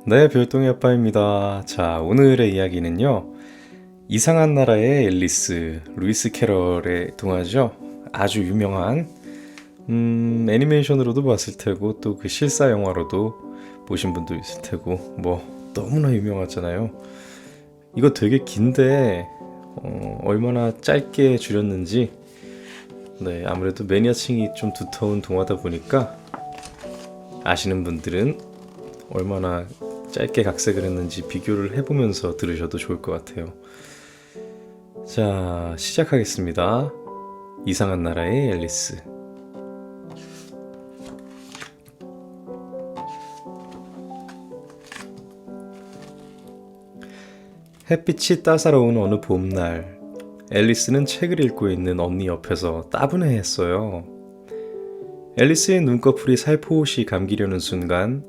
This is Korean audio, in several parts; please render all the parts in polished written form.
네, 별똥이 아빠입니다. 자, 오늘의 이야기는요. 이상한 나라의 앨리스, 루이스 캐럴의 동화죠. 아주 유명한 애니메이션으로도 봤을 테고 또 그 실사 영화로도 보신 분도 있을 테고 뭐 너무나 유명하잖아요. 이거 되게 긴데 얼마나 짧게 줄였는지 네, 아무래도 매니아층이 좀 두터운 동화다 보니까 아시는 분들은 얼마나 짧게 각색을 했는지 비교를 해보면서 들으셔도 좋을 것 같아요. 자, 시작하겠습니다. 이상한 나라의 앨리스. 햇빛이 따사로운 어느 봄날, 앨리스는 책을 읽고 있는 언니 옆에서 따분해했어요. 앨리스의 눈꺼풀이 살포시 감기려는 순간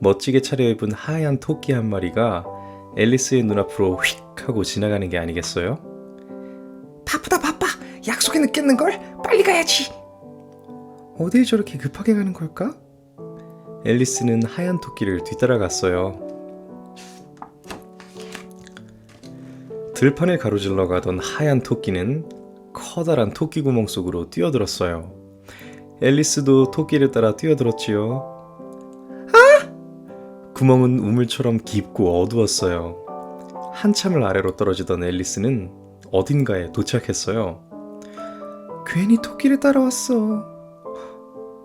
멋지게 차려입은 하얀 토끼 한 마리가 앨리스의 눈앞으로 휙 하고 지나가는 게 아니겠어요? 바쁘다 바빠. 약속에 늦겠는걸? 빨리 가야지. 어딜 저렇게 급하게 가는 걸까? 앨리스는 하얀 토끼를 뒤따라갔어요. 들판을 가로질러 가던 하얀 토끼는 커다란 토끼 구멍 속으로 뛰어들었어요. 앨리스도 토끼를 따라 뛰어들었지요. 구멍은 우물처럼 깊고 어두웠어요. 한참을 아래로 떨어지던 앨리스는 어딘가에 도착했어요. 괜히 토끼를 따라왔어.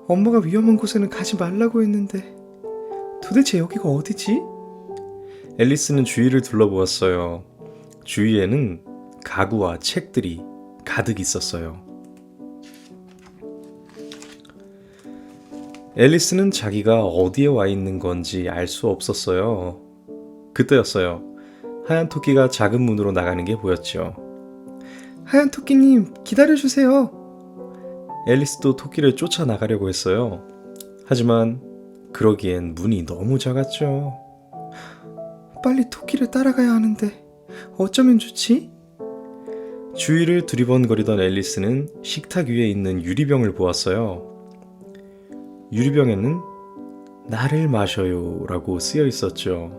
엄마가 위험한 곳에는 가지 말라고 했는데 도대체 여기가 어디지? 앨리스는 주위를 둘러보았어요. 주위에는 가구와 책들이 가득 있었어요. 앨리스는 자기가 어디에 와 있는 건지 알 수 없었어요. 그때였어요. 하얀 토끼가 작은 문으로 나가는 게 보였죠. 하얀 토끼님 기다려주세요. 앨리스도 토끼를 쫓아나가려고 했어요. 하지만 그러기엔 문이 너무 작았죠. 빨리 토끼를 따라가야 하는데 어쩌면 좋지? 주위를 두리번거리던 앨리스는 식탁 위에 있는 유리병을 보았어요. 유리병에는 나를 마셔요 라고 쓰여 있었죠.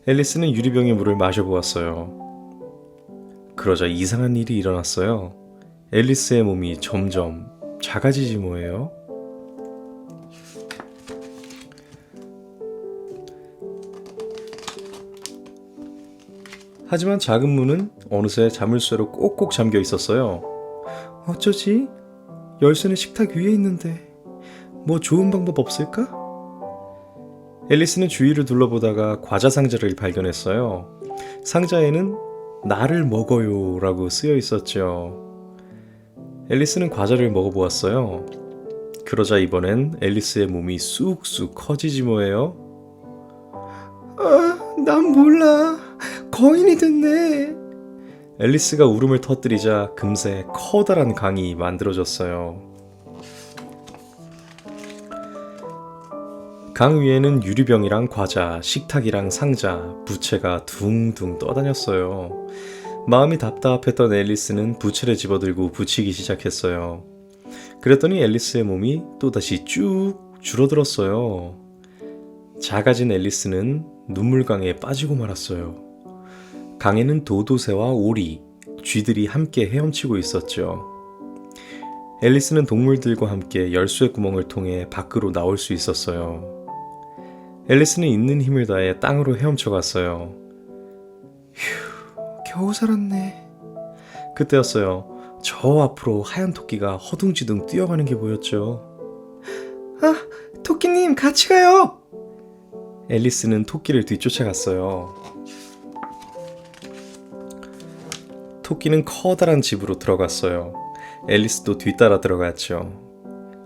앨리스는 유리병의 물을 마셔보았어요. 그러자 이상한 일이 일어났어요. 앨리스의 몸이 점점 작아지지 뭐예요. 하지만 작은 문은 어느새 자물쇠로 꼭꼭 잠겨 있었어요. 어쩌지? 열쇠는 식탁 위에 있는데 뭐 좋은 방법 없을까? 앨리스는 주위를 둘러보다가 과자 상자를 발견했어요. 상자에는 나를 먹어요 라고 쓰여 있었죠. 앨리스는 과자를 먹어보았어요. 그러자 이번엔 앨리스의 몸이 쑥쑥 커지지 뭐예요. 난 몰라. 거인이 됐네. 앨리스가 울음을 터뜨리자 금세 커다란 강이 만들어졌어요. 강 위에는 유리병이랑 과자, 식탁이랑 상자, 부채가 둥둥 떠다녔어요. 마음이 답답했던 앨리스는 부채를 집어들고 붙이기 시작했어요. 그랬더니 앨리스의 몸이 또다시 쭉 줄어들었어요. 작아진 앨리스는 눈물강에 빠지고 말았어요. 강에는 도도새와 오리, 쥐들이 함께 헤엄치고 있었죠. 앨리스는 동물들과 함께 열쇠 구멍을 통해 밖으로 나올 수 있었어요. 앨리스는 있는 힘을 다해 땅으로 헤엄쳐 갔어요. 겨우 살았네. 그때였어요. 저 앞으로 하얀 토끼가 허둥지둥 뛰어가는 게 보였죠. 토끼님 같이 가요. 앨리스는 토끼를 뒤쫓아갔어요. 토끼는 커다란 집으로 들어갔어요. 앨리스도 뒤따라 들어갔죠.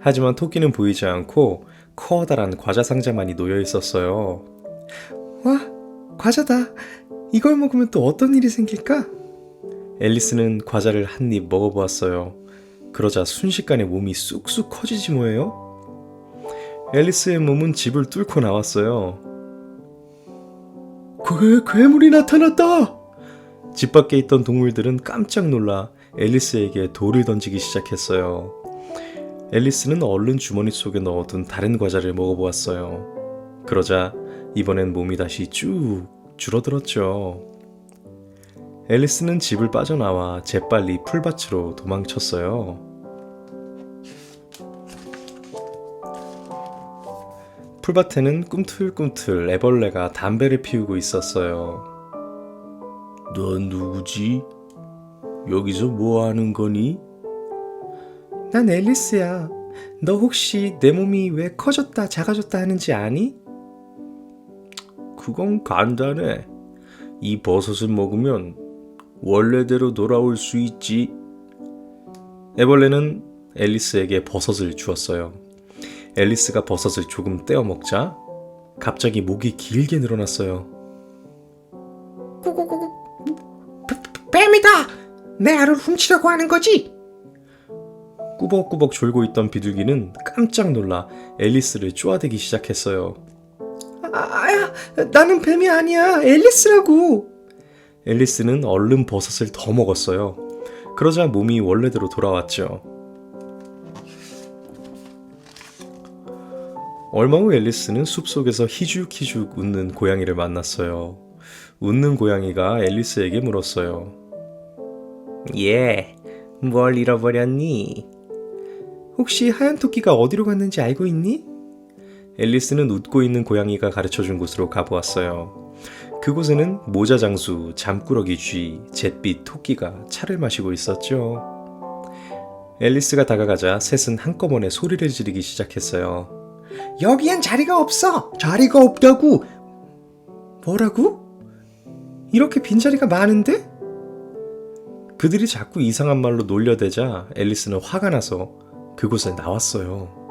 하지만 토끼는 보이지 않고 커다란 과자 상자만이 놓여 있었어요. 와, 과자다. 이걸 먹으면 또 어떤 일이 생길까? 앨리스는 과자를 한 입 먹어보았어요. 그러자 순식간에 몸이 쑥쑥 커지지 뭐예요? 앨리스의 몸은 집을 뚫고 나왔어요. 괴물이 나타났다. 집 밖에 있던 동물들은 깜짝 놀라 앨리스에게 돌을 던지기 시작했어요. 앨리스는 얼른 주머니 속에 넣어둔 다른 과자를 먹어보았어요. 그러자 이번엔 몸이 다시 쭉 줄어들었죠. 앨리스는 집을 빠져나와 재빨리 풀밭으로 도망쳤어요. 풀밭에는 꿈틀꿈틀 애벌레가 담배를 피우고 있었어요. 넌 누구지? 여기서 뭐 하는 거니? 난 앨리스야. 너 혹시 내 몸이 왜 커졌다 작아졌다 하는지 아니? 그건 간단해. 이 버섯을 먹으면 원래대로 돌아올 수 있지. 애벌레는 앨리스에게 버섯을 주었어요. 앨리스가 버섯을 조금 떼어 먹자 갑자기 목이 길게 늘어났어요. 꾸꾸꾸꾸. 뱀이다! 내 알을 훔치려고 하는 거지? 꾸벅꾸벅 졸고 있던 비둘기는 깜짝 놀라 앨리스를 쪼아대기 시작했어요. 야, 나는 뱀이 아니야. 앨리스라고. 앨리스는 얼른 버섯을 더 먹었어요. 그러자 몸이 원래대로 돌아왔죠. 얼마 후 앨리스는 숲속에서 희죽희죽 웃는 고양이를 만났어요. 웃는 고양이가 앨리스에게 물었어요. 뭘 잃어버렸니? 혹시 하얀 토끼가 어디로 갔는지 알고 있니? 앨리스는 웃고 있는 고양이가 가르쳐준 곳으로 가보았어요. 그곳에는 모자 장수, 잠꾸러기 쥐, 잿빛 토끼가 차를 마시고 있었죠. 앨리스가 다가가자 셋은 한꺼번에 소리를 지르기 시작했어요. 여기엔 자리가 없어. 자리가 없다고. 뭐라고? 이렇게 빈자리가 많은데? 그들이 자꾸 이상한 말로 놀려대자 앨리스는 화가 나서 그곳에 나왔어요.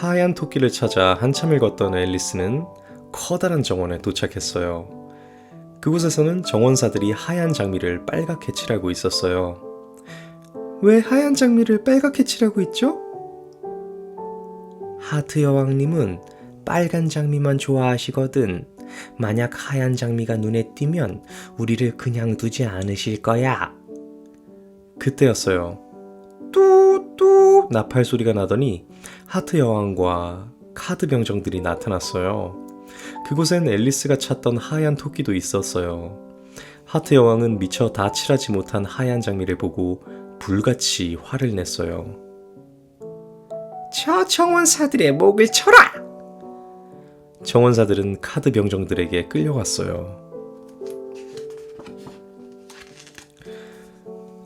하얀 토끼를 찾아 한참을 걷던 앨리스는 커다란 정원에 도착했어요. 그곳에서는 정원사들이 하얀 장미를 빨갛게 칠하고 있었어요. 왜 하얀 장미를 빨갛게 칠하고 있죠? 하트 여왕님은 빨간 장미만 좋아하시거든. 만약 하얀 장미가 눈에 띄면 우리를 그냥 두지 않으실 거야. 그때였어요. 뚜뚜 나팔 소리가 나더니 하트 여왕과 카드 병정들이 나타났어요. 그곳엔 앨리스가 찾던 하얀 토끼도 있었어요. 하트 여왕은 미처 다 칠하지 못한 하얀 장미를 보고 불같이 화를 냈어요. 저 정원사들의 목을 쳐라! 정원사들은 카드 병정들에게 끌려갔어요.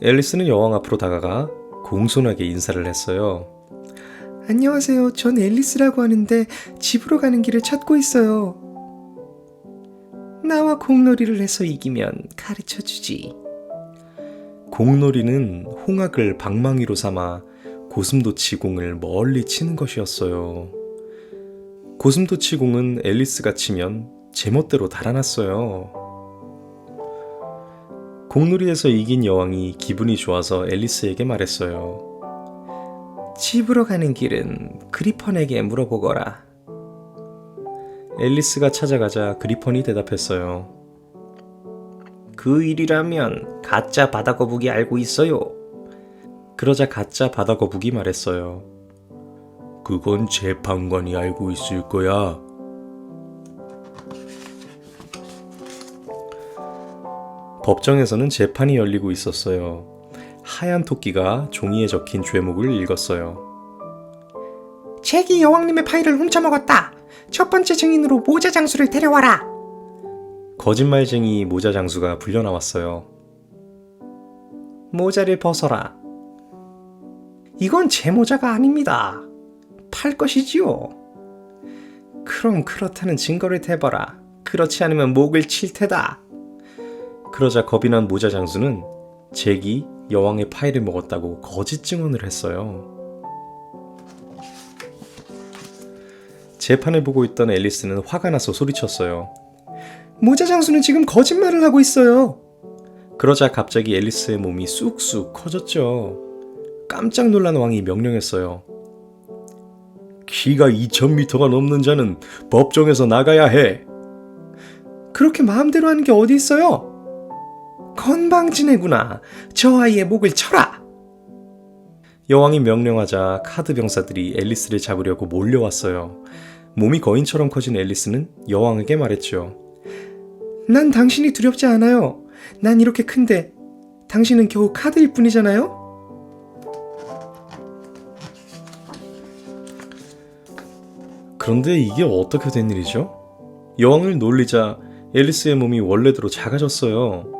앨리스는 여왕 앞으로 다가가 공손하게 인사를 했어요. 안녕하세요. 전 앨리스라고 하는데 집으로 가는 길을 찾고 있어요. 나와 공놀이를 해서 이기면 가르쳐주지. 공놀이는 홍학을 방망이로 삼아 고슴도치 공을 멀리 치는 것이었어요. 고슴도치 공은 앨리스가 치면 제멋대로 달아났어요. 공놀이에서 이긴 여왕이 기분이 좋아서 앨리스에게 말했어요. 집으로 가는 길은 그리펀에게 물어보거라. 앨리스가 찾아가자 그리펀이 대답했어요. 그 일이라면 가짜 바다거북이 알고 있어요. 그러자 가짜 바다거북이 말했어요. 그건 재판관이 알고 있을 거야. 법정에서는 재판이 열리고 있었어요. 하얀 토끼가 종이에 적힌 죄목을 읽었어요. 잭이 여왕님의 파일을 훔쳐먹었다. 첫 번째 증인으로 모자 장수를 데려와라. 거짓말쟁이 모자 장수가 불려나왔어요. 모자를 벗어라. 이건 제 모자가 아닙니다. 팔 것이지요. 그럼 그렇다는 증거를 대봐라. 그렇지 않으면 목을 칠 테다. 그러자 겁이 난 모자 장수는 잭이 여왕의 파일을 먹었다고 거짓 증언을 했어요. 재판을 보고 있던 앨리스는 화가 나서 소리쳤어요. 모자 장수는 지금 거짓말을 하고 있어요. 그러자 갑자기 앨리스의 몸이 쑥쑥 커졌죠. 깜짝 놀란 왕이 명령했어요. 키가 2000m가 넘는 자는 법정에서 나가야 해. 그렇게 마음대로 하는 게 어디 있어요? 건방지네구나. 저 아이의 목을 쳐라. 여왕이 명령하자 카드 병사들이 앨리스를 잡으려고 몰려왔어요. 몸이 거인처럼 커진 앨리스는 여왕에게 말했죠. 난 당신이 두렵지 않아요. 난 이렇게 큰데 당신은 겨우 카드일 뿐이잖아요. 그런데 이게 어떻게 된 일이죠? 여왕을 놀리자 앨리스의 몸이 원래대로 작아졌어요.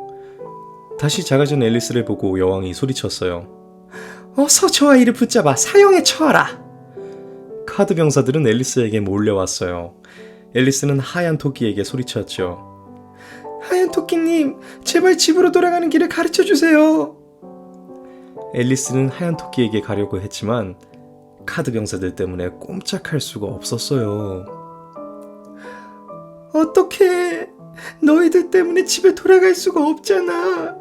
다시 작아진 앨리스를 보고 여왕이 소리쳤어요. 어서 저 아이를 붙잡아 사형에 처하라. 카드 병사들은 앨리스에게 몰려왔어요. 앨리스는 하얀 토끼에게 소리쳤죠. 하얀 토끼님, 제발 집으로 돌아가는 길을 가르쳐 주세요. 앨리스는 하얀 토끼에게 가려고 했지만 카드 병사들 때문에 꼼짝할 수가 없었어요. 어떡해. 너희들 때문에 집에 돌아갈 수가 없잖아.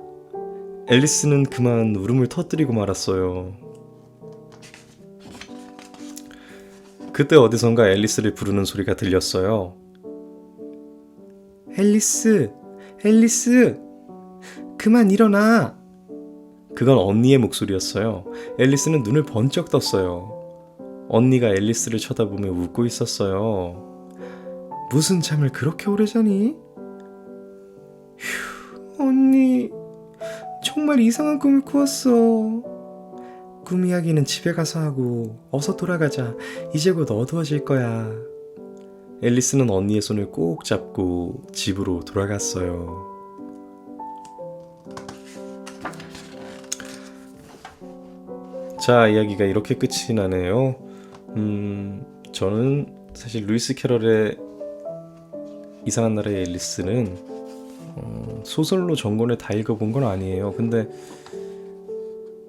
앨리스는 그만 울음을 터뜨리고 말았어요. 그때 어디선가 앨리스를 부르는 소리가 들렸어요. 앨리스, 앨리스, 그만 일어나. 그건 언니의 목소리였어요. 앨리스는 눈을 번쩍 떴어요. 언니가 앨리스를 쳐다보며 웃고 있었어요. 무슨 잠을 그렇게 오래 자니? 휴, 언니, 정말 이상한 꿈을 꾸었어. 꿈 이야기는 집에 가서 하고 어서 돌아가자. 이제 곧 어두워질 거야. 앨리스는 언니의 손을 꼭 잡고 집으로 돌아갔어요. 자, 이야기가 이렇게 끝이 나네요. 저는 사실 루이스 캐럴의 이상한 나라의 앨리스는 소설로 전권을 다 읽어본 건 아니에요. 근데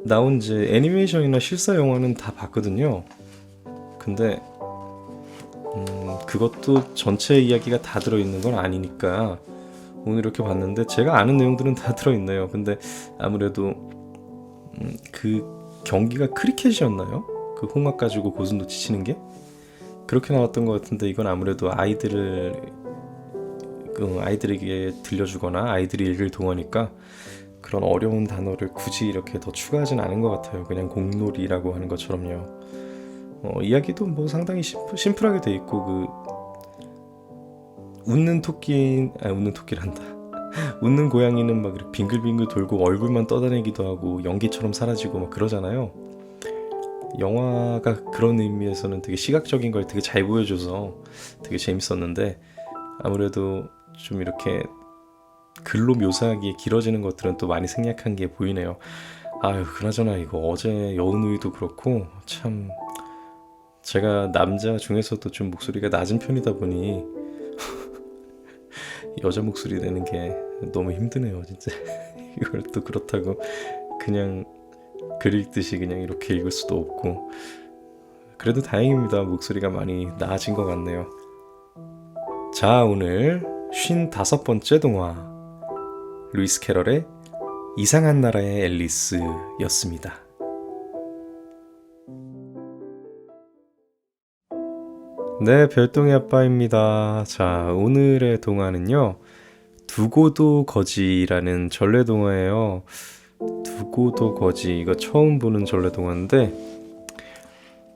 나온 이제 애니메이션이나 실사 영화는 다 봤거든요. 근데 그것도 전체 이야기가 다 들어있는 건 아니니까 오늘 이렇게 봤는데 제가 아는 내용들은 다 들어있네요. 근데 아무래도 그 경기가 크리켓이었나요? 그 홍학 가지고 고슴도치 치는 게? 그렇게 나왔던 것 같은데 이건 아무래도 아이들에게 들려주거나 아이들이 읽을 동화니까 그런 어려운 단어를 굳이 이렇게 더 추가하진 않은 것 같아요. 그냥 공놀이라고 하는 것처럼요. 이야기도 뭐 상당히 심플하게 돼 있고 웃는 토끼란다. 웃는 고양이는 막 이렇게 빙글빙글 돌고 얼굴만 떠다니기도 하고 연기처럼 사라지고 막 그러잖아요. 영화가 그런 의미에서는 되게 시각적인 걸 되게 잘 보여줘서 되게 재밌었는데 아무래도 좀 이렇게 글로 묘사하기에 길어지는 것들은 또 많이 생략한 게 보이네요. 아유, 그나저나 이거 어제 여운우이도 그렇고 참 제가 남자 중에서도 좀 목소리가 낮은 편이다 보니 여자 목소리 내는 게 너무 힘드네요, 진짜. 이걸 또 그렇다고 그냥 글 읽듯이 그냥 이렇게 읽을 수도 없고 그래도 다행입니다. 목소리가 많이 나아진 것 같네요. 자, 오늘 55번째 동화 루이스 캐럴의 이상한 나라의 앨리스였습니다. 네, 별똥이 아빠입니다. 자, 오늘의 동화는요, 두고도 거지라는 전래 동화예요. 두고도 거지, 이거 처음 보는 전래 동화인데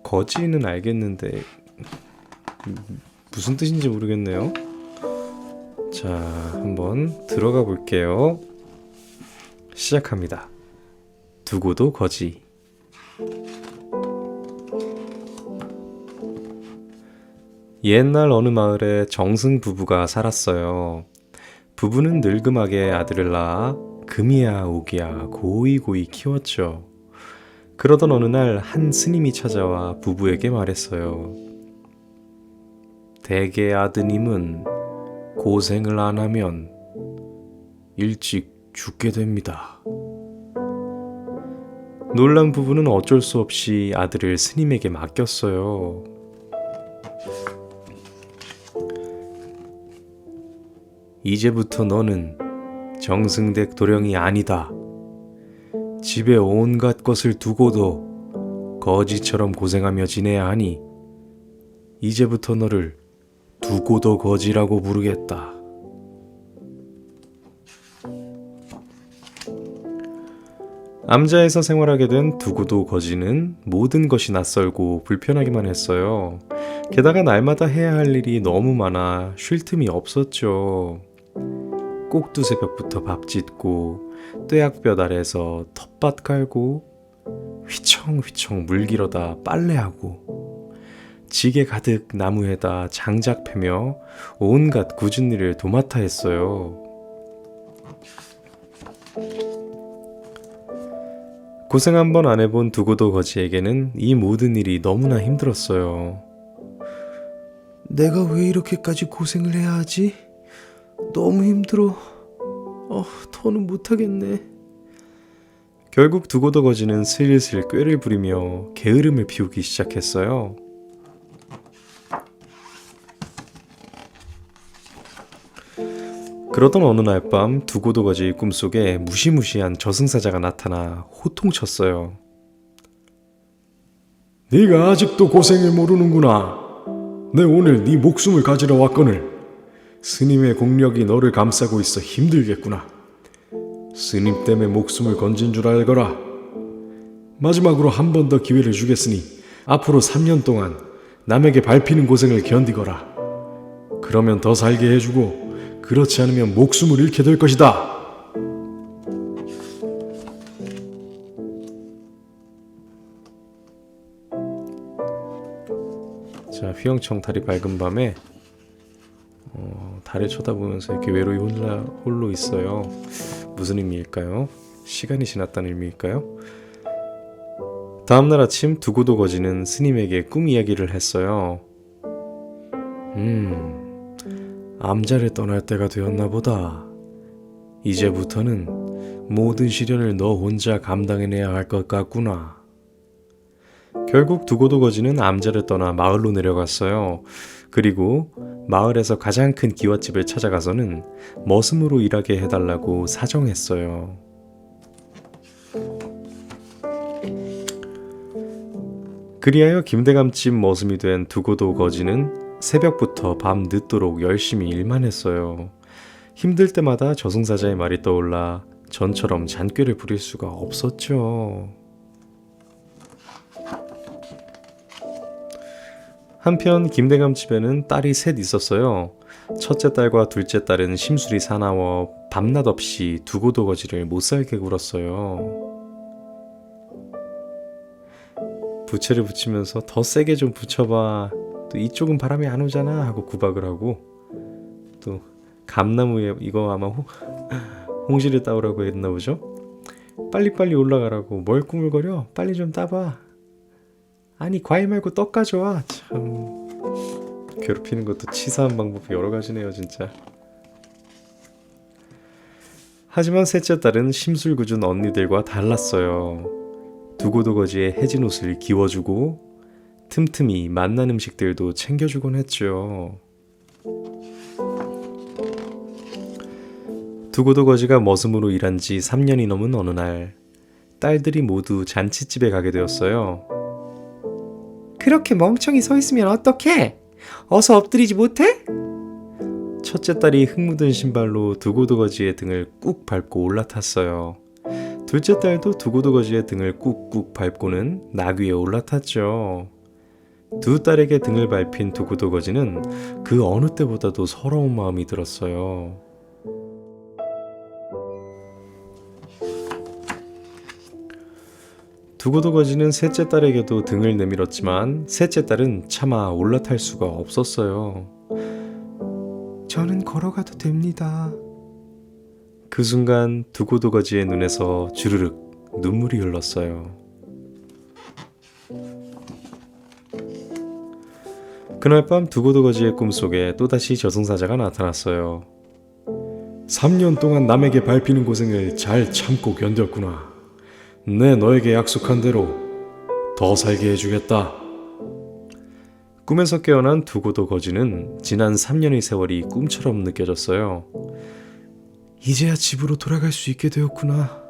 거지는 알겠는데 무슨 뜻인지 모르겠네요. 자, 한번 들어가 볼게요. 시작합니다. 두고도 거지. 옛날 어느 마을에 정승 부부가 살았어요. 부부는 늙음하게 아들을 낳아 금이야 오기야 고이고이 키웠죠. 그러던 어느 날 한 스님이 찾아와 부부에게 말했어요. 대개 아드님은 고생을 안 하면 일찍 죽게 됩니다. 놀란 부부는 어쩔 수 없이 아들을 스님에게 맡겼어요. 이제부터 너는 정승댁 도령이 아니다. 집에 온갖 것을 두고도 거지처럼 고생하며 지내야 하니 이제부터 너를 두고도 거지라고 부르겠다. 암자에서 생활하게 된 두고도 거지는 모든 것이 낯설고 불편하기만 했어요. 게다가 날마다 해야 할 일이 너무 많아 쉴 틈이 없었죠. 꼭두 새벽부터 밥 짓고 뙤약볕 아래서 텃밭 갈고 휘청휘청 물 길어다 빨래하고 지게 가득 나무에다 장작 패며 온갖 굳은 일을 도맡아 했어요. 고생 한번 안 해본 두고도 거지에게는 이 모든 일이 너무나 힘들었어요. 내가 왜 이렇게까지 고생을 해야 하지? 너무 힘들어. 더는 못하겠네. 결국 두고도 거지는 슬슬 꾀를 부리며 게으름을 피우기 시작했어요. 그러던 어느 날 밤 두고도 거지의 꿈속에 무시무시한 저승사자가 나타나 호통쳤어요. 네가 아직도 고생을 모르는구나. 내 오늘 네 목숨을 가지러 왔거늘. 스님의 공력이 너를 감싸고 있어 힘들겠구나. 스님 때문에 목숨을 건진 줄 알거라. 마지막으로 한 번 더 기회를 주겠으니 앞으로 3년 동안 남에게 밟히는 고생을 견디거라. 그러면 더 살게 해주고 그렇지 않으면 목숨을 잃게 될 것이다. 자, 휘영청 달이 밝은 밤에 달을 쳐다보면서 이렇게 외로이 홀로 있어요. 무슨 의미일까요? 시간이 지났다는 의미일까요? 다음날 아침 두고도 거지는 스님에게 꿈 이야기를 했어요. 암자를 떠날 때가 되었나 보다. 이제부터는 모든 시련을 너 혼자 감당해내야 할 것 같구나. 결국 두고도 거지는 암자를 떠나 마을로 내려갔어요. 그리고 마을에서 가장 큰 기와집을 찾아가서는 머슴으로 일하게 해달라고 사정했어요. 그리하여 김대감집 머슴이 된 두고도 거지는 새벽부터 밤 늦도록 열심히 일만 했어요. 힘들 때마다 저승사자의 말이 떠올라 전처럼 잔꾀를 부릴 수가 없었죠. 한편 김대감 집에는 딸이 셋 있었어요. 첫째 딸과 둘째 딸은 심술이 사나워 밤낮 없이 두고도 거지를 못살게 굴었어요. 부채를 붙이면서 더 세게 좀 붙여봐. 또 이쪽은 바람이 안 오잖아 하고 구박을 하고, 또 감나무에 이거 아마 홍시를 따오라고 했나 보죠. 빨리빨리 올라가라고. 뭘 꾸물거려? 빨리 좀 따봐. 아니 과일 말고 떡 가져와. 참 괴롭히는 것도 치사한 방법이 여러 가지네요 진짜. 하지만 셋째 딸은 심술궂은 언니들과 달랐어요. 두고도 거지의 해진 옷을 기워주고 틈틈이 맛난 음식들도 챙겨주곤 했죠. 두고도 거지가 머슴으로 일한 지 3년이 넘은 어느 날 딸들이 모두 잔치집에 가게 되었어요. 그렇게 멍청이 서 있으면 어떡해? 어서 엎드리지 못해? 첫째 딸이 흙 묻은 신발로 두고도 거지의 등을 꾹 밟고 올라탔어요. 둘째 딸도 두고도 거지의 등을 꾹꾹 밟고는 나귀에 올라탔죠. 두 딸에게 등을 밟힌 두고도 거지는 그 어느 때보다도 서러운 마음이 들었어요. 두고도 거지는 셋째 딸에게도 등을 내밀었지만 셋째 딸은 차마 올라탈 수가 없었어요. 저는 걸어가도 됩니다. 그 순간 두고도 거지의 눈에서 주르륵 눈물이 흘렀어요. 그날 밤 두고도 거지의 꿈속에 또다시 저승사자가 나타났어요. 3년 동안 남에게 밟히는 고생을 잘 참고 견뎠구나. 내 너에게 약속한 대로 더 살게 해주겠다. 꿈에서 깨어난 두고도 거지는 지난 3년의 세월이 꿈처럼 느껴졌어요. 이제야 집으로 돌아갈 수 있게 되었구나.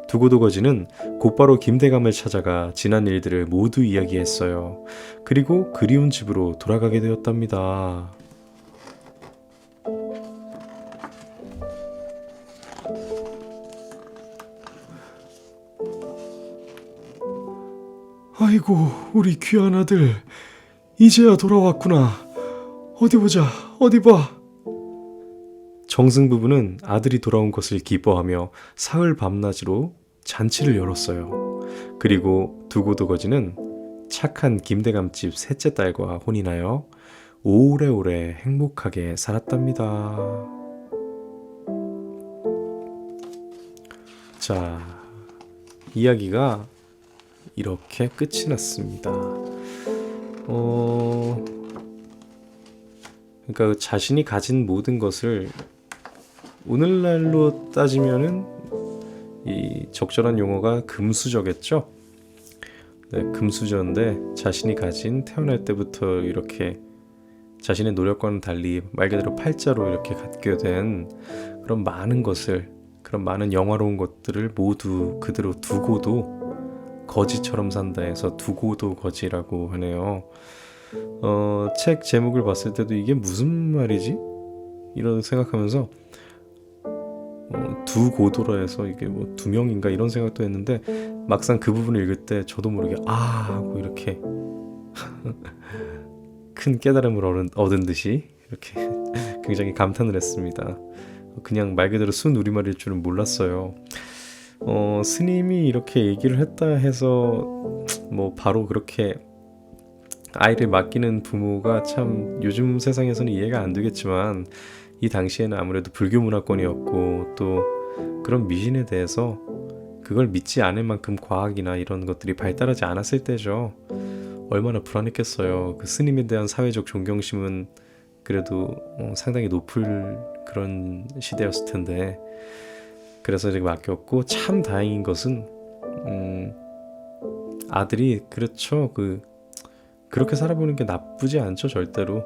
두고도 거지는 곧바로 김대감을 찾아가 지난 일들을 모두 이야기했어요. 그리고 그리운 집으로 돌아가게 되었답니다. 아이고, 우리 귀한 아들. 이제야 돌아왔구나. 어디 보자, 어디 봐. 정승 부부는 아들이 돌아온 것을 기뻐하며 사흘 밤낮으로 잔치를 열었어요. 그리고 두고두거지는 착한 김대감집 셋째 딸과 혼인하여 오래오래 행복하게 살았답니다. 자, 이야기가 이렇게 끝이 났습니다. 그러니까 자신이 가진 모든 것을 오늘날로 따지면은 이 적절한 용어가 금수저겠죠. 네, 금수저인데 자신이 가진 태어날 때부터 이렇게 자신의 노력과는 달리 말 그대로 팔자로 이렇게 갖게 된 그런 많은 것을, 그런 많은 영화로운 것들을 모두 그대로 두고도 거지처럼 산다 해서 두고도 거지라고 하네요. 책 제목을 봤을 때도 이게 무슨 말이지? 이런 생각하면서 두 고도라 해서 이게 뭐 두 명인가 이런 생각도 했는데 막상 그 부분을 읽을 때 저도 모르게 하고 이렇게 큰 깨달음을 얻은 듯이 이렇게 굉장히 감탄을 했습니다. 그냥 말 그대로 순 우리말일 줄은 몰랐어요. 스님이 이렇게 얘기를 했다 해서 뭐 바로 그렇게 아이를 맡기는 부모가 참 요즘 세상에서는 이해가 안 되겠지만 이 당시에는 아무래도 불교 문화권이었고 또 그런 미신에 대해서 그걸 믿지 않을 만큼 과학이나 이런 것들이 발달하지 않았을 때죠. 얼마나 불안했겠어요. 그 스님에 대한 사회적 존경심은 그래도 상당히 높을 그런 시대였을 텐데, 그래서 이렇게 맡겼고, 참 다행인 것은 아들이 그렇죠. 그렇게 살아보는 게 나쁘지 않죠, 절대로.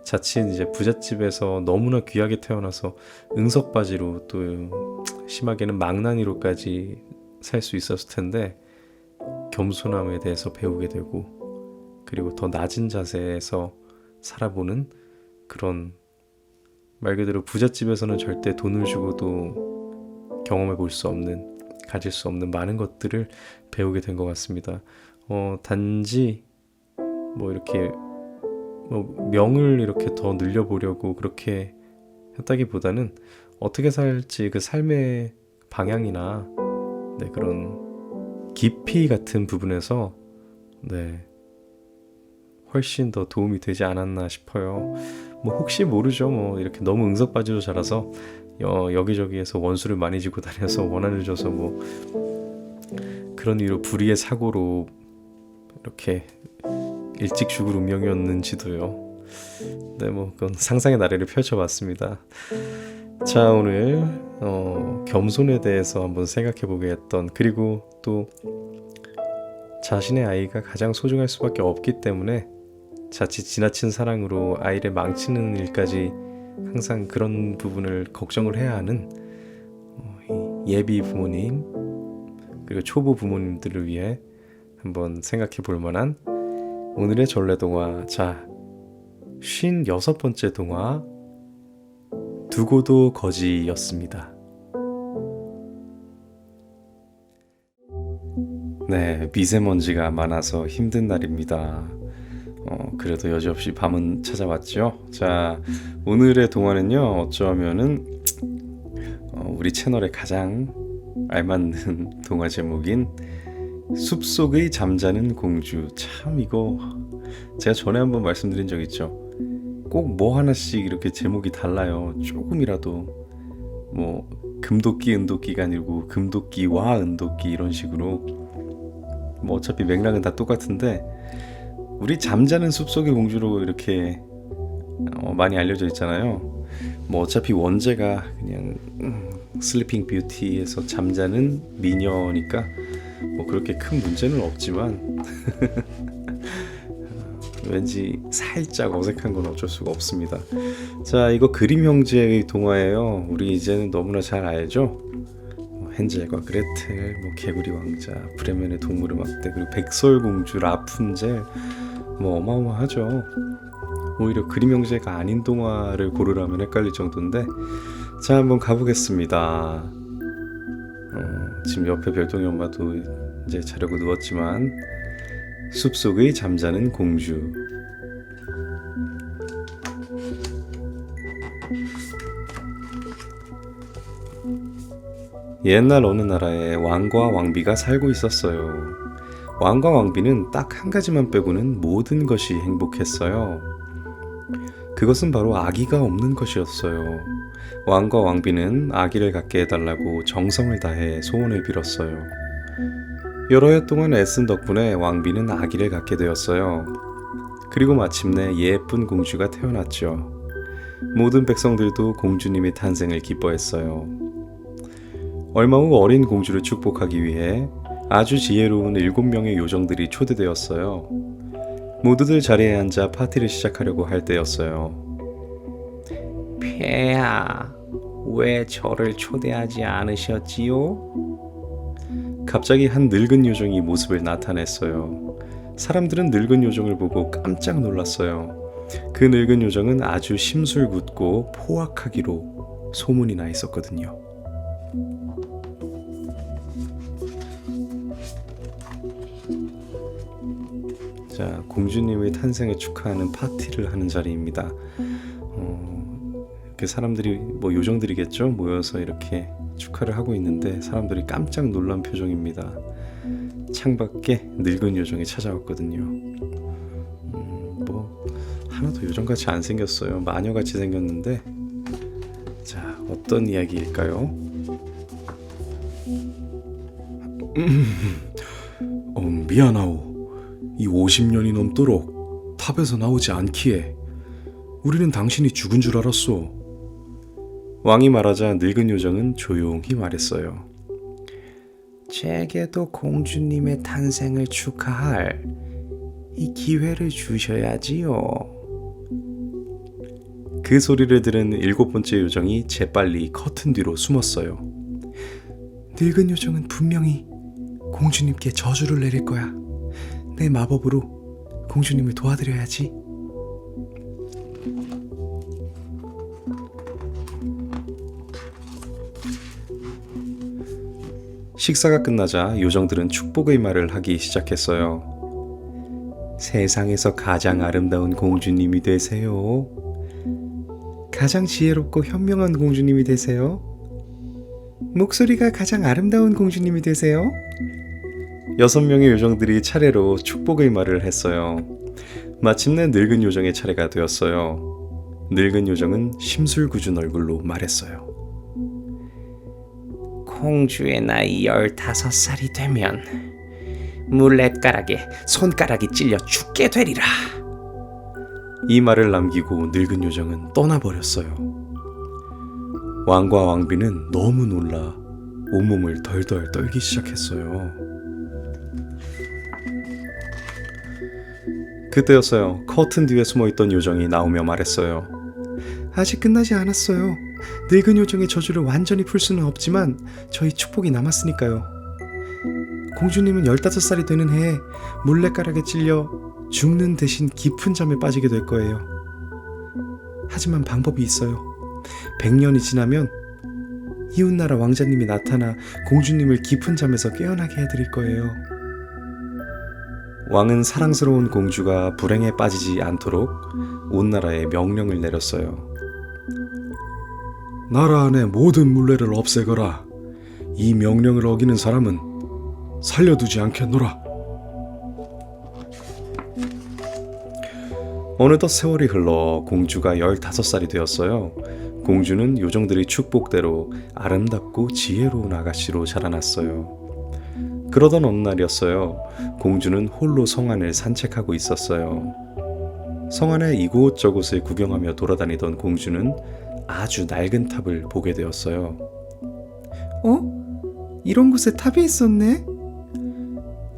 자칫 이제 부잣집에서 너무나 귀하게 태어나서 응석바지로 또 심하게는 망나니로까지 살 수 있었을 텐데 겸손함에 대해서 배우게 되고, 그리고 더 낮은 자세에서 살아보는 그런, 말 그대로 부잣집에서는 절대 돈을 주고도 경험해 볼 수 없는, 가질 수 없는 많은 것들을 배우게 된 것 같습니다. 단지 뭐 이렇게 뭐 명을 이렇게 더 늘려보려고 그렇게 했다기보다는 어떻게 살지 그 삶의 방향이나 네, 그런 깊이 같은 부분에서 네, 훨씬 더 도움이 되지 않았나 싶어요. 뭐 혹시 모르죠. 뭐 이렇게 너무 응석바지로 자라서 여기저기에서 원수를 많이 지고 다녀서 원한을 줘서 뭐 그런 이유로 불의의 사고로 이렇게 일찍 죽을 운명이었는지도요. 네, 뭐 그건 상상의 나래를 펼쳐봤습니다. 자, 오늘 겸손에 대해서 한번 생각해보게 했던, 그리고 또 자신의 아이가 가장 소중할 수밖에 없기 때문에 자칫 지나친 사랑으로 아이를 망치는 일까지 항상 그런 부분을 걱정을 해야 하는 예비 부모님 그리고 초보 부모님들을 위해 한번 생각해 볼 만한 오늘의 전래동화. 자, 56번째 동화 두고도 거지였습니다. 네, 미세먼지가 많아서 힘든 날입니다. 그래도 여지없이 밤은 찾아왔죠. 자, 오늘의 동화는요, 어쩌면은 우리 채널에 가장 알맞는 동화 제목인 숲속의 잠자는 공주. 참 이거 제가 전에 한번 말씀드린 적 있죠. 꼭 뭐 하나씩 이렇게 제목이 달라요. 조금이라도 뭐 금도끼 은도끼가 아니고 금도끼와 은도끼 이런 식으로 뭐 어차피 맥락은 다 똑같은데 우리 잠자는 숲속의 공주로 이렇게 많이 알려져 있잖아요. 뭐 어차피 원제가 그냥 슬리핑 뷰티에서 잠자는 미녀니까 뭐 그렇게 큰 문제는 없지만 왠지 살짝 어색한 건 어쩔 수가 없습니다. 자, 이거 그림 형제의 동화예요. 우리 이제는 너무나 잘 알죠. 헨젤과 그레텔, 뭐 개구리 왕자, 브레멘의 동물의 막대, 그리고 백설공주, 라푼젤, 뭐 어마어마하죠. 오히려 그림 형제가 아닌 동화를 고르라면 헷갈릴 정도인데, 자, 한번 가보겠습니다. 지금 옆에 별똥이 엄마도 이제 자려고 누웠지만 숲속의 잠자는 공주. 옛날 어느 나라에 왕과 왕비가 살고 있었어요. 왕과 왕비는 딱 한 가지만 빼고는 모든 것이 행복했어요. 그것은 바로 아기가 없는 것이었어요. 왕과 왕비는 아기를 갖게 해달라고 정성을 다해 소원을 빌었어요. 여러 해 동안 애쓴 덕분에 왕비는 아기를 갖게 되었어요. 그리고 마침내 예쁜 공주가 태어났죠. 모든 백성들도 공주님의 탄생을 기뻐했어요. 얼마 후 어린 공주를 축복하기 위해 아주 지혜로운 7명의 요정들이 초대되었어요. 모두들 자리에 앉아 파티를 시작하려고 할 때였어요. 폐하, 왜 저를 초대하지 않으셨지요? 갑자기 한 늙은 요정이 모습을 나타냈어요. 사람들은 늙은 요정을 보고 깜짝 놀랐어요. 그 늙은 요정은 아주 심술궂고 포악하기로 소문이 나 있었거든요. 자, 공주님의 탄생을 축하하는 파티를 하는 자리입니다. 이렇게 사람들이 요정들이겠죠? 모여서 이렇게 축하를 하고 있는데 사람들이 깜짝 놀란 표정입니다. 창밖에 늙은 요정이 찾아왔거든요. 하나도 요정같이 안 생겼어요. 마녀같이 생겼는데, 자, 어떤 이야기일까요? 미안하오. 이 50년이 넘도록 탑에서 나오지 않기에 우리는 당신이 죽은 줄 알았소. 왕이 말하자 늙은 요정은 조용히 말했어요. 제게도 공주님의 탄생을 축하할 이 기회를 주셔야지요. 그 소리를 들은 7번째 요정이 재빨리 커튼 뒤로 숨었어요. 늙은 요정은 분명히 공주님께 저주를 내릴 거야. 내 마법으로 공주님을 도와드려야지. 식사가 끝나자 요정들은 축복의 말을 하기 시작했어요. 세상에서 가장 아름다운 공주님이 되세요. 가장 지혜롭고 현명한 공주님이 되세요. 목소리가 가장 아름다운 공주님이 되세요. 6명의 요정들이 차례로 축복의 말을 했어요. 마침내 늙은 요정의 차례가 되었어요. 늙은 요정은 심술궂은 얼굴로 말했어요. 공주의 나이 15살이 되면 물레가락에 손가락이 찔려 죽게 되리라. 이 말을 남기고 늙은 요정은 떠나버렸어요. 왕과 왕비는 너무 놀라 온몸을 덜덜 떨기 시작했어요. 그때였어요. 커튼 뒤에 숨어있던 요정이 나오며 말했어요. 아직 끝나지 않았어요. 늙은 요정의 저주를 완전히 풀 수는 없지만 저희 축복이 남았으니까요. 공주님은 15살이 되는 해에 물레가락에 찔려 죽는 대신 깊은 잠에 빠지게 될 거예요. 하지만 방법이 있어요. 100년이 지나면 이웃나라 왕자님이 나타나 공주님을 깊은 잠에서 깨어나게 해드릴 거예요. 왕은 사랑스러운 공주가 불행에 빠지지 않도록 온 나라에 명령을 내렸어요. 나라 안의 모든 물레를 없애거라. 이 명령을 어기는 사람은 살려두지 않겠노라. 어느덧 세월이 흘러 공주가 15살이 되었어요. 공주는 요정들의 축복대로 아름답고 지혜로운 아가씨로 자라났어요. 그러던 어느 날이었어요. 공주는 홀로 성 안을 산책하고 있었어요. 성 안의 이곳저곳을 구경하며 돌아다니던 공주는 아주 낡은 탑을 보게 되었어요. 이런 곳에 탑이 있었네?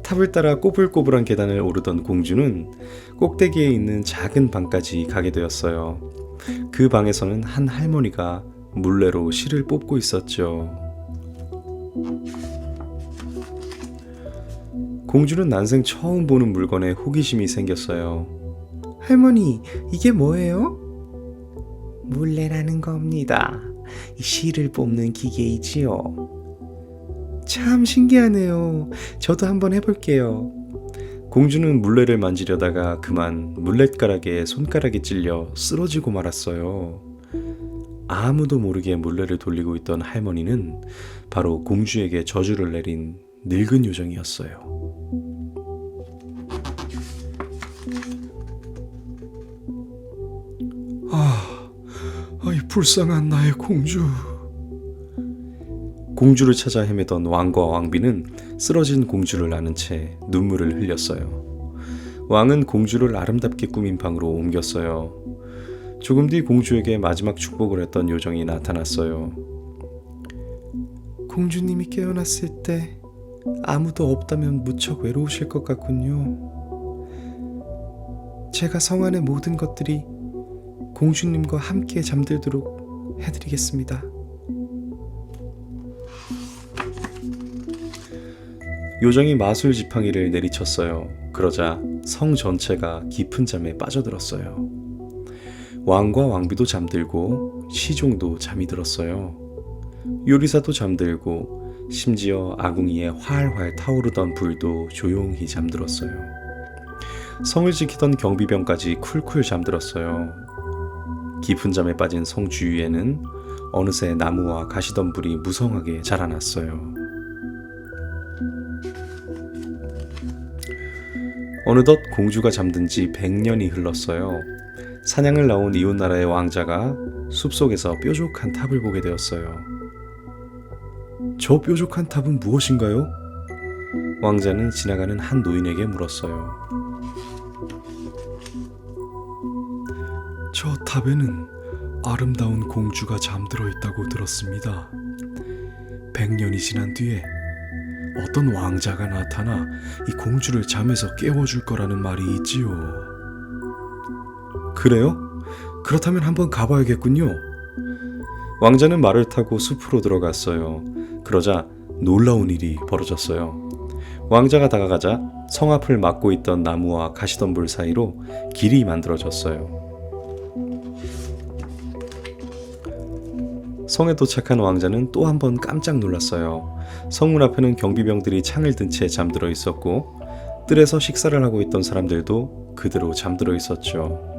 탑을 따라 꼬불꼬불한 계단을 오르던 공주는 꼭대기에 있는 작은 방까지 가게 되었어요. 그 방에서는 한 할머니가 물레로 실을 뽑고 있었죠. 공주는 난생 처음 보는 물건에 호기심이 생겼어요. 할머니, 이게 뭐예요? 물레라는 겁니다. 이 실을 뽑는 기계이지요. 참 신기하네요. 저도 한번 해볼게요. 공주는 물레를 만지려다가 그만 물렛가락에 손가락이 찔려 쓰러지고 말았어요. 아무도 모르게 물레를 돌리고 있던 할머니는 바로 공주에게 저주를 내린 늙은 요정이었어요. 아이 불쌍한 나의 공주. 공주를 찾아 헤매던 왕과 왕비는 쓰러진 공주를 안은 채 눈물을 흘렸어요. 왕은 공주를 아름답게 꾸민 방으로 옮겼어요. 조금 뒤 공주에게 마지막 축복을 했던 요정이 나타났어요. 공주님이 깨어났을 때 아무도 없다면 무척 외로우실 것 같군요. 제가 성 안의 모든 것들이 공주님과 함께 잠들도록 해드리겠습니다. 요정이 마술 지팡이를 내리쳤어요. 그러자 성 전체가 깊은 잠에 빠져들었어요. 왕과 왕비도 잠들고 시종도 잠이 들었어요. 요리사도 잠들고 심지어 아궁이에 활활 타오르던 불도 조용히 잠들었어요. 성을 지키던 경비병까지 쿨쿨 잠들었어요. 깊은 잠에 빠진 성 주위에는 어느새 나무와 가시덤불이 무성하게 자라났어요. 어느덧 공주가 잠든 지 100년이 흘렀어요. 사냥을 나온 이웃나라의 왕자가 숲속에서 뾰족한 탑을 보게 되었어요. 저 뾰족한 탑은 무엇인가요? 왕자는 지나가는 한 노인에게 물었어요. 저 탑에는 아름다운 공주가 잠들어 있다고 들었습니다. 100년이 지난 뒤에 어떤 왕자가 나타나 이 공주를 잠에서 깨워줄 거라는 말이 있지요. 그래요? 그렇다면 한번 가봐야겠군요. 왕자는 말을 타고 숲으로 들어갔어요. 그러자 놀라운 일이 벌어졌어요. 왕자가 다가가자 성 앞을 막고 있던 나무와 가시덤불 사이로 길이 만들어졌어요. 성에 도착한 왕자는 또 한 번 깜짝 놀랐어요. 성문 앞에는 경비병들이 창을 든 채 잠들어 있었고 뜰에서 식사를 하고 있던 사람들도 그대로 잠들어 있었죠.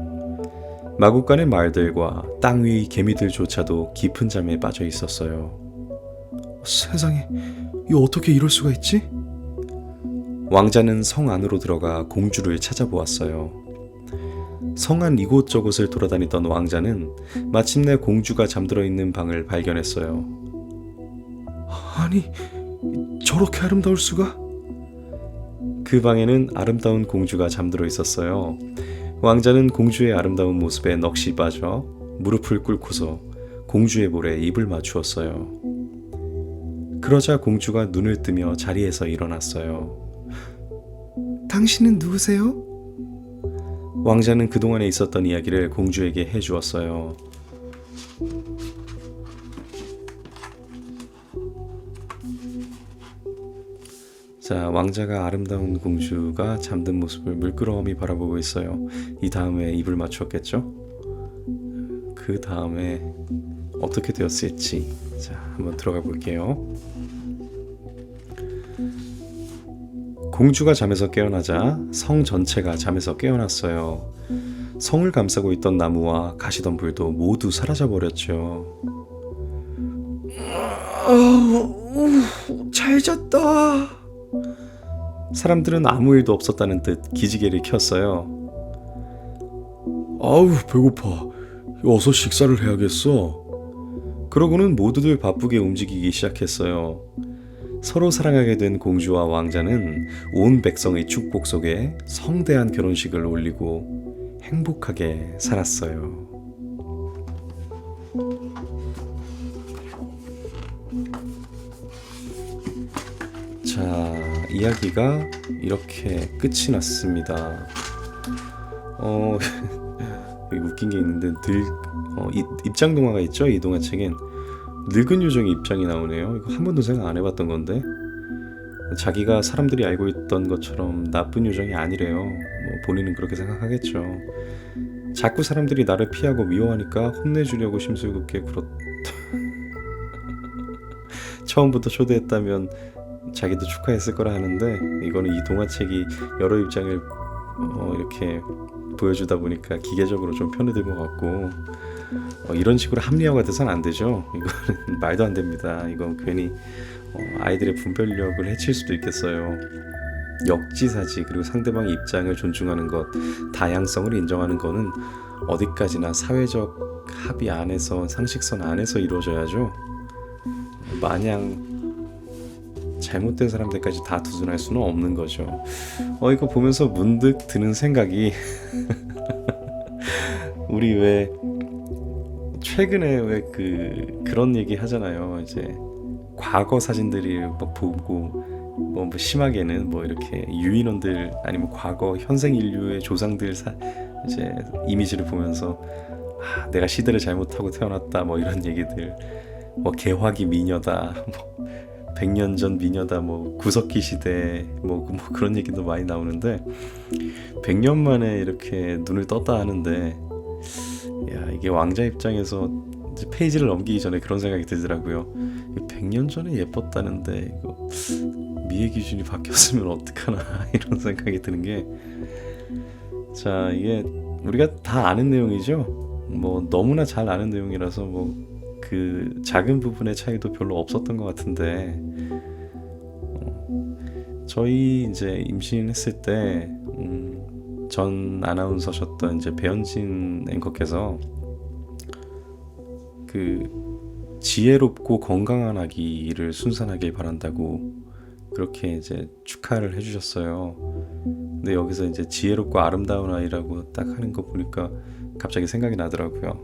마구간의 말들과 땅 위 개미들조차도 깊은 잠에 빠져 있었어요. 세상에, 이거 어떻게 이럴 수가 있지? 왕자는 성 안으로 들어가 공주를 찾아보았어요. 성 안 이곳저곳을 돌아다니던 왕자는 마침내 공주가 잠들어 있는 방을 발견했어요. 아니, 저렇게 아름다울 수가? 그 방에는 아름다운 공주가 잠들어 있었어요. 왕자는 공주의 아름다운 모습에 넋이 빠져 무릎을 꿇고서 공주의 볼에 입을 맞추었어요. 그러자 공주가 눈을 뜨며 자리에서 일어났어요. 당신은 누구세요? 왕자는 그동안에 있었던 이야기를 공주에게 해주었어요. 자, 왕자가 아름다운 공주가 잠든 모습을 물끄러미 바라보고 있어요. 이 다음에 입을 맞추었겠죠? 그 다음에 어떻게 되었을지 자, 한번 들어가 볼게요. 공주가 잠에서 깨어나자 성 전체가 잠에서 깨어났어요. 성을 감싸고 있던 나무와 가시덤불도 모두 사라져 버렸죠. 잘 잤다. 사람들은 아무 일도 없었다는 듯 기지개를 켰어요. 아우 배고파. 어서 식사를 해야겠어. 그러고는 모두들 바쁘게 움직이기 시작했어요. 서로 사랑하게 된 공주와 왕자는 온 백성의 축복 속에 성대한 결혼식을 올리고 행복하게 살았어요. 자, 이야기가 이렇게 끝이 났습니다. 여기 웃긴 게 있는데 입장 동화가 있죠? 이 동화책엔 늙은 요정의 입장이 나오네요. 이거 한 번도 생각 안 해봤던 건데 자기가 사람들이 알고 있던 것처럼 나쁜 요정이 아니래요. 뭐 본인은 그렇게 생각하겠죠. 자꾸 사람들이 나를 피하고 미워하니까 혼내주려고 심술궂게 굴었다. 처음부터 초대했다면 자기도 축하했을 거라 하는데 이거는 이 동화책이 여러 입장을 이렇게 보여주다 보니까 기계적으로 좀 편해진 것 같고 이런 식으로 합리화가 돼서는 안 되죠. 이거는 말도 안 됩니다. 이건 괜히 아이들의 분별력을 해칠 수도 있겠어요. 역지사지 그리고 상대방의 입장을 존중하는 것, 다양성을 인정하는 것은 어디까지나 사회적 합의 안에서 상식선 안에서 이루어져야죠. 마냥 잘못된 사람들까지 다 두둔할 수는 없는 거죠. 이거 보면서 문득 드는 생각이 우리 왜 최근에 왜 그런 얘기 하잖아요. 이제 과거 사진들이 막 보고 뭐 심하게는 뭐 이렇게 유인원들 아니면 과거 현생 인류의 조상들 이제 이미지를 보면서 내가 시대를 잘못하고 태어났다 뭐 이런 얘기들, 뭐 개화기 미녀다, 뭐 100년 전 미녀다, 뭐 구석기 시대 뭐 그런 얘기도 많이 나오는데 100년 만에 이렇게 눈을 떴다 하는데 야, 이게 왕자 입장에서 이제 페이지를 넘기기 전에 그런 생각이 들더라고요. 100년 전에 예뻤다는데 이거 미의 기준이 바뀌었으면 어떡하나 이런 생각이 드는 게, 자, 이게 우리가 다 아는 내용이죠. 뭐 너무나 잘 아는 내용이라서 뭐 그 작은 부분의 차이도 별로 없었던 것 같은데 저희 이제 임신했을 때 전 아나운서셨던 이제 배현진 앵커께서 그 지혜롭고 건강한 아기를 순산하길 바란다고 그렇게 이제 축하를 해주셨어요. 근데 여기서 이제 지혜롭고 아름다운 아이라고 딱 하는 거 보니까 갑자기 생각이 나더라고요.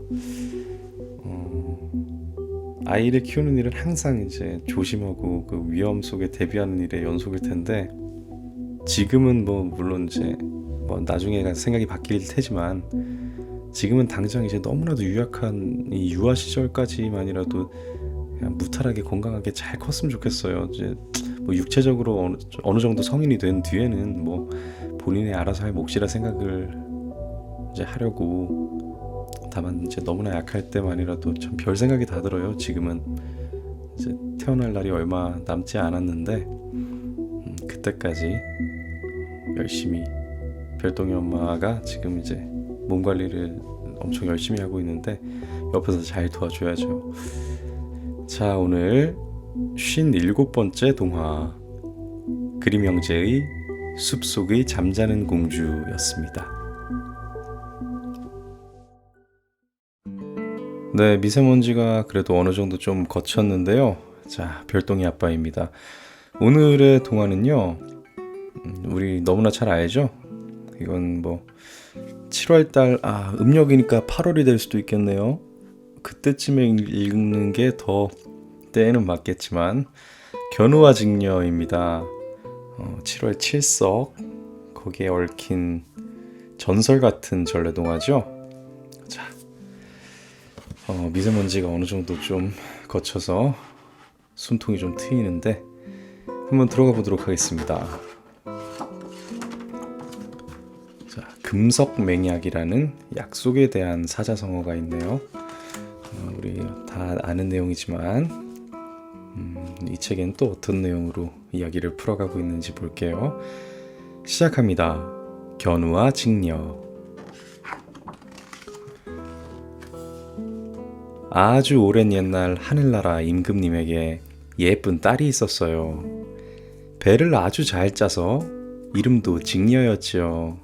아이를 키우는 일은 항상 이제 조심하고 그 위험 속에 대비하는 일의 연속일 텐데, 지금은 뭐 물론 이제 뭐 나중에 가서 생각이 바뀔 테지만 지금은 당장 이제 너무나도 유약한 이 유아 시절까지만이라도 그냥 무탈하게 건강하게 잘 컸으면 좋겠어요. 이제 뭐 육체적으로 어느 정도 성인이 된 뒤에는 뭐 본인이 알아서 할 몫이라 생각을 이제 하려고, 다만 이제 너무나 약할 때만이라도 참 별 생각이 다 들어요. 지금은 이제 태어날 날이 얼마 남지 않았는데 그때까지 열심히 별똥이 엄마가 지금 이제 몸 관리를 엄청 열심히 하고 있는데 옆에서 잘 도와줘야죠. 자, 오늘 57번째 동화 그림 형제의 숲속의 잠자는 공주였습니다. 네, 미세먼지가 그래도 어느 정도 좀 거쳤는데요. 자, 별똥이 아빠입니다. 오늘의 동화는요, 우리 너무나 잘 알죠? 이건 뭐 7월달, 음력이니까 8월이 될 수도 있겠네요. 그때쯤에 읽는 게 더 때에는 맞겠지만 견우와 직녀입니다. 7월 칠석, 거기에 얽힌 전설 같은 전래동화죠. 자, 미세먼지가 어느 정도 좀 거쳐서 숨통이 좀 트이는데 한번 들어가 보도록 하겠습니다. 자, 금석맹약이라는 약속에 대한 사자성어가 있네요. 우리 다 아는 내용이지만 이 책엔 또 어떤 내용으로 이야기를 풀어가고 있는지 볼게요. 시작합니다. 견우와 직녀. 아주 오랜 옛날 하늘나라 임금님에게 예쁜 딸이 있었어요. 배를 아주 잘 짜서 이름도 직녀였지요.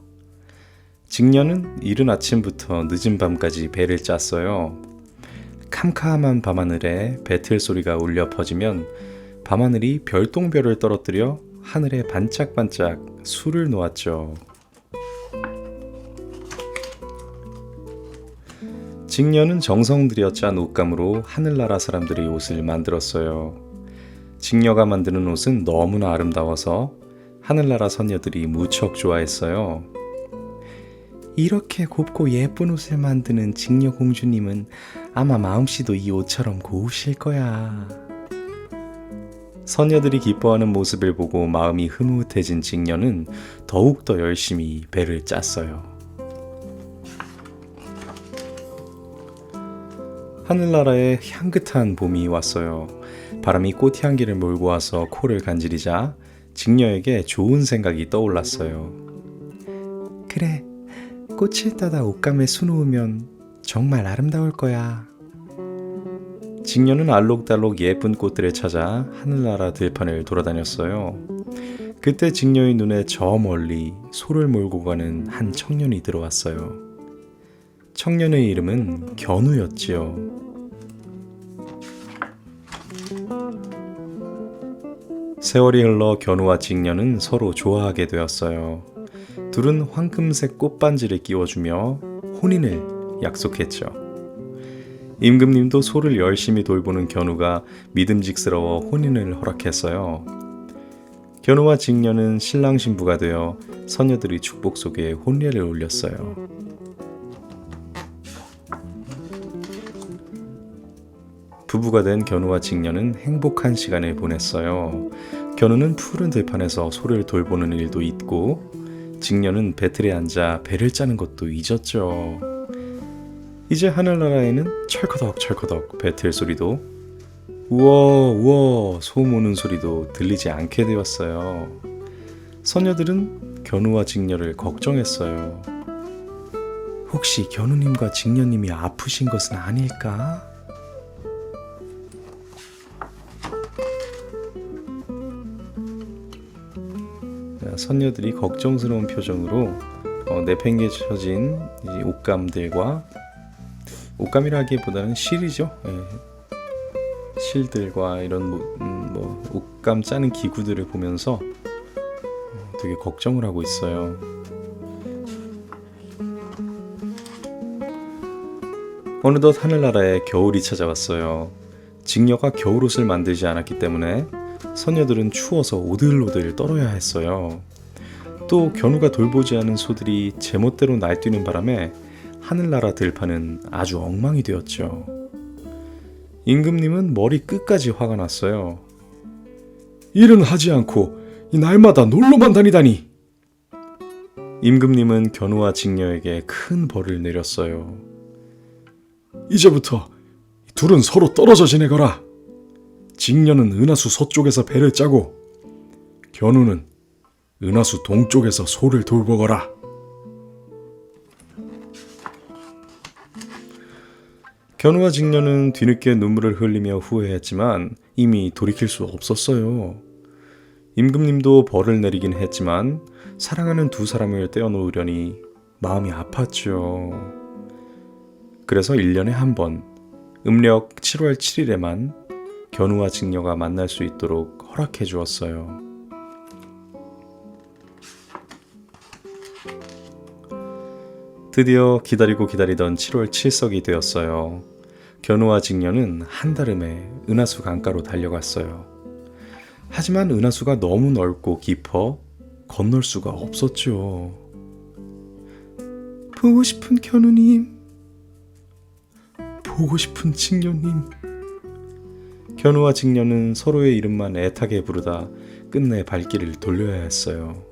직녀는 이른 아침부터 늦은 밤까지 배를 짰어요. 캄캄한 밤하늘에 배틀 소리가 울려 퍼지면 밤하늘이 별똥별을 떨어뜨려 하늘에 반짝반짝 술을 놓았죠. 직녀는 정성 들여 짠 옷감으로 하늘나라 사람들이 옷을 만들었어요. 직녀가 만드는 옷은 너무나 아름다워서 하늘나라 선녀들이 무척 좋아했어요. 이렇게 곱고 예쁜 옷을 만드는 직녀 공주님은 아마 마음씨도 이 옷처럼 고우실 거야. 선녀들이 기뻐하는 모습을 보고 마음이 흐뭇해진 직녀는 더욱더 열심히 배를 짰어요. 하늘나라에 향긋한 봄이 왔어요. 바람이 꽃향기를 몰고 와서 코를 간지리자 직녀에게 좋은 생각이 떠올랐어요. 그래, 꽃을 따다 옷감에 수놓으면 정말 아름다울 거야. 직녀는 알록달록 예쁜 꽃들을 찾아 하늘나라 들판을 돌아다녔어요. 그때 직녀의 눈에 저 멀리 소를 몰고 가는 한 청년이 들어왔어요. 청년의 이름은 견우였지요. 세월이 흘러 견우와 직녀는 서로 좋아하게 되었어요. 둘은 황금색 꽃반지를 끼워주며 혼인을 약속했죠. 임금님도 소를 열심히 돌보는 견우가 믿음직스러워 혼인을 허락했어요. 견우와 직녀는 신랑 신부가 되어 서녀들의 축복 속에 혼례를 올렸어요. 부부가 된 견우와 직녀는 행복한 시간을 보냈어요. 견우는 푸른 들판에서 소를 돌보는 일도 잊고 직녀는 배틀에 앉아 배를 짜는 것도 잊었죠. 이제 하늘나라에는 철커덕철커덕 배틀 소리도 우와 우와 소 모는 소리도 들리지 않게 되었어요. 서녀들은 견우와 직녀를 걱정했어요. 혹시 견우님과 직녀님이 아프신 것은 아닐까? 선녀들이 걱정스러운 표정으로 내팽개쳐진 이 옷감들과 옷감이라기보다는 실이죠. 실들과 이런 옷감 짜는 기구들을 보면서 되게 걱정을 하고 있어요. 어느덧 하늘나라에 겨울이 찾아왔어요. 직녀가 겨울옷을 만들지 않았기 때문에 서녀들은 추워서 오들오들 떨어야 했어요. 또 견우가 돌보지 않은 소들이 제멋대로 날뛰는 바람에 하늘나라 들판은 아주 엉망이 되었죠. 임금님은 머리 끝까지 화가 났어요. 일은 하지 않고 이 날마다 놀러만 다니다니. 임금님은 견우와 직녀에게 큰 벌을 내렸어요. 이제부터 둘은 서로 떨어져 지내거라. 직녀는 은하수 서쪽에서 배를 짜고 견우는 은하수 동쪽에서 소를 돌보거라. 견우와 직녀는 뒤늦게 눈물을 흘리며 후회했지만 이미 돌이킬 수 없었어요. 임금님도 벌을 내리긴 했지만 사랑하는 두 사람을 떼어놓으려니 마음이 아팠죠. 그래서 1년에 한 번 음력 7월 7일에만 견우와 직녀가 만날 수 있도록 허락해 주었어요. 드디어 기다리고 기다리던 7월 7석이 되었어요. 견우와 직녀는 한달음에 은하수 강가로 달려갔어요. 하지만 은하수가 너무 넓고 깊어 건널 수가 없었죠. 보고 싶은 견우님, 보고 싶은 직녀님. 견우와 직녀는 서로의 이름만 애타게 부르다 끝내 발길을 돌려야 했어요.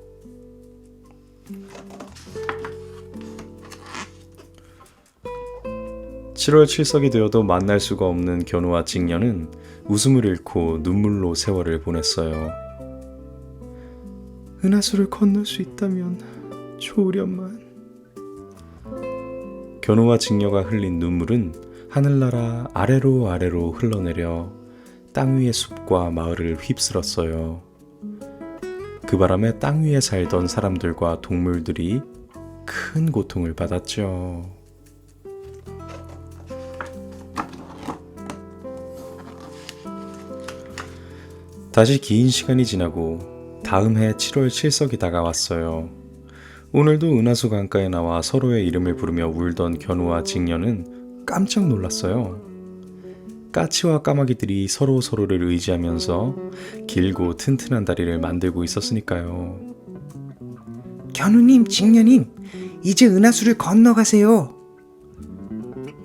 (7월 7석이) 되어도 만날 수가 없는 견우와 직녀는 웃음을 잃고 눈물로 세월을 보냈어요. 은하수를 건널 수 있다면 좋으련만. 견우와 직녀가 흘린 눈물은 하늘나라 아래로 아래로 흘러내려 땅 위의 숲과 마을을 휩쓸었어요. 그 바람에 땅 위에 살던 사람들과 동물들이 큰 고통을 받았죠. 다시 긴 시간이 지나고 다음 해 7월 7석이 다가왔어요. 오늘도 은하수 강가에 나와 서로의 이름을 부르며 울던 견우와 직녀는 깜짝 놀랐어요. 까치와 까마귀들이 서로를 의지하면서 길고 튼튼한 다리를 만들고 있었으니까요. 견우님, 직녀님, 이제 은하수를 건너가세요.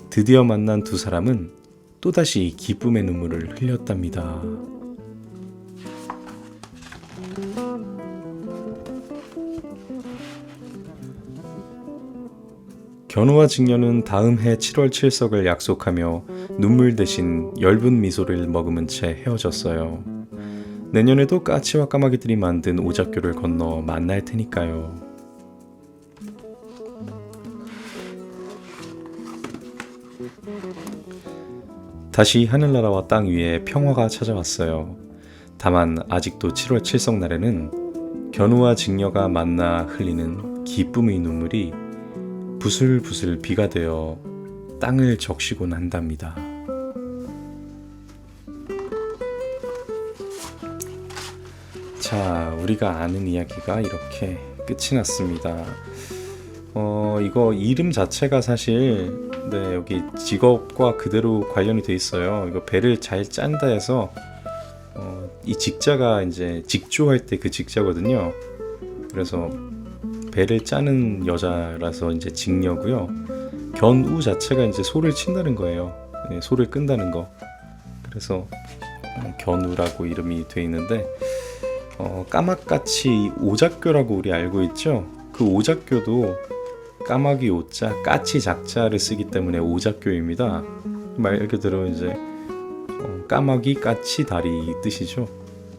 드디어 만난 두 사람은 또다시 기쁨의 눈물을 흘렸답니다. 견우와 직녀는 다음 해 7월 칠석을 약속하며 눈물 대신 엷은 미소를 머금은 채 헤어졌어요. 내년에도 까치와 까마귀들이 만든 오작교를 건너 만날 테니까요. 다시 하늘나라와 땅 위에 평화가 찾아왔어요. 다만 아직도 7월 칠석 날에는 견우와 직녀가 만나 흘리는 기쁨의 눈물이 부슬부슬 비가 되어 땅을 적시곤 한답니다. 자, 우리가 아는 이야기가 이렇게 끝이 났습니다. 이거 이름 자체가 사실 여기 직업과 그대로 관련이 돼 있어요. 이거 배를 잘 짠다 해서 이 직자가 이제 직조할 때 그 직자거든요. 그래서 배를 짜는 여자라서 이제 직녀고요. 견우 자체가 이제 소를 친다는 거예요. 네, 소를 끈다는 거. 그래서 견우라고 이름이 돼 있는데 까마까치 오작교라고 우리 알고 있죠. 그 오작교도 까마귀 오자, 까치 작자를 쓰기 때문에 오작교입니다. 말 그대로 이제 까마귀, 까치, 다리 이 뜻이죠.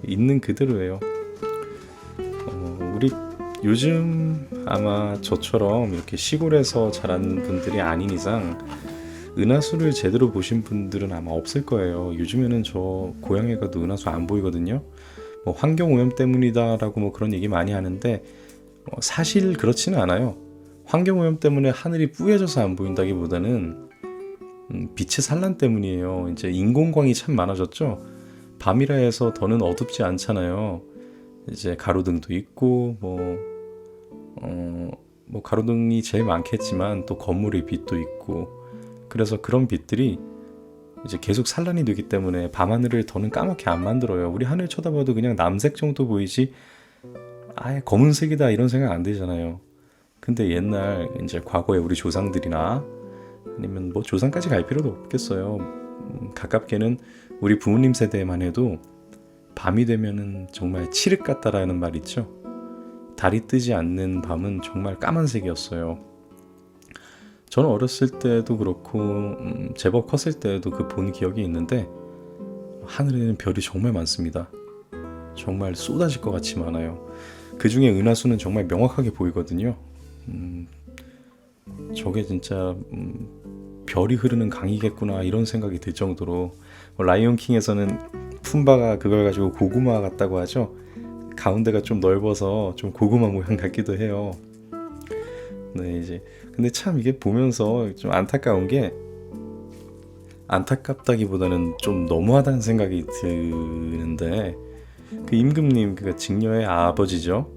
있는 그대로예요. 우리 요즘 아마 저처럼 이렇게 시골에서 자란 분들이 아닌 이상 은하수를 제대로 보신 분들은 아마 없을 거예요. 요즘에는 저 고향에 가도 은하수 안 보이거든요. 뭐 환경오염 때문이다라고 뭐 그런 얘기 많이 하는데 사실 그렇지는 않아요. 환경오염 때문에 하늘이 뿌얘져서 안 보인다기보다는 빛의 산란 때문이에요. 이제 인공광이 참 많아졌죠. 밤이라 해서 더는 어둡지 않잖아요. 이제 가로등도 있고 뭐 가로등이 제일 많겠지만 또 건물의 빛도 있고 그래서 그런 빛들이 이제 계속 산란이 되기 때문에 밤하늘을 더는 까맣게 안 만들어요. 우리 하늘 쳐다봐도 그냥 남색 정도 보이지 아예 검은색이다 이런 생각 안 들잖아요. 근데 옛날 이제 과거에 우리 조상들이나 아니면 뭐 조상까지 갈 필요도 없겠어요. 가깝게는 우리 부모님 세대만 해도 밤이 되면은 정말 칠흑 같다라는 말 있죠. 달이 뜨지 않는 밤은 정말 까만색이었어요. 저는 어렸을 때도 그렇고 제법 컸을 때도 그 본 기억이 있는데 하늘에는 별이 정말 많습니다. 정말 쏟아질 것 같이 많아요. 그 중에 은하수는 정말 명확하게 보이거든요. 저게 진짜 별이 흐르는 강이겠구나 이런 생각이 들 정도로 라이온킹에서는 푼바가 그걸 가지고 고구마 같다고 하죠. 가운데가 좀 넓어서 좀 고구마 모양 같기도 해요. 네, 이제 근데 참 이게 보면서 좀 안타까운 게 안타깝다기보다는 좀 너무하다는 생각이 드는데 그 임금님 그 직녀의 아버지죠.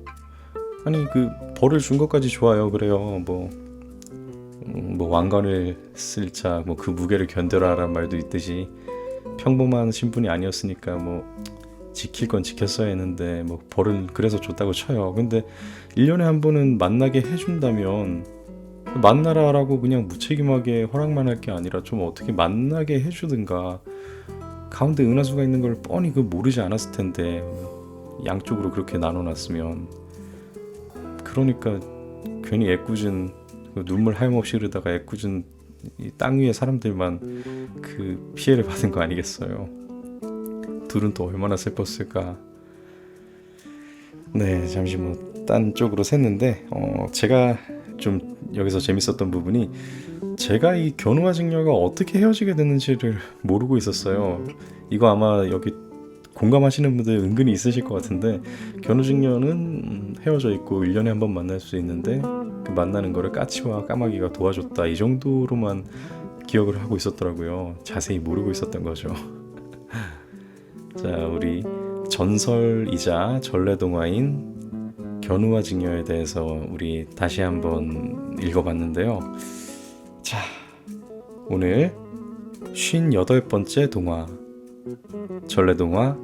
아니 그 벌을 준 것까지 좋아요. 그래요. 뭐 왕관을 쓸 자 뭐 그 무게를 견뎌라라는 말도 있듯이 평범한 신분이 아니었으니까 뭐 지킬 건 지켰어야 했는데 뭐 벌을 그래서 줬다고 쳐요. 근데 1년에 한 번은 만나게 해준다면 만나라라고 그냥 무책임하게 허락만 할 게 아니라 좀 어떻게 만나게 해주든가. 가운데 은하수가 있는 걸 뻔히 그 모르지 않았을 텐데 양쪽으로 그렇게 나눠놨으면. 그러니까 괜히 애꿎은 눈물 하염없이 흐르다가 애꿎은 이 땅 위의 사람들만 그 피해를 받은 거 아니겠어요. 둘은 또 얼마나 슬펐을까. 네, 잠시 뭐 딴 쪽으로 샜는데 제가 좀 여기서 재밌었던 부분이 제가 이 견우와 직녀가 어떻게 헤어지게 됐는지를 모르고 있었어요. 이거 아마 여기 공감하시는 분들 은근히 있으실 것 같은데 견우 직녀는 헤어져 있고 1년에 한 번 만날 수 있는데 그 만나는 거를 까치와 까마귀가 도와줬다 이 정도로만 기억을 하고 있었더라고요. 자세히 모르고 있었던 거죠. 자, 우리 전설이자 전래동화인 견우와 직녀에 대해서 우리 다시 한번 읽어봤는데요. 자, 오늘 58번째 동화 전래동화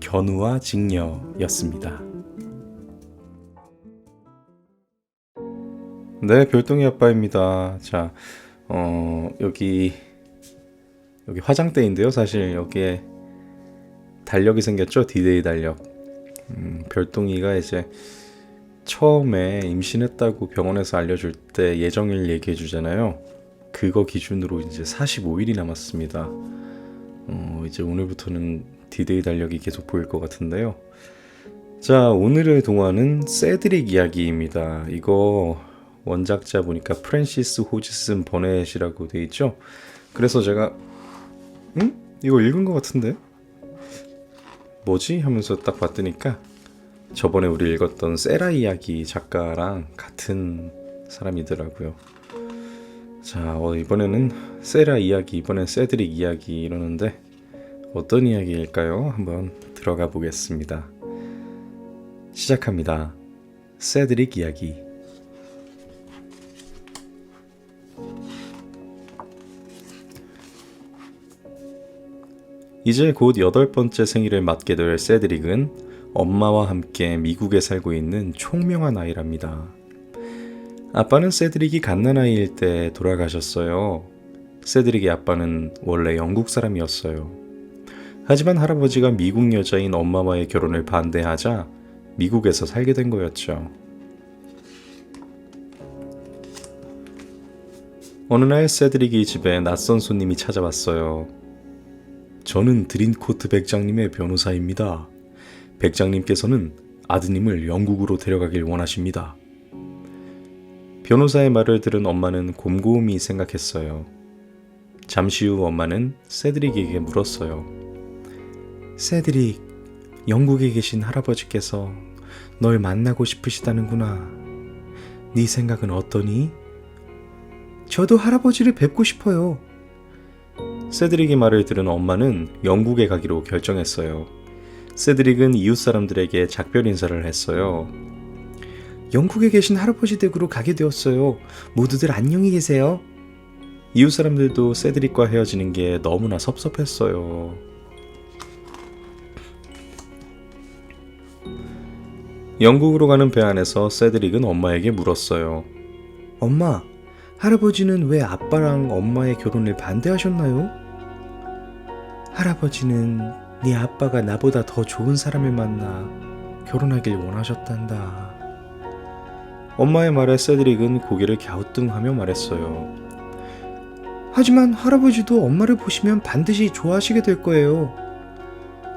견우와 직녀였습니다. 네, 별똥이 아빠입니다. 자, 여기 화장대인데요. 사실 여기에 달력이 생겼죠. 디데이 달력. 별똥이가 이제 처음에 임신했다고 병원에서 알려줄 때 예정일 얘기해 주잖아요. 그거 기준으로 이제 45일이 남았습니다. 이제 오늘부터는 디데이 달력이 계속 보일 것 같은데요. 자, 오늘의 동화는 세드릭 이야기입니다. 이거 원작자 보니까 프랜시스 호지슨 버넷이라고 돼 있죠. 그래서 제가 이거 읽은 것 같은데? 뭐지? 하면서 딱 봤더니까 저번에 우리 읽었던 세라 이야기 작가랑 같은 사람이더라고요. 자, 이번에는 세라 이야기, 이번엔 세드릭 이야기 이러는데 어떤 이야기일까요? 한번 들어가 보겠습니다. 시작합니다. 세드릭 이야기. 이제 곧 8번째 생일을 맞게 될 세드릭은 엄마와 함께 미국에 살고 있는 총명한 아이랍니다. 아빠는 세드릭이 갓난아이일 때 돌아가셨어요. 세드릭의 아빠는 원래 영국 사람이었어요. 하지만 할아버지가 미국 여자인 엄마와의 결혼을 반대하자 미국에서 살게 된 거였죠. 어느 날 세드릭이 집에 낯선 손님이 찾아왔어요. 저는 드린코트 백장님의 변호사입니다. 백장님께서는 아드님을 영국으로 데려가길 원하십니다. 변호사의 말을 들은 엄마는 곰곰이 생각했어요. 잠시 후 엄마는 세드릭에게 물었어요. 세드릭, 영국에 계신 할아버지께서 널 만나고 싶으시다는구나. 네 생각은 어떠니? 저도 할아버지를 뵙고 싶어요. 세드릭의 말을 들은 엄마는 영국에 가기로 결정했어요. 세드릭은 이웃 사람들에게 작별 인사를 했어요. 영국에 계신 할아버지 댁으로 가게 되었어요. 모두들 안녕히 계세요. 이웃 사람들도 세드릭과 헤어지는 게 너무나 섭섭했어요. 영국으로 가는 배 안에서 세드릭은 엄마에게 물었어요. 엄마, 할아버지는 왜 아빠랑 엄마의 결혼을 반대하셨나요? 할아버지는 네 아빠가 나보다 더 좋은 사람을 만나 결혼하길 원하셨단다. 엄마의 말에 세드릭은 고개를 갸우뚱하며 말했어요. 하지만 할아버지도 엄마를 보시면 반드시 좋아하시게 될 거예요.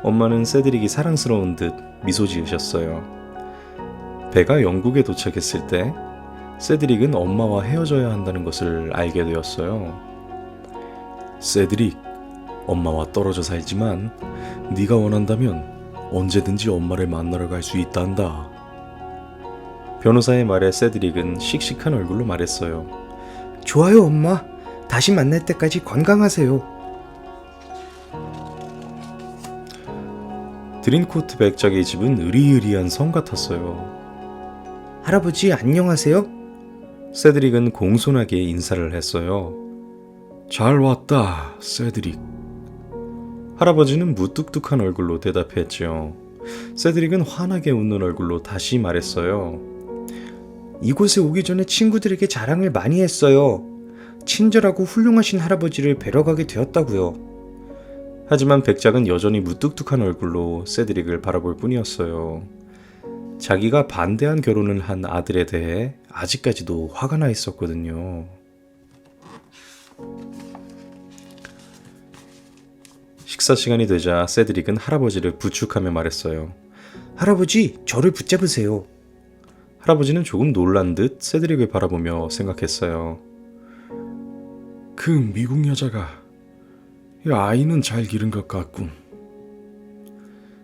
엄마는 세드릭이 사랑스러운 듯 미소 지으셨어요. 배가 영국에 도착했을 때 세드릭은 엄마와 헤어져야 한다는 것을 알게 되었어요. 세드릭, 엄마와 떨어져 살지만 네가 원한다면 언제든지 엄마를 만나러 갈 수 있단다. 변호사의 말에 세드릭은 씩씩한 얼굴로 말했어요. 좋아요, 엄마. 다시 만날 때까지 건강하세요. 드린코트 백작의 집은 으리으리한 성 같았어요. 할아버지 안녕하세요? 세드릭은 공손하게 인사를 했어요. 잘 왔다, 세드릭. 할아버지는 무뚝뚝한 얼굴로 대답했죠. 세드릭은 환하게 웃는 얼굴로 다시 말했어요. 이곳에 오기 전에 친구들에게 자랑을 많이 했어요. 친절하고 훌륭하신 할아버지를 뵈러 가게 되었다고요. 하지만 백작은 여전히 무뚝뚝한 얼굴로 세드릭을 바라볼 뿐이었어요. 자기가 반대한 결혼을 한 아들에 대해 아직까지도 화가 나 있었거든요. 식사 시간이 되자 세드릭은 할아버지를 부축하며 말했어요. 할아버지, 저를 붙잡으세요. 할아버지는 조금 놀란 듯 세드릭을 바라보며 생각했어요. 그 미국 여자가 아이는 잘 기른 것 같군.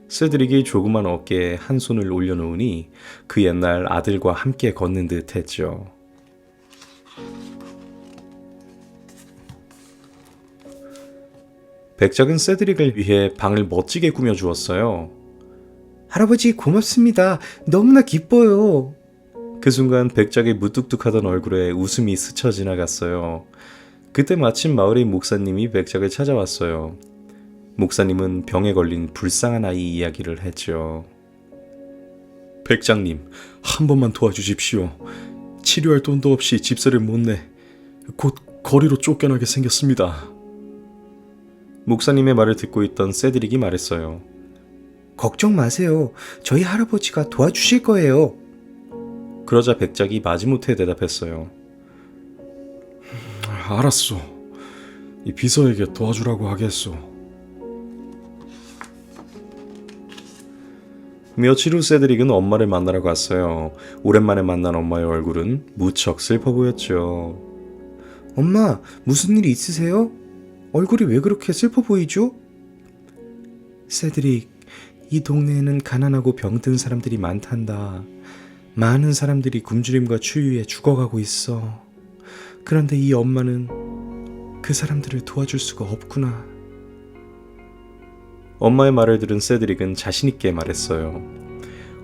세드릭이 조그만 어깨에 한 손을 올려놓으니 그 옛날 아들과 함께 걷는 듯 했죠. 백작은 세드릭을 위해 방을 멋지게 꾸며주었어요. 할아버지 고맙습니다. 너무나 기뻐요. 그 순간 백작의 무뚝뚝하던 얼굴에 웃음이 스쳐 지나갔어요. 그때 마침 마을의 목사님이 백작을 찾아왔어요. 목사님은 병에 걸린 불쌍한 아이 이야기를 했죠. 백장님, 한 번만 도와주십시오. 치료할 돈도 없이 집세를 못 내. 곧 거리로 쫓겨나게 생겼습니다. 목사님의 말을 듣고 있던 세드릭이 말했어요. 걱정 마세요. 저희 할아버지가 도와주실 거예요. 그러자 백작이 마지못해 대답했어요. 알았소. 이 비서에게 도와주라고 하겠소. 며칠 후 세드릭은 엄마를 만나러 갔어요. 오랜만에 만난 엄마의 얼굴은 무척 슬퍼 보였죠. 엄마, 무슨 일이 있으세요? 얼굴이 왜 그렇게 슬퍼 보이죠? 세드릭, 이 동네에는 가난하고 병든 사람들이 많단다. 많은 사람들이 굶주림과 추위에 죽어가고 있어. 그런데 이 엄마는 그 사람들을 도와줄 수가 없구나. 엄마의 말을 들은 세드릭은 자신있게 말했어요.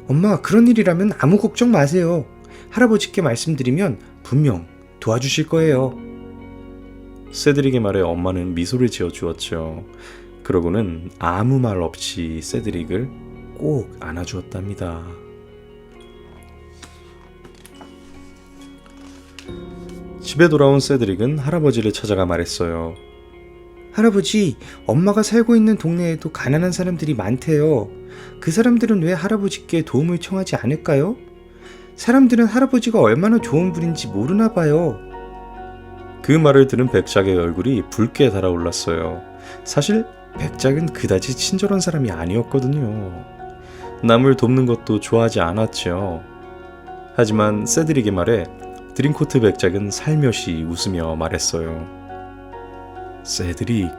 엄마, 그런 일이라면 아무 걱정 마세요. 할아버지께 말씀드리면 분명 도와주실 거예요. 세드릭의 말에 엄마는 미소를 지어 주었죠. 그러고는 아무 말 없이 세드릭을 꼭 안아주었답니다. 집에 돌아온 세드릭은 할아버지를 찾아가 말했어요. 할아버지, 엄마가 살고 있는 동네에도 가난한 사람들이 많대요. 그 사람들은 왜 할아버지께 도움을 청하지 않을까요? 사람들은 할아버지가 얼마나 좋은 분인지 모르나 봐요. 그 말을 들은 백작의 얼굴이 붉게 달아올랐어요. 사실 백작은 그다지 친절한 사람이 아니었거든요. 남을 돕는 것도 좋아하지 않았죠. 하지만 세드릭의 말에 드림코트 백작은 살며시 웃으며 말했어요. 세드릭,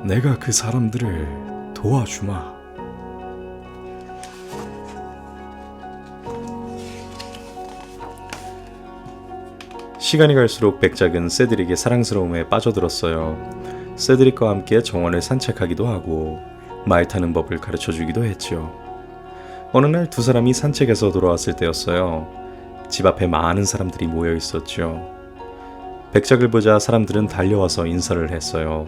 내가 그 사람들을 도와주마. 시간이 갈수록 백작은 세드릭의 사랑스러움에 빠져들었어요. 세드릭과 함께 정원을 산책하기도 하고 말 타는 법을 가르쳐주기도 했죠. 어느 날 두 사람이 산책에서 돌아왔을 때였어요. 집 앞에 많은 사람들이 모여 있었죠. 백작을 보자 사람들은 달려와서 인사를 했어요.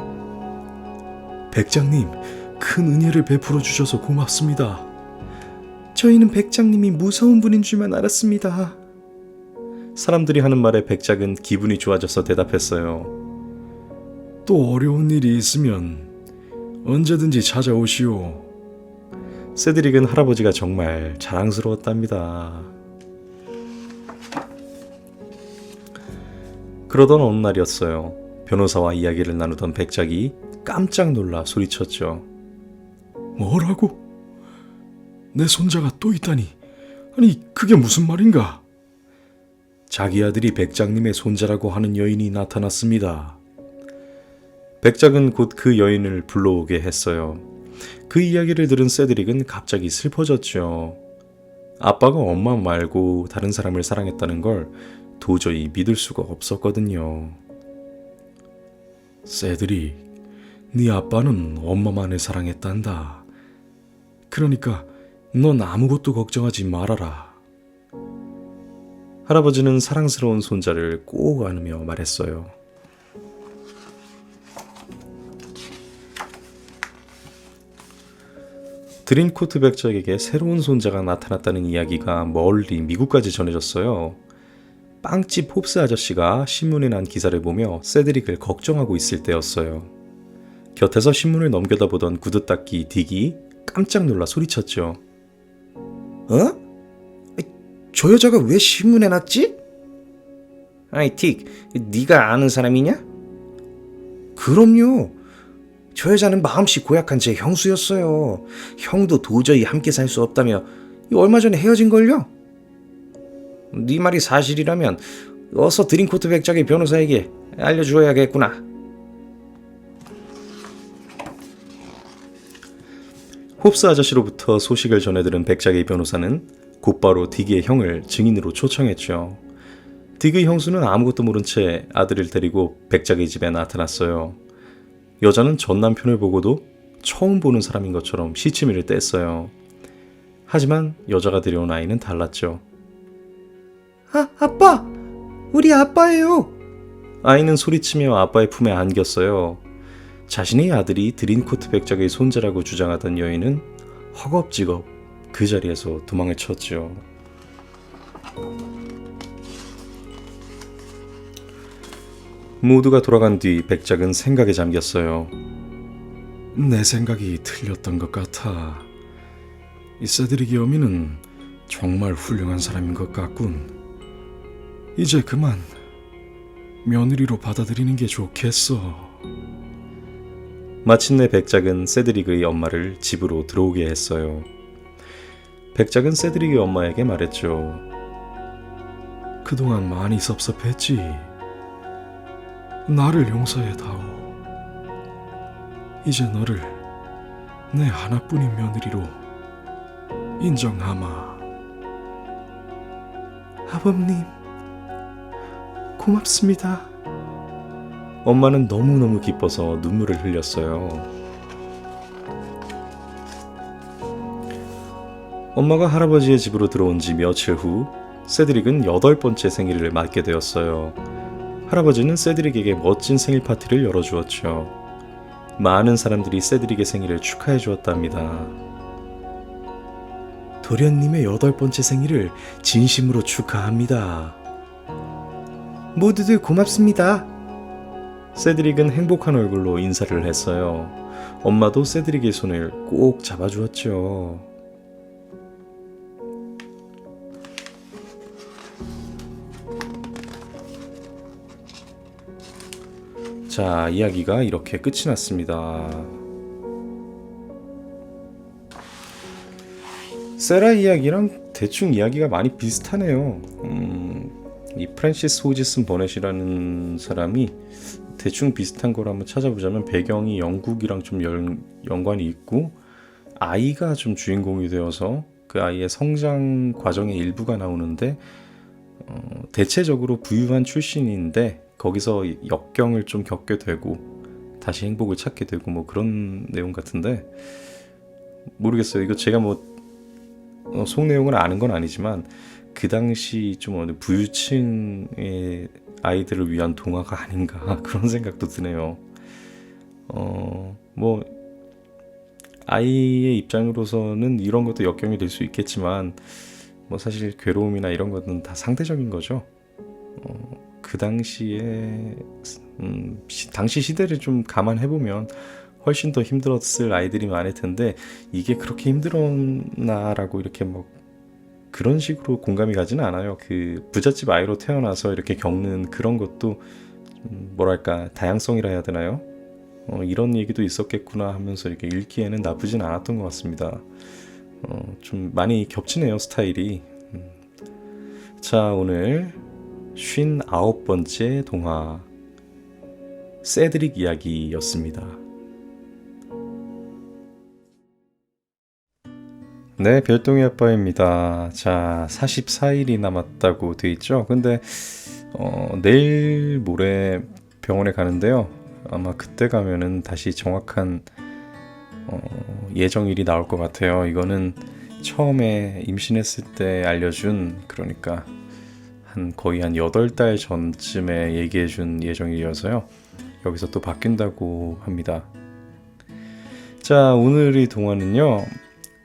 백장님, 큰 은혜를 베풀어 주셔서 고맙습니다. 저희는 백장님이 무서운 분인 줄만 알았습니다. 사람들이 하는 말에 백작은 기분이 좋아져서 대답했어요. 또 어려운 일이 있으면 언제든지 찾아오시오. 세드릭은 할아버지가 정말 자랑스러웠답니다. 그러던 어느 날이었어요. 변호사와 이야기를 나누던 백작이 깜짝 놀라 소리쳤죠. 뭐라고? 내 손자가 또 있다니. 아니, 그게 무슨 말인가? 자기 아들이 백장님의 손자라고 하는 여인이 나타났습니다. 백작은 곧 그 여인을 불러오게 했어요. 그 이야기를 들은 세드릭은 갑자기 슬퍼졌죠. 아빠가 엄마 말고 다른 사람을 사랑했다는 걸 도저히 믿을 수가 없었거든요. 세드릭, 네 아빠는 엄마만을 사랑했단다. 그러니까 넌 아무것도 걱정하지 말아라. 할아버지는 사랑스러운 손자를 꼭 안으며 말했어요. 드림코트 백작에게 새로운 손자가 나타났다는 이야기가 멀리 미국까지 전해졌어요. 빵집 홉스 아저씨가 신문에 난 기사를 보며 세드릭을 걱정하고 있을 때였어요. 곁에서 신문을 넘겨다 보던 구두닦이 딕이 깜짝 놀라 소리쳤죠. 어? 저 여자가 왜 신문에 났지? 아이 틱, 네가 아는 사람이냐? 그럼요. 저 여자는 마음씨 고약한 제 형수였어요. 형도 도저히 함께 살 수 없다며 얼마 전에 헤어진걸요? 네 말이 사실이라면 어서 드림코트 백작의 변호사에게 알려주어야겠구나. 홉스 아저씨로부터 소식을 전해들은 백작의 변호사는 곧바로 딕의 형을 증인으로 초청했죠. 딕의 형수는 아무것도 모른 채 아들을 데리고 백작의 집에 나타났어요. 여자는 전 남편을 보고도 처음 보는 사람인 것처럼 시치미를 뗐어요. 하지만 여자가 데려온 아이는 달랐죠. 아빠! 우리 아빠예요! 아이는 소리치며 아빠의 품에 안겼어요. 자신의 아들이 드림코트 백작의 손자라고 주장하던 여인은 허겁지겁 그 자리에서 도망을 쳤죠. 모두가 돌아간 뒤 백작은 생각에 잠겼어요. 내 생각이 틀렸던 것 같아. 이 세드릭의 어미는 정말 훌륭한 사람인 것 같군. 이제 그만 며느리로 받아들이는 게 좋겠어. 마침내 백작은 세드릭의 엄마를 집으로 들어오게 했어요. 백작은 세드릭의 엄마에게 말했죠. 그동안 많이 섭섭했지. 나를 용서해다오. 이제 너를 내 하나뿐인 며느리로 인정하마. 아버님, 고맙습니다. 엄마는 너무너무 기뻐서 눈물을 흘렸어요. 엄마가 할아버지의 집으로 들어온 지 며칠 후 세드릭은 8번째 생일을 맞게 되었어요. 할아버지는 세드릭에게 멋진 생일 파티를 열어주었죠. 많은 사람들이 세드릭의 생일을 축하해 주었답니다. 도련님의 8번째 생일을 진심으로 축하합니다. 모두들 고맙습니다. 세드릭은 행복한 얼굴로 인사를 했어요. 엄마도 세드릭의 손을 꼭 잡아주었죠. 자, 이야기가 이렇게 끝이 났습니다. 세라 이야기랑 대충 이야기가 많이 비슷하네요. 이 프랜시스 호지슨 버넷이라는 사람이 대충 비슷한 걸 한번 찾아보자면 배경이 영국이랑 좀 연관이 있고 아이가 좀 주인공이 되어서 그 아이의 성장 과정의 일부가 나오는데 대체적으로 부유한 출신인데 거기서 역경을 좀 겪게 되고 다시 행복을 찾게 되고 뭐 그런 내용 같은데 모르겠어요. 이거 제가 뭐 속 내용을 아는 건 아니지만 그 당시 좀 부유층의 아이들을 위한 동화가 아닌가 그런 생각도 드네요. 뭐 아이의 입장으로서는 이런 것도 역경이 될 수 있겠지만 뭐 사실 괴로움이나 이런 것은 다 상대적인 거죠. 그 당시에 당시 시대를 좀 감안해 보면 훨씬 더 힘들었을 아이들이 많을 텐데 이게 그렇게 힘들었나라고 이렇게 뭐 그런 식으로 공감이 가지는 않아요. 그 부잣집 아이로 태어나서 이렇게 겪는 그런 것도 뭐랄까 다양성이라 해야 되나요? 이런 얘기도 있었겠구나 하면서 이렇게 읽기에는 나쁘진 않았던 것 같습니다. 좀 많이 겹치네요, 스타일이. 자, 오늘 59번째 동화 세드릭 이야기였습니다. 네, 별똥이 아빠입니다. 자, 44일이 남았다고 돼 있죠. 근데 내일 모레 병원에 가는데요. 아마 그때 가면은 다시 정확한 예정일이 나올 것 같아요. 이거는 처음에 임신했을 때 알려준, 그러니까 거의 한 8달 전쯤에 얘기해준 예정일이어서요. 여기서 또 바뀐다고 합니다. 자, 오늘의 동화는요.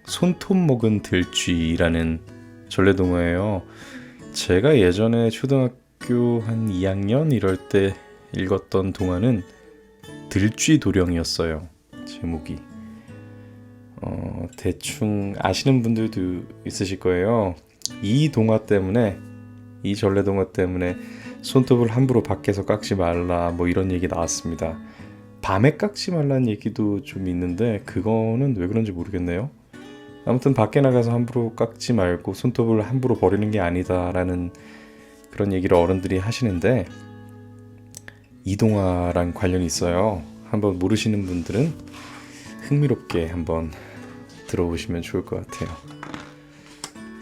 손톱 먹은 들쥐라는 전래동화예요. 제가 예전에 초등학교 한 2학년 이럴 때 읽었던 동화는 들쥐 도령이었어요. 제목이. 대충 아시는 분들도 있으실 거예요. 이 동화 때문에, 이 전래동화 때문에 손톱을 함부로 밖에서 깎지 말라 뭐 이런 얘기 나왔습니다. 밤에 깎지 말라는 얘기도 좀 있는데 그거는 왜 그런지 모르겠네요. 아무튼 밖에 나가서 함부로 깎지 말고 손톱을 함부로 버리는 게 아니다라는 그런 얘기를 어른들이 하시는데 이 동화랑 관련이 있어요. 한번 모르시는 분들은 흥미롭게 한번 들어보시면 좋을 것 같아요.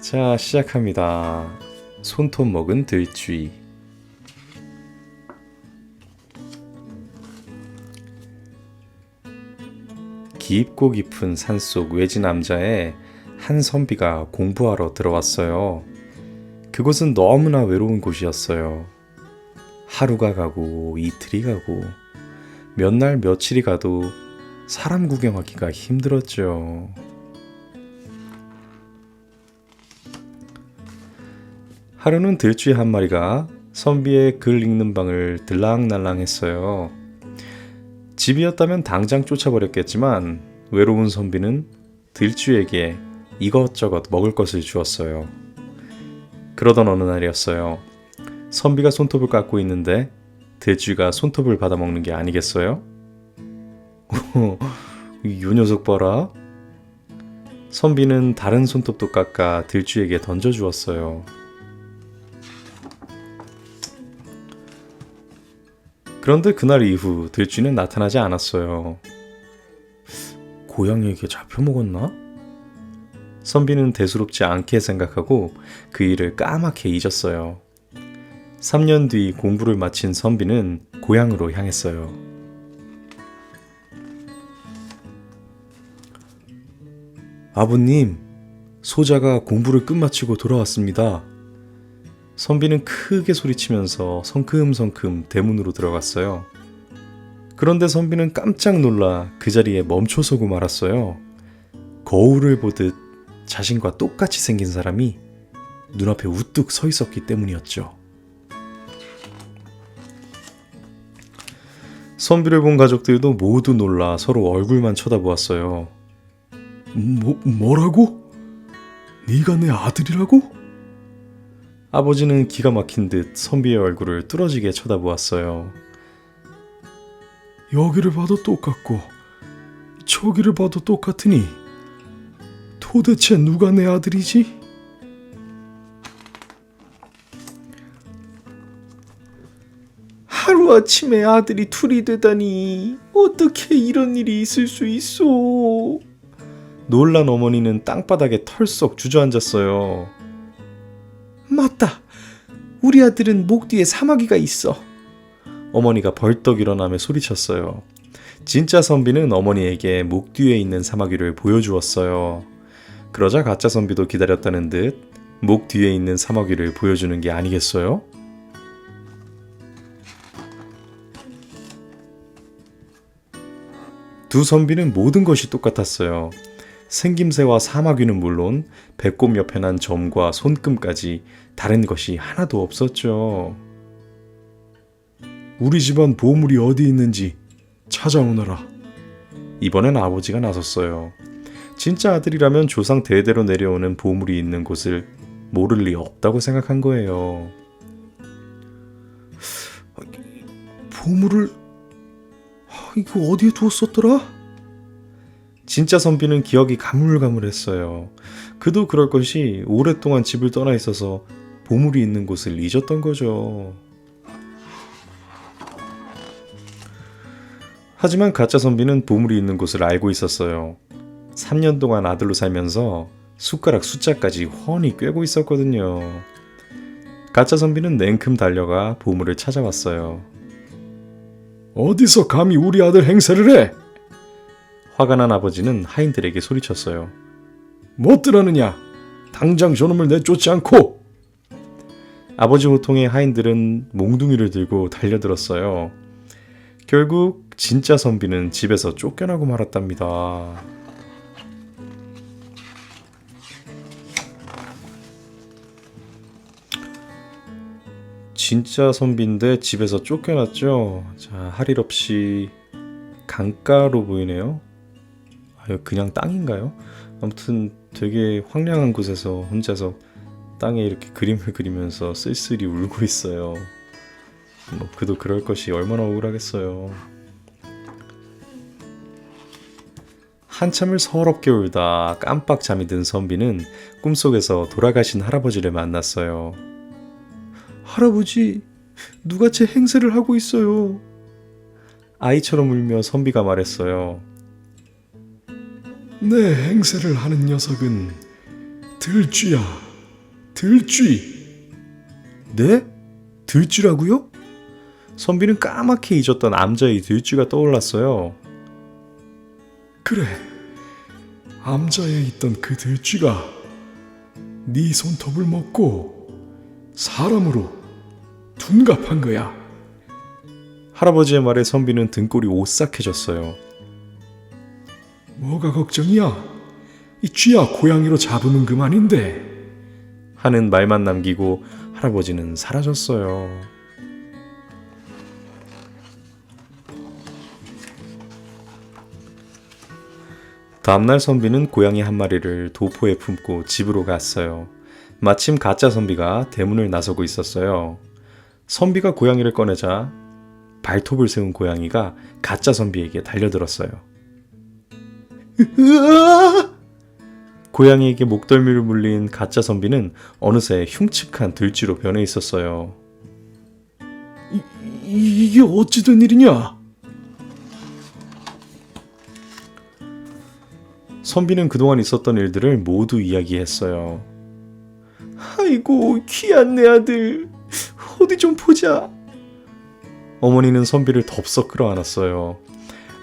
자, 시작합니다. 손톱 먹은 들쥐. 깊고 깊은 산속 외지 남자에 한 선비가 공부하러 들어왔어요. 그곳은 너무나 외로운 곳이었어요. 하루가 가고 이틀이 가고 몇 날 며칠이 가도 사람 구경하기가 힘들었죠. 하루는 들쥐 한 마리가 선비의 글 읽는 방을 들락날락 했어요. 집이었다면 당장 쫓아버렸겠지만 외로운 선비는 들쥐에게 이것저것 먹을 것을 주었어요. 그러던 어느 날이었어요. 선비가 손톱을 깎고 있는데 들쥐가 손톱을 받아먹는 게 아니겠어요? 이 녀석 봐라. 선비는 다른 손톱도 깎아 들쥐에게 던져주었어요. 그런데 그날 이후 들쥐는 나타나지 않았어요. 고양이에게 잡혀먹었나? 선비는 대수롭지 않게 생각하고 그 일을 까맣게 잊었어요. 3년 뒤 공부를 마친 선비는 고향으로 향했어요. 아버님, 소자가 공부를 끝마치고 돌아왔습니다. 선비는 크게 소리치면서 성큼성큼 대문으로 들어갔어요. 그런데 선비는 깜짝 놀라 그 자리에 멈춰서고 말았어요. 거울을 보듯 자신과 똑같이 생긴 사람이 눈앞에 우뚝 서 있었기 때문이었죠. 선비를 본 가족들도 모두 놀라 서로 얼굴만 쳐다보았어요. 뭐라고? 네가 내 아들이라고? 아버지는 기가 막힌 듯 선비의 얼굴을 뚫어지게 쳐다보았어요. 여기를 봐도 똑같고 저기를 봐도 똑같으니 도대체 누가 내 아들이지? 하루아침에 아들이 둘이 되다니 어떻게 이런 일이 있을 수 있어? 놀란 어머니는 땅바닥에 털썩 주저앉았어요. 맞다. 우리 아들은 목 뒤에 사마귀가 있어. 어머니가 벌떡 일어나며 소리쳤어요. 진짜 선비는 어머니에게 목 뒤에 있는 사마귀를 보여주었어요. 그러자 가짜 선비도 기다렸다는 듯 목 뒤에 있는 사마귀를 보여주는 게 아니겠어요? 두 선비는 모든 것이 똑같았어요. 생김새와 사마귀는 물론 배꼽 옆에 난 점과 손금까지 다른 것이 하나도 없었죠. 우리 집안 보물이 어디 있는지 찾아오너라. 이번엔 아버지가 나섰어요. 진짜 아들이라면 조상 대대로 내려오는 보물이 있는 곳을 모를 리 없다고 생각한 거예요. 보물을 이거 어디에 두었었더라? 진짜 선비는 기억이 가물가물했어요. 그도 그럴 것이 오랫동안 집을 떠나 있어서 보물이 있는 곳을 잊었던 거죠. 하지만 가짜 선비는 보물이 있는 곳을 알고 있었어요. 3년 동안 아들로 살면서 숟가락 숫자까지 훤히 꿰고 있었거든요. 가짜 선비는 냉큼 달려가 보물을 찾아왔어요. 어디서 감히 우리 아들 행세를 해? 화가 난 아버지는 하인들에게 소리쳤어요. 못 들었느냐? 당장 저놈을 내쫓지 않고! 아버지 호통에 하인들은 몽둥이를 들고 달려들었어요. 결국 진짜 선비는 집에서 쫓겨나고 말았답니다. 진짜 선비인데 집에서 쫓겨났죠. 자, 할 일 없이 강가로 보이네요. 아, 그냥 땅인가요? 아무튼 되게 황량한 곳에서 혼자서 땅에 이렇게 그림을 그리면서 쓸쓸히 울고 있어요. 뭐 그도 그럴 것이 얼마나 억울하겠어요. 한참을 서럽게 울다 깜빡 잠이 든 선비는 꿈속에서 돌아가신 할아버지를 만났어요. 할아버지, 누가 제 행세를 하고 있어요. 아이처럼 울며 선비가 말했어요. 내 행세를 하는 녀석은 들쥐야, 들쥐. 네? 들쥐라고요? 선비는 까맣게 잊었던 암자의 들쥐가 떠올랐어요. 그래, 암자에 있던 그 들쥐가 네 손톱을 먹고 사람으로 둔갑한 거야. 할아버지의 말에 선비는 등골이 오싹해졌어요. 뭐가 걱정이야? 이 쥐야 고양이로 잡으면 그만인데. 하는 말만 남기고 할아버지는 사라졌어요. 다음날 선비는 고양이 한 마리를 도포에 품고 집으로 갔어요. 마침 가짜 선비가 대문을 나서고 있었어요. 선비가 고양이를 꺼내자 발톱을 세운 고양이가 가짜 선비에게 달려들었어요. 고양이에게 목덜미를 물린 가짜 선비는 어느새 흉측한 들쥐로 변해 있었어요. 이게 어찌 된 일이냐? 선비는 그동안 있었던 일들을 모두 이야기했어요. 아이고, 귀한 내 아들, 어디 좀 보자. 어머니는 선비를 덥석 끌어안았어요.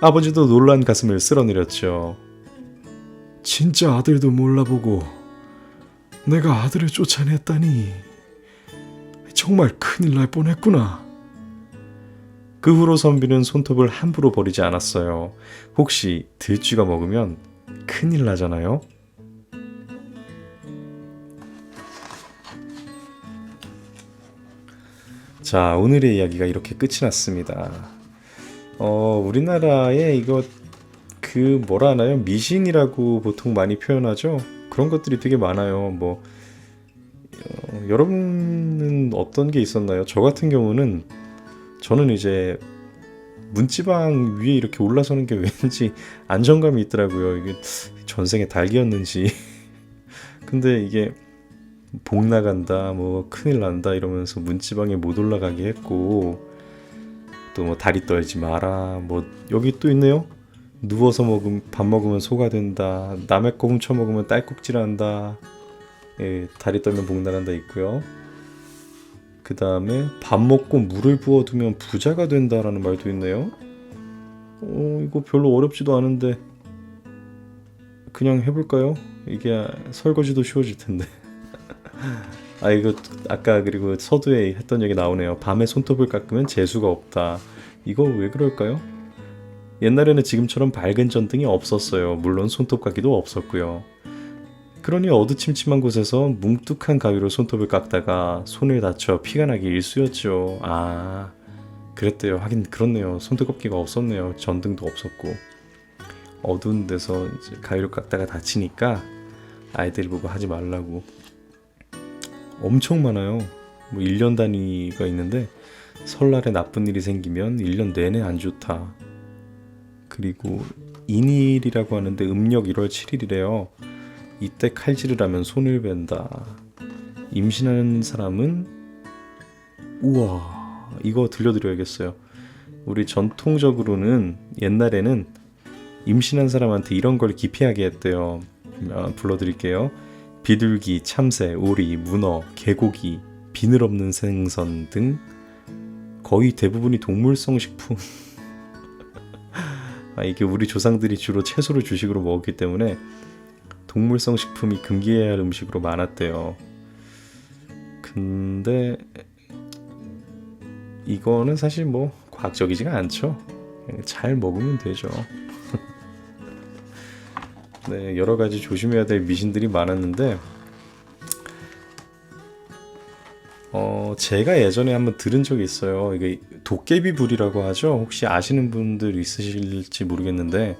아버지도 놀란 가슴을 쓸어내렸죠. 진짜 아들도 몰라보고 내가 아들을 쫓아냈다니 정말 큰일 날 뻔했구나. 그 후로 선비는 손톱을 함부로 버리지 않았어요. 혹시 들쥐가 먹으면 큰일 나잖아요. 자, 오늘의 이야기가 이렇게 끝이 났습니다. 우리나라에 이거 뭐라 하나요? 미신이라고 보통 많이 표현하죠. 그런 것들이 되게 많아요. 여러분은 어떤 게 있었나요? 저 같은 경우는 저는 이제 문지방 위에 이렇게 올라서는 게 왠지 안정감이 있더라고요. 이게 전생에 닭이었는지. 근데 이게 복 나간다, 큰일 난다 이러면서 문지방에 못 올라가게 했고, 또 다리 떨지 마라, 여기 또 있네요. 누워서 밥 먹으면 소가 된다, 남의 거 훔쳐 먹으면 딸꾹질한다, 예, 다리 떨면 복 나간다 있고요. 그 다음에 밥 먹고 물을 부어두면 부자가 된다라는 말도 있네요. 이거 별로 어렵지도 않은데 그냥 해볼까요? 이게 설거지도 쉬워질 텐데. 이거 아까 그리고 서두에 했던 얘기 나오네요. 밤에 손톱을 깎으면 재수가 없다. 이거 왜 그럴까요? 옛날에는 지금처럼 밝은 전등이 없었어요. 물론 손톱깎이도 없었고요. 그러니 어두침침한 곳에서 뭉툭한 가위로 손톱을 깎다가 손을 다쳐 피가 나기 일쑤였죠. 그랬대요. 하긴 그렇네요. 손톱깎이가 없었네요. 전등도 없었고. 어두운 데서 이제 가위로 깎다가 다치니까 아이들 보고 하지 말라고. 엄청 많아요. 1년 단위가 있는데 설날에 나쁜 일이 생기면 1년 내내 안 좋다. 그리고 인일이라고 하는데 음력 1월 7일이래요. 이때 칼질을 하면 손을 벤다. 임신하는 사람은 우와, 이거 들려드려야겠어요. 우리 전통적으로는 옛날에는 임신한 사람한테 이런 걸 기피하게 했대요. 불러드릴게요. 비둘기, 참새, 오리, 문어, 개고기, 비늘 없는 생선 등 거의 대부분이 동물성 식품. 이게 우리 조상들이 주로 채소를 주식으로 먹었기 때문에 동물성 식품이 금기해야 할 음식으로 많았대요. 근데 이거는 사실 과학적이지가 않죠. 잘 먹으면 되죠. 네, 여러 가지 조심해야 될 미신들이 많았는데 제가 예전에 한번 들은 적이 있어요. 이게 도깨비불이라고 하죠. 혹시 아시는 분들 있으실지 모르겠는데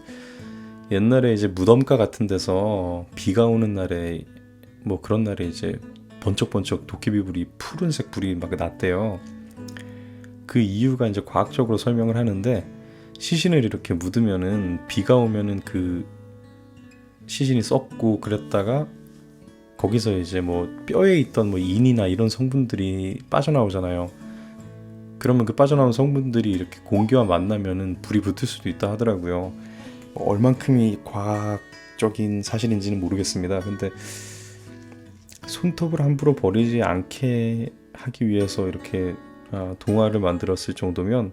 옛날에 이제 무덤가 같은 데서 비가 오는 날에 그런 날에 이제 번쩍번쩍 도깨비불이 푸른색 불이 막 났대요. 그 이유가 이제 과학적으로 설명을 하는데 시신을 이렇게 묻으면은 비가 오면은 그 시신이 썩고 그랬다가 거기서 이제 뼈에 있던 인이나 이런 성분들이 빠져나오잖아요. 그러면 그 빠져나온 성분들이 이렇게 공기와 만나면은 불이 붙을 수도 있다 하더라고요. 얼만큼이 과학적인 사실인지는 모르겠습니다. 근데 손톱을 함부로 버리지 않게 하기 위해서 이렇게 동화를 만들었을 정도면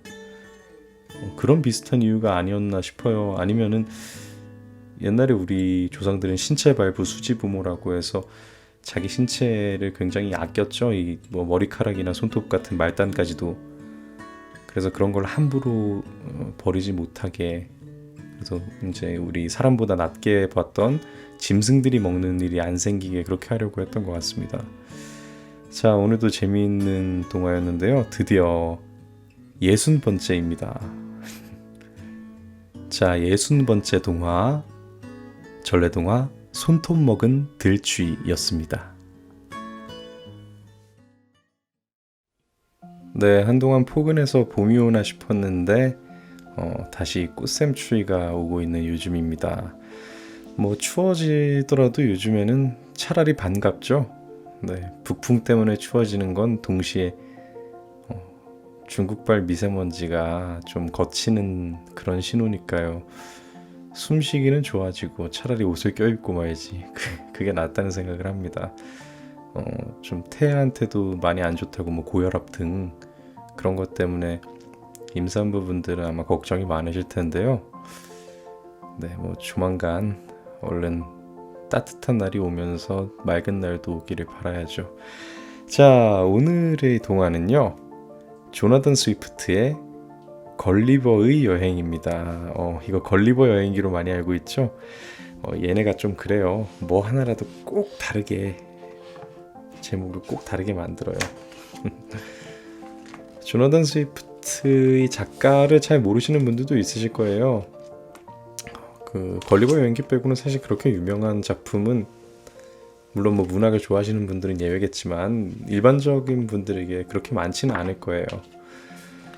그런 비슷한 이유가 아니었나 싶어요. 아니면은 옛날에 우리 조상들은 신체 발부 수지부모라고 해서 자기 신체를 굉장히 아꼈죠. 머리카락이나 손톱 같은 말단까지도. 그래서 그런 걸 함부로 버리지 못하게, 그래서 이제 우리 사람보다 낮게 봤던 짐승들이 먹는 일이 안 생기게 그렇게 하려고 했던 것 같습니다. 자, 오늘도 재미있는 동화였는데요. 드디어 60번째입니다. 자, 60번째 동화 전래동화 손톱 먹은 들쥐였습니다. 네, 한동안 포근해서 봄이 오나 싶었는데 다시 꽃샘추위가 오고 있는 요즘입니다. 뭐 추워지더라도 요즘에는 차라리 반갑죠. 네, 북풍 때문에 추워지는 건 동시에 중국발 미세먼지가 좀 거치는 그런 신호니까요. 숨쉬기는 좋아지고 차라리 옷을 껴입고 말지 그게 낫다는 생각을 합니다. 좀 태아한테도 많이 안 좋다고 뭐 고혈압 등 그런 것 때문에 임산부분들은 아마 걱정이 많으실 텐데요. 네, 뭐 조만간 얼른 따뜻한 날이 오면서 맑은 날도 오기를 바라야죠. 자, 오늘의 동화는요, 조나단 스위프트의 걸리버의 여행입니다. 이거 걸리버 여행기로 많이 알고 있죠? 얘네가 좀 그래요. 뭐 하나라도 꼭 다르게 제목을 꼭 다르게 만들어요. 조나단 스위프트의 작가를 잘 모르시는 분들도 있으실 거예요. 그 걸리버 여행기 빼고는 사실 그렇게 유명한 작품은 물론 뭐 문학을 좋아하시는 분들은 예외겠지만 일반적인 분들에게 그렇게 많지는 않을 거예요.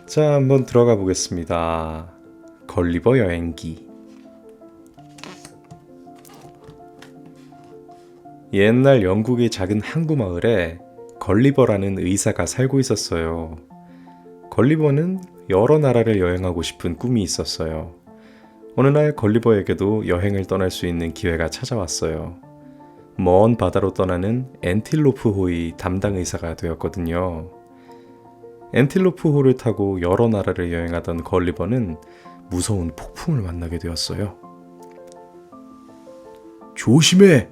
자, 한번 들어가 보겠습니다. 걸리버 여행기. 옛날 영국의 작은 항구 마을에 걸리버라는 의사가 살고 있었어요. 걸리버는 여러 나라를 여행하고 싶은 꿈이 있었어요. 어느 날 걸리버에게도 여행을 떠날 수 있는 기회가 찾아왔어요. 먼 바다로 떠나는 엔틸로프호의 담당 의사가 되었거든요. 엔틸로프호를 타고 여러 나라를 여행하던 걸리버는 무서운 폭풍을 만나게 되었어요. 조심해!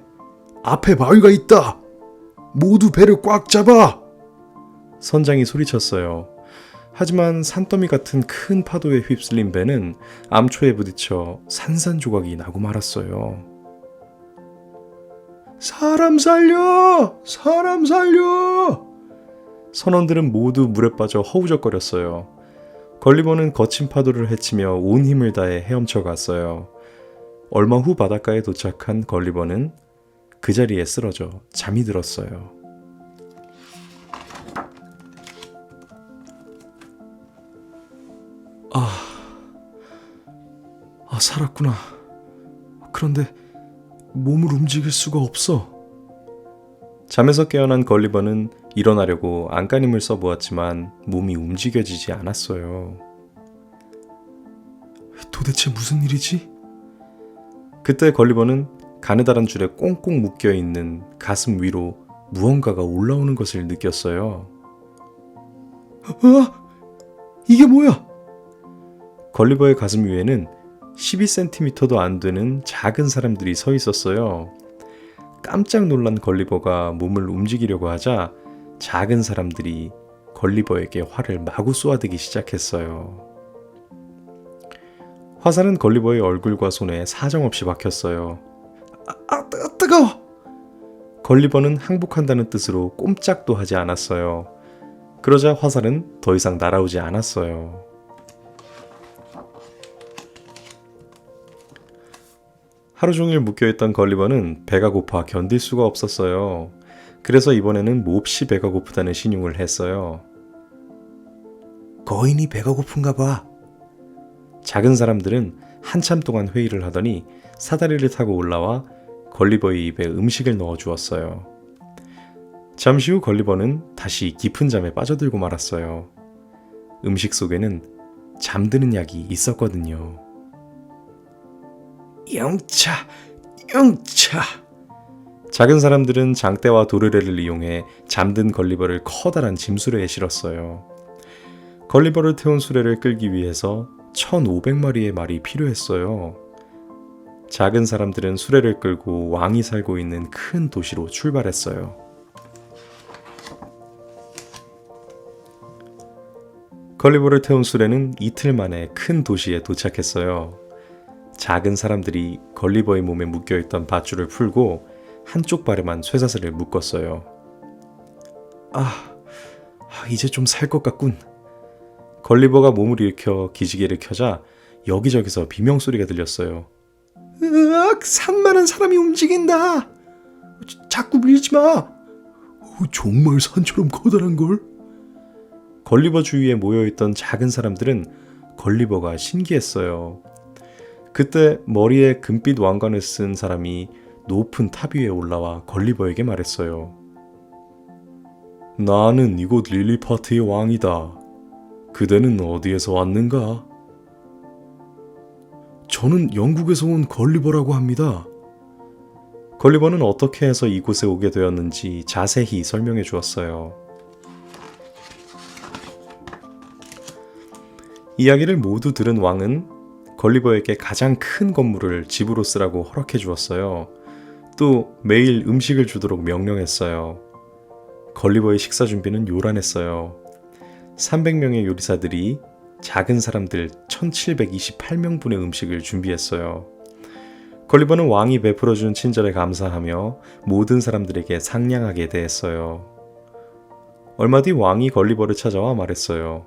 앞에 바위가 있다! 모두 배를 꽉 잡아! 선장이 소리쳤어요. 하지만 산더미 같은 큰 파도에 휩쓸린 배는 암초에 부딪혀 산산조각이 나고 말았어요. 사람 살려! 사람 살려! 선원들은 모두 물에 빠져 허우적거렸어요. 걸리버는 거친 파도를 헤치며 온 힘을 다해 헤엄쳐 갔어요. 얼마 후 바닷가에 도착한 걸리버는 그 자리에 쓰러져 잠이 들었어요. 살았구나. 그런데 몸을 움직일 수가 없어. 잠에서 깨어난 걸리버는 일어나려고 안간힘을 써보았지만 몸이 움직여지지 않았어요. 도대체 무슨 일이지? 그때 걸리버는 가느다란 줄에 꽁꽁 묶여있는 가슴 위로 무언가가 올라오는 것을 느꼈어요. 이게 뭐야? 걸리버의 가슴 위에는 12cm도 안 되는 작은 사람들이 서 있었어요. 깜짝 놀란 걸리버가 몸을 움직이려고 하자 작은 사람들이 걸리버에게 활을 마구 쏘아대기 시작했어요. 화살은 걸리버의 얼굴과 손에 사정없이 박혔어요. 뜨거워! 걸리버는 항복한다는 뜻으로 꼼짝도 하지 않았어요. 그러자 화살은 더 이상 날아오지 않았어요. 하루 종일 묶여있던 걸리버는 배가 고파 견딜 수가 없었어요. 그래서 이번에는 몹시 배가 고프다는 신용을 했어요. 거인이 배가 고픈가 봐. 작은 사람들은 한참 동안 회의를 하더니 사다리를 타고 올라와 걸리버의 입에 음식을 넣어 주었어요. 잠시 후 걸리버는 다시 깊은 잠에 빠져들고 말았어요. 음식 속에는 잠드는 약이 있었거든요. 영차, 영차. 작은 사람들은 장대와 도르래를 이용해 잠든 걸리버를 커다란 짐수레에 실었어요. 걸리버를 태운 수레를 끌기 위해서 1,500마리의 말이 필요했어요. 작은 사람들은 수레를 끌고 왕이 살고 있는 큰 도시로 출발했어요. 걸리버를 태운 수레는 이틀 만에 큰 도시에 도착했어요. 작은 사람들이 걸리버의 몸에 묶여있던 밧줄을 풀고 한쪽 발에만 쇠사슬을 묶었어요. 이제 좀 살 것 같군. 걸리버가 몸을 일으켜 기지개를 켜자 여기저기서 비명소리가 들렸어요. 으악, 산만한 사람이 움직인다. 자꾸 밀지 마. 정말 산처럼 커다란 걸? 걸리버 주위에 모여있던 작은 사람들은 걸리버가 신기했어요. 그때 머리에 금빛 왕관을 쓴 사람이 높은 탑 위에 올라와 걸리버에게 말했어요. 나는 이곳 릴리파트의 왕이다. 그대는 어디에서 왔는가? 저는 영국에서 온 걸리버라고 합니다. 걸리버는 어떻게 해서 이곳에 오게 되었는지 자세히 설명해 주었어요. 이야기를 모두 들은 왕은 걸리버에게 가장 큰 건물을 집으로 쓰라고 허락해 주었어요. 또 매일 음식을 주도록 명령했어요. 걸리버의 식사 준비는 요란했어요. 300명의 요리사들이 작은 사람들 1728명분의 음식을 준비했어요. 걸리버는 왕이 베풀어준 친절에 감사하며 모든 사람들에게 상냥하게 대했어요. 얼마 뒤 왕이 걸리버를 찾아와 말했어요.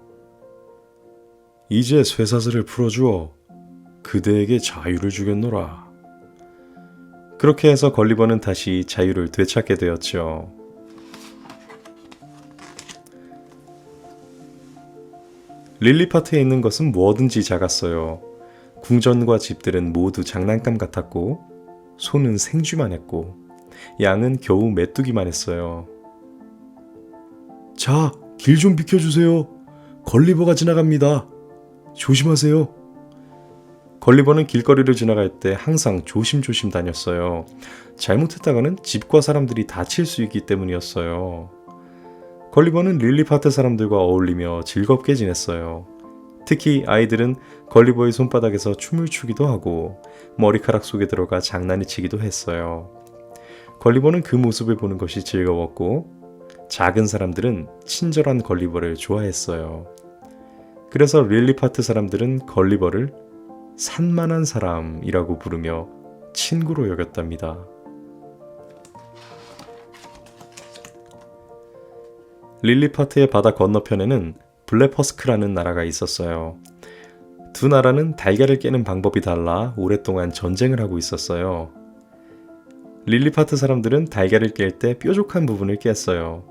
이제 쇠사슬을 풀어주어 그대에게 자유를 주겠노라. 그렇게 해서 걸리버는 다시 자유를 되찾게 되었죠. 릴리파트에 있는 것은 뭐든지 작았어요. 궁전과 집들은 모두 장난감 같았고, 소는 생쥐만 했고, 양은 겨우 메뚜기만 했어요. 자, 길 좀 비켜주세요. 걸리버가 지나갑니다. 조심하세요. 걸리버는 길거리를 지나갈 때 항상 조심조심 다녔어요. 잘못했다가는 집과 사람들이 다칠 수 있기 때문이었어요. 걸리버는 릴리파트 사람들과 어울리며 즐겁게 지냈어요. 특히 아이들은 걸리버의 손바닥에서 춤을 추기도 하고 머리카락 속에 들어가 장난이 치기도 했어요. 걸리버는 그 모습을 보는 것이 즐거웠고 작은 사람들은 친절한 걸리버를 좋아했어요. 그래서 릴리파트 사람들은 걸리버를 산만한 사람이라고 부르며 친구로 여겼답니다. 릴리파트의 바다 건너편에는 블레퍼스크라는 나라가 있었어요. 두 나라는 달걀을 깨는 방법이 달라 오랫동안 전쟁을 하고 있었어요. 릴리파트 사람들은 달걀을 깰 때 뾰족한 부분을 깼어요.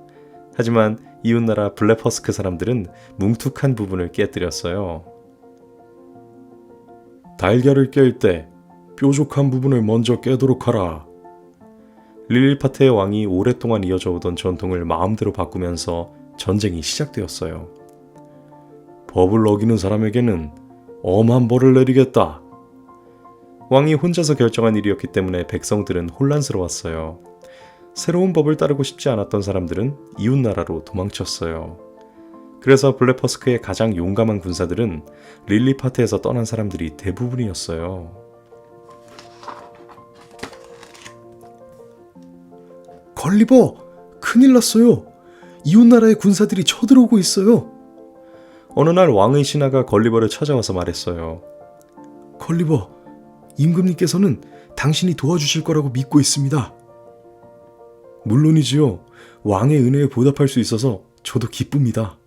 하지만 이웃나라 블레퍼스크 사람들은 뭉툭한 부분을 깨뜨렸어요. 달걀을 깰 때 뾰족한 부분을 먼저 깨도록 하라. 릴리파트의 왕이 오랫동안 이어져 오던 전통을 마음대로 바꾸면서 전쟁이 시작되었어요. 법을 어기는 사람에게는 엄한 벌을 내리겠다. 왕이 혼자서 결정한 일이었기 때문에 백성들은 혼란스러웠어요. 새로운 법을 따르고 싶지 않았던 사람들은 이웃나라로 도망쳤어요. 그래서 블레퍼스크의 가장 용감한 군사들은 릴리파트에서 떠난 사람들이 대부분이었어요. 걸리버, 큰일 났어요. 이웃나라의 군사들이 쳐들어오고 있어요. 어느 날 왕의 신하가 걸리버를 찾아와서 말했어요. 걸리버, 임금님께서는 당신이 도와주실 거라고 믿고 있습니다. 물론이지요. 왕의 은혜에 보답할 수 있어서 저도 기쁩니다.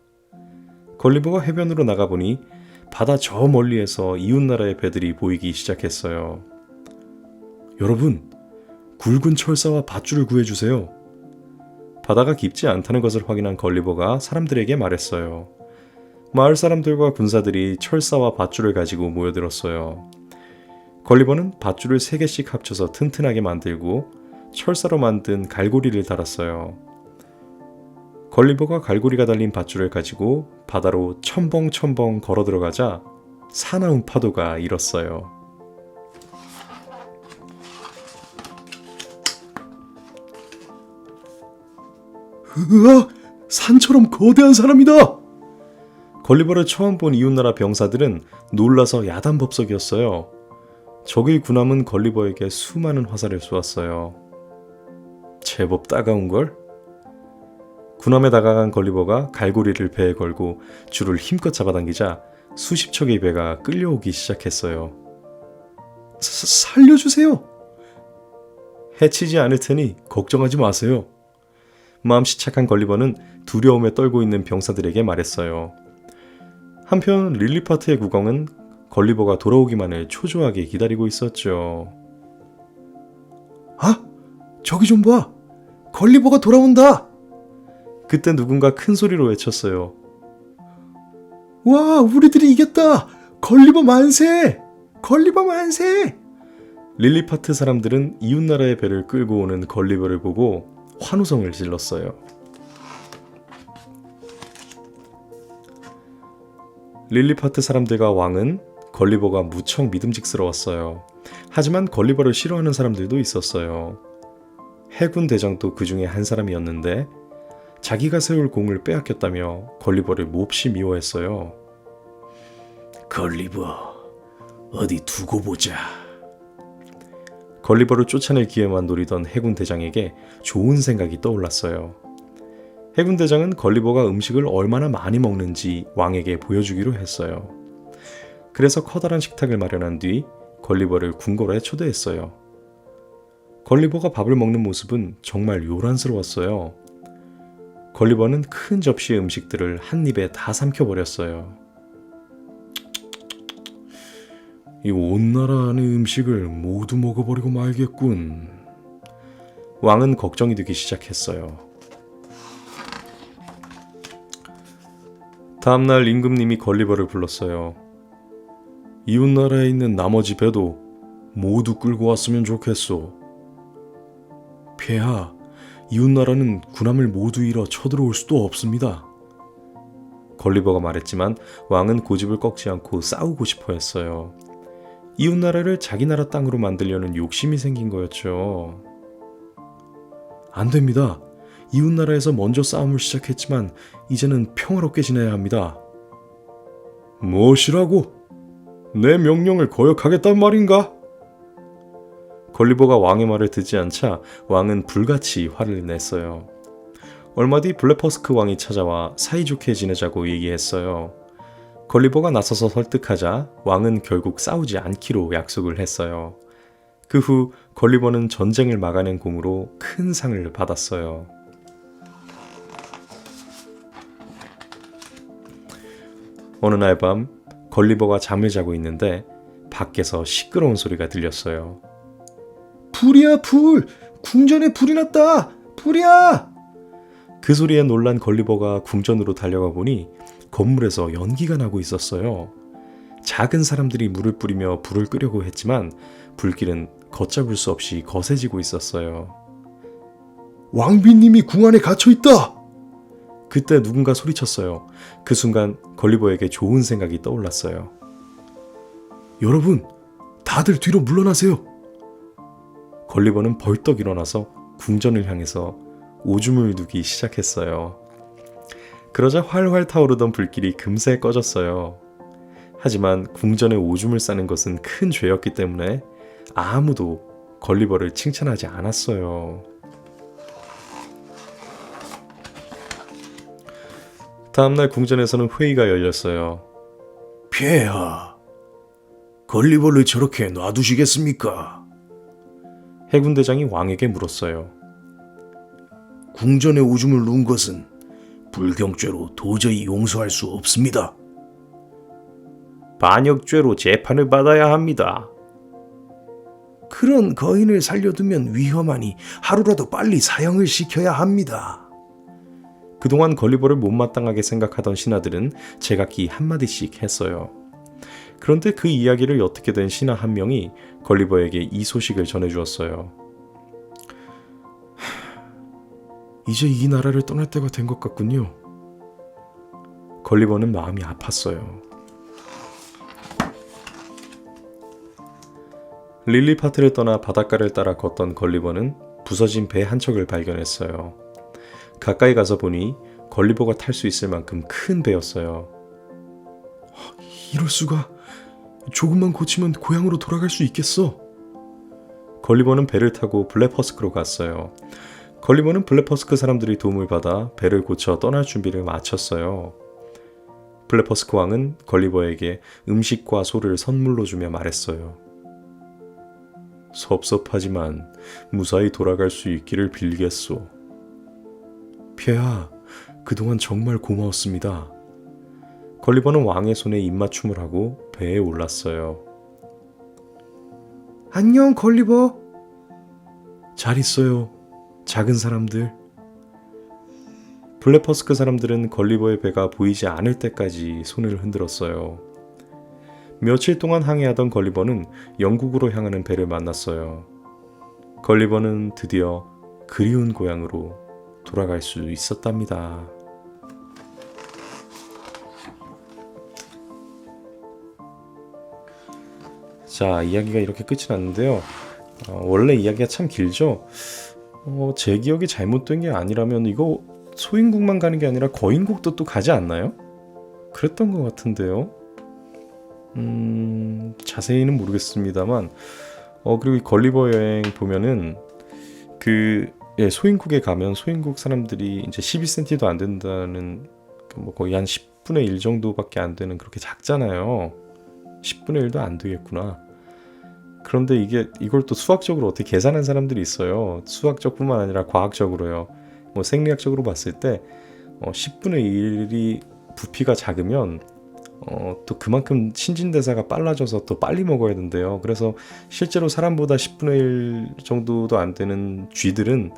걸리버가 해변으로 나가보니 바다 저 멀리에서 이웃나라의 배들이 보이기 시작했어요. 여러분, 굵은 철사와 밧줄을 구해주세요. 바다가 깊지 않다는 것을 확인한 걸리버가 사람들에게 말했어요. 마을 사람들과 군사들이 철사와 밧줄을 가지고 모여들었어요. 걸리버는 밧줄을 3개씩 합쳐서 튼튼하게 만들고 철사로 만든 갈고리를 달았어요. 걸리버가 갈고리가 달린 밧줄을 가지고 바다로 첨벙첨벙 걸어 들어가자 사나운 파도가 일었어요. 으악! 산처럼 거대한 사람이다! 걸리버를 처음 본 이웃나라 병사들은 놀라서 야단법석이었어요. 적의 군함은 걸리버에게 수많은 화살을 쏘았어요. 제법 따가운걸? 군함에 다가간 걸리버가 갈고리를 배에 걸고 줄을 힘껏 잡아당기자 수십 척의 배가 끌려오기 시작했어요. 살려주세요! 해치지 않을 테니 걱정하지 마세요. 마음씨 착한 걸리버는 두려움에 떨고 있는 병사들에게 말했어요. 한편 릴리파트의 국왕은 걸리버가 돌아오기만을 초조하게 기다리고 있었죠. 아, 저기 좀 봐. 걸리버가 돌아온다. 그때 누군가 큰 소리로 외쳤어요. 와, 우리들이 이겼다. 걸리버 만세. 걸리버 만세. 릴리파트 사람들은 이웃나라의 배를 끌고 오는 걸리버를 보고 환호성을 질렀어요. 릴리파트 사람들과 왕은 걸리버가 무척 믿음직스러웠어요. 하지만 걸리버를 싫어하는 사람들도 있었어요. 해군 대장도 그 중에 한 사람이었는데 자기가 세울 공을 빼앗겼다며 걸리버를 몹시 미워했어요. 걸리버, 어디 두고 보자. 걸리버를 쫓아낼 기회만 노리던 해군 대장에게 좋은 생각이 떠올랐어요. 해군 대장은 걸리버가 음식을 얼마나 많이 먹는지 왕에게 보여주기로 했어요. 그래서 커다란 식탁을 마련한 뒤 걸리버를 궁궐에 초대했어요. 걸리버가 밥을 먹는 모습은 정말 요란스러웠어요. 걸리버는 큰 접시의 음식들을 한 입에 다 삼켜버렸어요. 이 온 나라 안의 음식을 모두 먹어버리고 말겠군. 왕은 걱정이 되기 시작했어요. 다음날 임금님이 걸리버를 불렀어요. 이웃나라에 있는 나머지 배도 모두 끌고 왔으면 좋겠소. 폐하, 이웃나라는 군함을 모두 잃어 쳐들어올 수도 없습니다. 걸리버가 말했지만 왕은 고집을 꺾지 않고 싸우고 싶어 했어요. 이웃나라를 자기 나라 땅으로 만들려는 욕심이 생긴 거였죠. 안 됩니다. 이웃나라에서 먼저 싸움을 시작했지만 이제는 평화롭게 지내야 합니다. 무엇이라고? 내 명령을 거역하겠단 말인가? 걸리버가 왕의 말을 듣지 않자 왕은 불같이 화를 냈어요. 얼마 뒤 블레퍼스크 왕이 찾아와 사이좋게 지내자고 얘기했어요. 걸리버가 나서서 설득하자 왕은 결국 싸우지 않기로 약속을 했어요. 그 후 걸리버는 전쟁을 막아낸 공으로 큰 상을 받았어요. 어느 날 밤 걸리버가 잠을 자고 있는데 밖에서 시끄러운 소리가 들렸어요. 불이야, 불. 궁전에 불이 났다. 불이야. 그 소리에 놀란 걸리버가 궁전으로 달려가 보니 건물에서 연기가 나고 있었어요. 작은 사람들이 물을 뿌리며 불을 끄려고 했지만 불길은 걷잡을 수 없이 거세지고 있었어요. 왕비님이 궁 안에 갇혀 있다. 그때 누군가 소리쳤어요. 그 순간 걸리버에게 좋은 생각이 떠올랐어요. 여러분, 다들 뒤로 물러나세요. 걸리버는 벌떡 일어나서 궁전을 향해서 오줌을 누기 시작했어요. 그러자 활활 타오르던 불길이 금세 꺼졌어요. 하지만 궁전에 오줌을 싸는 것은 큰 죄였기 때문에 아무도 걸리버를 칭찬하지 않았어요. 다음날 궁전에서는 회의가 열렸어요. 폐하, 걸리버를 저렇게 놔두시겠습니까? 해군 대장이 왕에게 물었어요. 궁전에 오줌을 누운 것은 불경죄로 도저히 용서할 수 없습니다. 반역죄로 재판을 받아야 합니다. 그런 거인을 살려두면 위험하니 하루라도 빨리 사형을 시켜야 합니다. 그동안 걸리버를 못마땅하게 생각하던 신하들은 제각기 한마디씩 했어요. 그런데 그 이야기를 엿듣게 된 신하 한 명이 걸리버에게 이 소식을 전해주었어요. 이제 이 나라를 떠날 때가 된 것 같군요. 걸리버는 마음이 아팠어요. 릴리파트를 떠나 바닷가를 따라 걷던 걸리버는 부서진 배 한 척을 발견했어요. 가까이 가서 보니 걸리버가 탈 수 있을 만큼 큰 배였어요. 이럴 수가. 조금만 고치면 고향으로 돌아갈 수 있겠어. 걸리버는 배를 타고 블레퍼스크로 갔어요. 걸리버는 블레퍼스크 사람들이 도움을 받아 배를 고쳐 떠날 준비를 마쳤어요. 블레퍼스크 왕은 걸리버에게 음식과 소를 선물로 주며 말했어요. 섭섭하지만 무사히 돌아갈 수 있기를 빌겠소. 폐하, 그동안 정말 고마웠습니다. 걸리버는 왕의 손에 입맞춤을 하고 배에 올랐어요. 안녕, 걸리버. 잘 있어요, 작은 사람들. 블랙퍼스크 사람들은 걸리버의 배가 보이지 않을 때까지 손을 흔들었어요. 며칠 동안 항해하던 걸리버는 영국으로 향하는 배를 만났어요. 걸리버는 드디어 그리운 고향으로 돌아갈 수 있었답니다. 자, 이야기가 이렇게 끝이 났는데요. 원래 이야기가 참 길죠? 제 기억이 잘못된 게 아니라면 이거 소인국만 가는 게 아니라 거인국도 또 가지 않나요? 그랬던 것 같은데요. 자세히는 모르겠습니다만 그리고 이 걸리버 여행 보면은 소인국에 가면 소인국 사람들이 이제 12cm도 안 된다는 뭐 거의 한 10분의 1 정도밖에 안 되는 그렇게 작잖아요. 10분의 1도 안 되겠구나. 그런데 이걸 또 수학적으로 어떻게 계산한 사람들이 있어요. 수학적뿐만 아니라 과학적으로요. 뭐 생리학적으로 봤을 때 10분의 1이 부피가 작으면 또 그만큼 신진대사가 빨라져서 또 빨리 먹어야 된대요. 그래서 실제로 사람보다 10분의 1 정도도 안 되는 쥐들은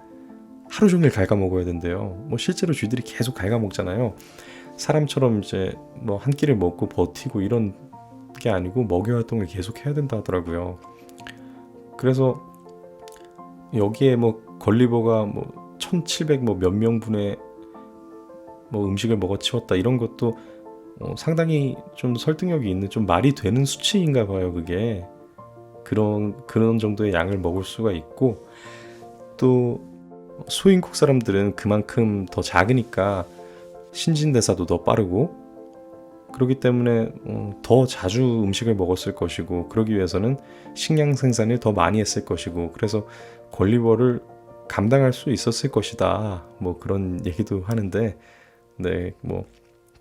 하루 종일 갉아먹어야 된대요. 뭐 실제로 쥐들이 계속 갉아먹잖아요. 사람처럼 이제 뭐 한 끼를 먹고 버티고 이런 게 아니고 먹이 활동을 계속 해야 된다 하더라고요. 그래서 여기에 뭐 걸리버가 뭐 1700 뭐 몇 명분의 뭐 음식을 먹어치웠다 이런 것도 상당히 좀 설득력이 있는 좀 말이 되는 수치인가 봐요. 그게 그런 정도의 양을 먹을 수가 있고, 또 소인국 사람들은 그만큼 더 작으니까 신진대사도 더 빠르고 그렇기 때문에 더 자주 음식을 먹었을 것이고, 그러기 위해서는 식량 생산을 더 많이 했을 것이고, 그래서 걸리버를 감당할 수 있었을 것이다, 뭐 그런 얘기도 하는데, 네, 뭐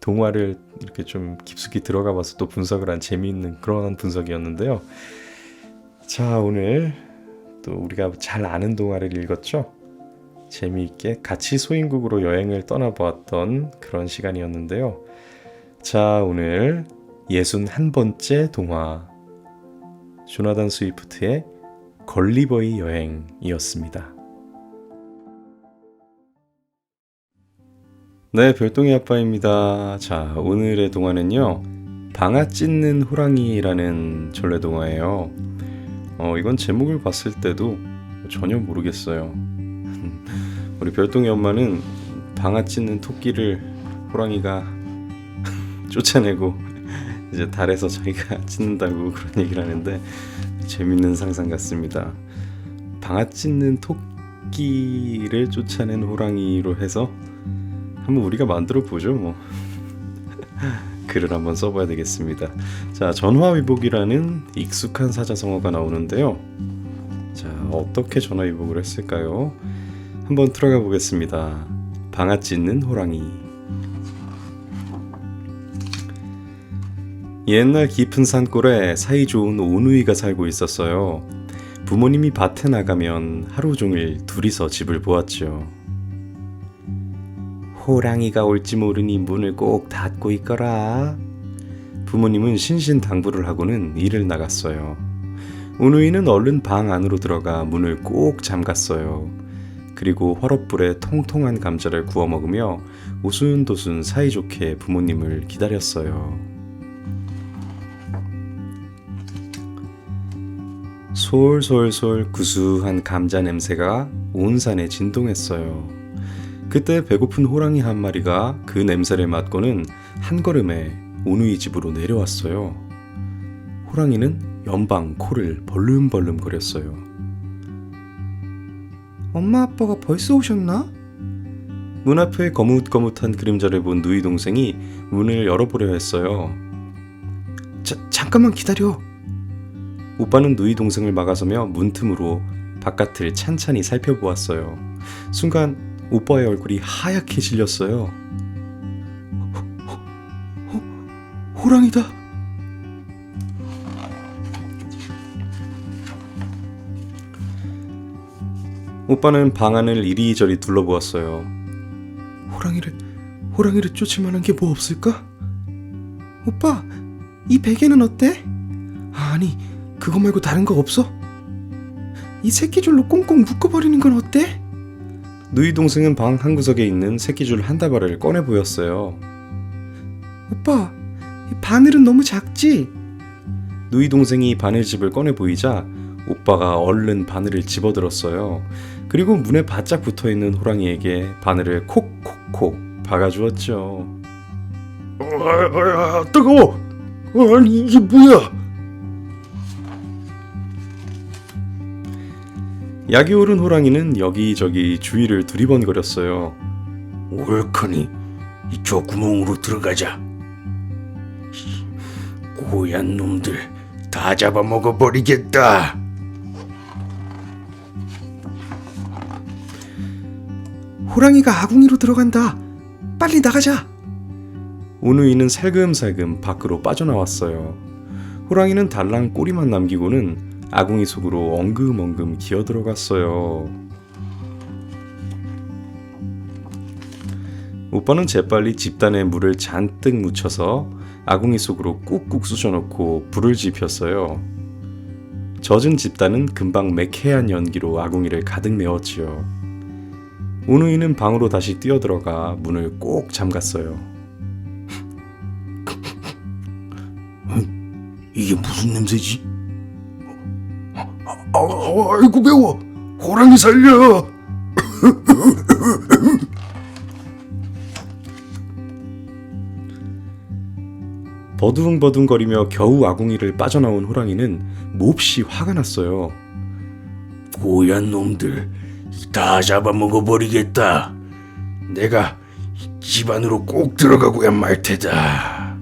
동화를 이렇게 좀 깊숙이 들어가 봐서 또 분석을 한 재미있는 그런 분석이었는데요. 자, 오늘 또 우리가 잘 아는 동화를 읽었죠? 재미있게 같이 소인국으로 여행을 떠나보았던 그런 시간이었는데요. 자, 오늘 61번째 동화, 조나단 스위프트의 걸리버의 여행이었습니다. 네, 별똥이 아빠입니다. 자, 오늘의 동화는요, 방아 찢는 호랑이라는 전래동화예요. 이건 제목을 봤을 때도 전혀 모르겠어요. 우리 별똥이 엄마는 방아 찢는 토끼를 호랑이가 쫓아내고 이제 달에서 자기가 찢는다고 그런 얘기를 하는데, 재밌는 상상 같습니다. 방아 찢는 토끼를 쫓아낸 호랑이로 해서 한번 우리가 만들어 보죠, 뭐. 글을 한번 써봐야 되겠습니다. 자, 전화위복이라는 익숙한 사자성어가 나오는데요. 자, 어떻게 전화위복을 했을까요? 한번 들어가 보겠습니다. 방아 찢는 호랑이. 옛날 깊은 산골에 사이좋은 오누이가 살고 있었어요. 부모님이 밭에 나가면 하루 종일 둘이서 집을 보았죠. 호랑이가 올지 모르니 문을 꼭 닫고 있거라. 부모님은 신신당부를 하고는 일을 나갔어요. 오누이는 얼른 방 안으로 들어가 문을 꼭 잠갔어요. 그리고 화롯불에 통통한 감자를 구워 먹으며 오순도순 사이좋게 부모님을 기다렸어요. 솔솔솔 구수한 감자 냄새가 온 산에 진동했어요. 그때 배고픈 호랑이 한 마리가 그 냄새를 맡고는 한 걸음에 오누이 집으로 내려왔어요. 호랑이는 연방 코를 벌름벌름 거렸어요. 엄마 아빠가 벌써 오셨나? 문 앞에 거뭇거뭇한 그림자를 본 누이 동생이 문을 열어보려 했어요. 잠깐만 기다려. 오빠는 누이 동생을 막아서며 문틈으로 바깥을 찬찬히 살펴보았어요. 순간 오빠의 얼굴이 하얗게 질렸어요. 호랑이다. 오빠는 방 안을 이리저리 둘러보았어요. 호랑이를 쫓을 만한 게 뭐 없을까? 오빠, 이 베개는 어때? 아니, 그거 말고 다른 거 없어? 이 새끼줄로 꽁꽁 묶어버리는 건 어때? 누이 동생은 방 한구석에 있는 새끼줄 한 다발을 꺼내 보였어요. 오빠, 이 바늘은 너무 작지? 누이 동생이 바늘집을 꺼내 보이자 오빠가 얼른 바늘을 집어들었어요. 그리고 문에 바짝 붙어있는 호랑이에게 바늘을 콕콕콕 박아주었죠. 뜨거워! 아니 이게 뭐야? 약이 오른 호랑이는 여기저기 주위를 두리번거렸어요. 옳거니 저 구멍으로 들어가자. 고얀 놈들 다 잡아먹어버리겠다. 호랑이가 아궁이로 들어간다. 빨리 나가자. 오누이는 살금살금 밖으로 빠져나왔어요. 호랑이는 달랑 꼬리만 남기고는 아궁이 속으로 엉금엉금 기어들어갔어요. 오빠는 재빨리 집단에 물을 잔뜩 묻혀서 아궁이 속으로 꾹꾹 쑤셔넣고 불을 지폈어요. 젖은 집단은 금방 매캐한 연기로 아궁이를 가득 메웠지요. 오누이는 방으로 다시 뛰어들어가 문을 꼭 잠갔어요. 이게 무슨 냄새지? 아이고 매워. 호랑이 살려. 버둥버둥거리며 겨우 아궁이를 빠져나온 호랑이는 몹시 화가 났어요. 고얀 놈들 다 잡아먹어버리겠다. 내가 집 안으로 꼭 들어가고야 말 테다.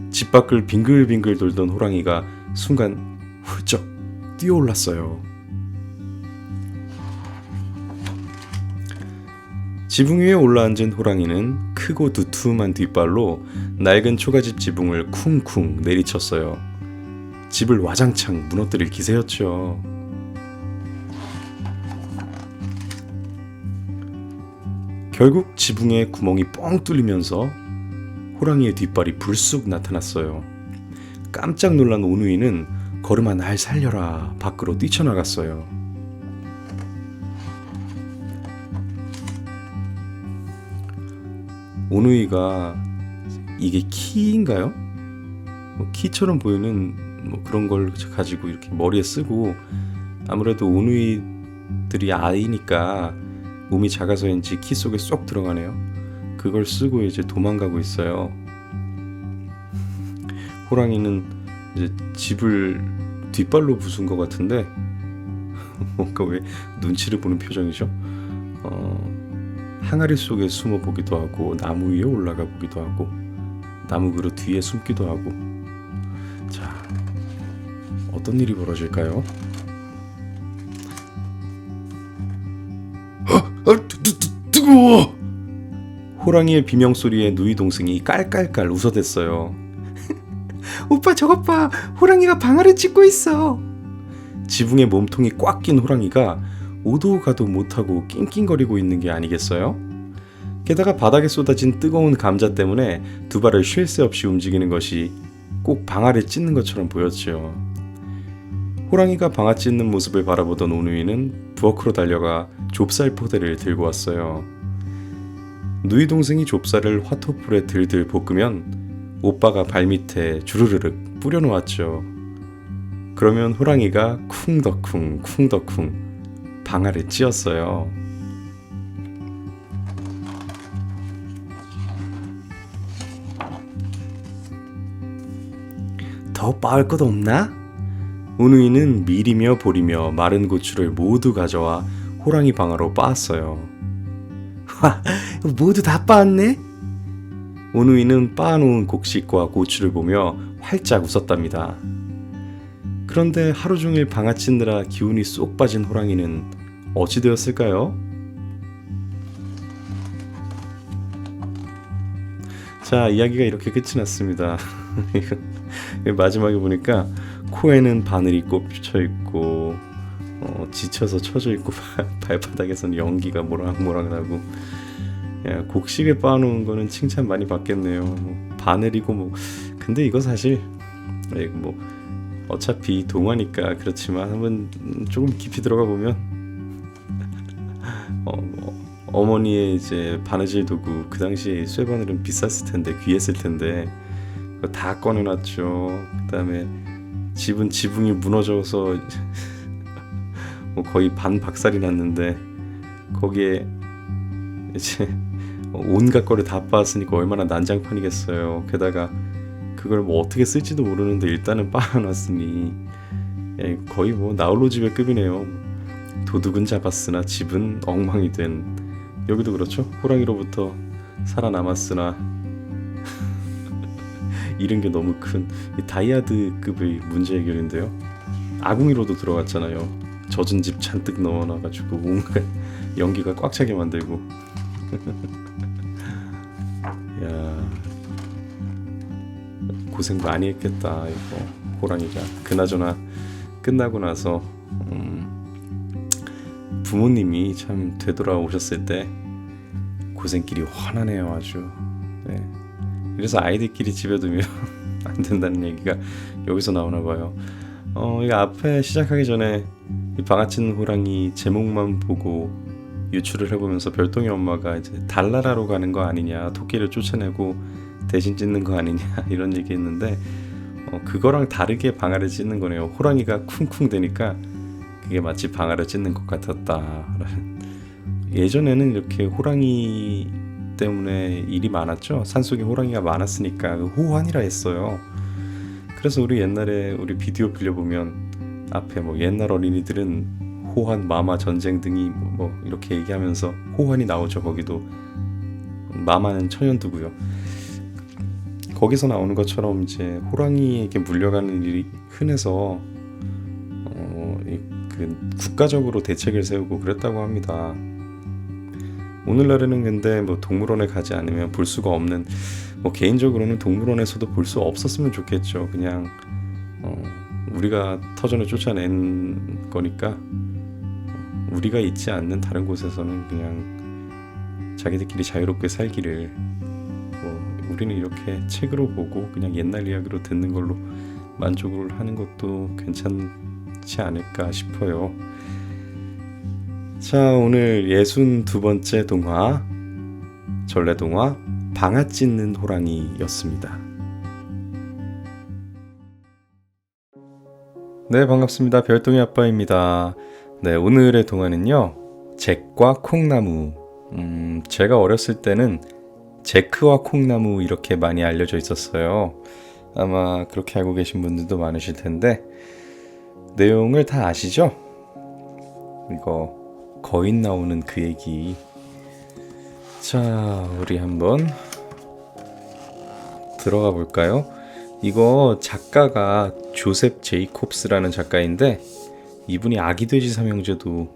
집 밖을 빙글빙글 돌던 호랑이가 순간 훌쩍 뛰어올랐어요. 지붕 위에 올라앉은 호랑이는 크고 두툼한 뒷발로 낡은 초가집 지붕을 쿵쿵 내리쳤어요. 집을 와장창 무너뜨릴 기세였죠. 결국 지붕에 구멍이 뻥 뚫리면서 호랑이의 뒷발이 불쑥 나타났어요. 깜짝 놀란 오누이는 걸음아 날 살려라 밖으로 뛰쳐나갔어요. 오누이가 이게 키인가요? 키처럼 보이는 그런 걸 가지고 이렇게 머리에 쓰고, 아무래도 오누이들이 아이니까 몸이 작아서인지 키 속에 쏙 들어가네요. 그걸 쓰고 이제 도망가고 있어요. 호랑이는 이제 집을 뒷발로 부순 것 같은데 뭔가 왜 눈치를 보는 표정이죠? 항아리 속에 숨어 보기도 하고 나무 위에 올라가 보기도 하고 나무 그릇 뒤에 숨기도 하고. 자, 어떤 일이 벌어질까요? 뜨거워. 호랑이의 비명소리에 누이 동생이 깔깔깔 웃어댔어요. 오빠 저것 봐. 호랑이가 방아를 찢고 있어. 지붕에 몸통이 꽉 낀 호랑이가 오도 가도 못하고 낑낑거리고 있는 게 아니겠어요? 게다가 바닥에 쏟아진 뜨거운 감자 때문에 두 발을 쉴 새 없이 움직이는 것이 꼭 방아를 찢는 것처럼 보였죠. 호랑이가 방아 찢는 모습을 바라보던 오누이는 부엌으로 달려가 좁쌀 포대를 들고 왔어요. 누이 동생이 좁쌀을 화토불에 들들 볶으면 오빠가 발밑에 주르르륵 뿌려놓았죠. 그러면 호랑이가 쿵덕쿵 쿵덕쿵 방아를 찧었어요. 더 빻을 것 없나? 오누이는 밀이며 보리며 마른 고추를 모두 가져와 호랑이 방아로 빻았어요. 와, 모두 다 빻았네. 오누이는 빻아놓은 곡식과 고추를 보며 활짝 웃었답니다. 그런데 하루 종일 방아 찢느라 기운이 쏙 빠진 호랑이는 어찌 되었을까요? 자, 이야기가 이렇게 끝이 났습니다. 마지막에 보니까 코에는 바늘이 꼽혀 있고 지쳐서 처져 있고 발바닥에서는 연기가 모락모락 나고. 야, 곡식에 빻아놓은 거는 칭찬 많이 받겠네요. 바늘이고 근데 이거 사실 어차피 동화니까 그렇지만 한번 조금 깊이 들어가 보면 어머니의 이제 바느질 도구, 그 당시에 쇠바늘은 비쌌을 텐데, 귀했을 텐데 그거 다 꺼내놨죠. 그다음에 집은 지붕이 무너져서 뭐 거의 반 박살이 났는데 거기에 이제 온갖 거를 다 빻았으니까 얼마나 난장판이겠어요. 게다가 그걸 뭐 어떻게 쓸지도 모르는데 일단은 빻아놨으니 거의 뭐 나홀로 집의 급이네요. 도둑은 잡았으나 집은 엉망이 된. 여기도 그렇죠. 호랑이로부터 살아남았으나 잃은 게 너무 큰 다이아드급의 문제 해결인데요. 아궁이로도 들어갔잖아요. 젖은 집 잔뜩 넣어놔가지고 온갖 연기가 꽉 차게 만들고. 야, 고생 많이 했겠다 이거 호랑이가. 그나저나 끝나고 나서 부모님이 참 되돌아오셨을 때 고생길이 훤하네요 아주. 네. 그래서 아이들끼리 집에 두면 안 된다는 얘기가 여기서 나오나 봐요. 이거 앞에 시작하기 전에 이 방아 찢는 호랑이 제목만 보고 유추를 해보면서 별똥이 엄마가 이제 달나라로 가는 거 아니냐, 토끼를 쫓아내고 대신 찢는 거 아니냐 이런 얘기했는데 그거랑 다르게 방아를 찢는 거네요. 호랑이가 쿵쿵 대니까 그게 마치 방아를 찢는 것 같았다. 예전에는 이렇게 호랑이 때문에 일이 많았죠. 산속에 호랑이가 많았으니까 호환이라 했어요. 그래서 우리 옛날에 우리 비디오 빌려보면 앞에 뭐 옛날 어린이들은 호환, 마마, 전쟁 등이 뭐 이렇게 얘기하면서 호환이 나오죠. 거기도 마마는 천연두고요. 거기서 나오는 것처럼 이제 호랑이에게 물려가는 일이 흔해서 그 국가적으로 대책을 세우고 그랬다고 합니다. 오늘날에는 근데 뭐 동물원에 가지 않으면 볼 수가 없는, 뭐 개인적으로는 동물원에서도 볼 수 없었으면 좋겠죠. 그냥 우리가 터전을 쫓아낸 거니까 우리가 있지 않는 다른 곳에서는 그냥 자기들끼리 자유롭게 살기를, 뭐 우리는 이렇게 책으로 보고 그냥 옛날 이야기로 듣는 걸로 만족을 하는 것도 괜찮지 않을까 싶어요. 자, 오늘 62번째 동화, 전래동화 방아 찢는 호랑이였습니다. 네, 반갑습니다. 별똥이 아빠입니다. 네, 오늘의 동화는요, 잭과 콩나무. 제가 어렸을 때는 제크와 콩나무 이렇게 많이 알려져 있었어요. 아마 그렇게 알고 계신 분들도 많으실 텐데 내용을 다 아시죠? 이거 거인 나오는 그 얘기. 자, 우리 한번 들어가 볼까요? 이거 작가가 조셉 제이콥스라는 작가인데 이분이 아기돼지 삼형제도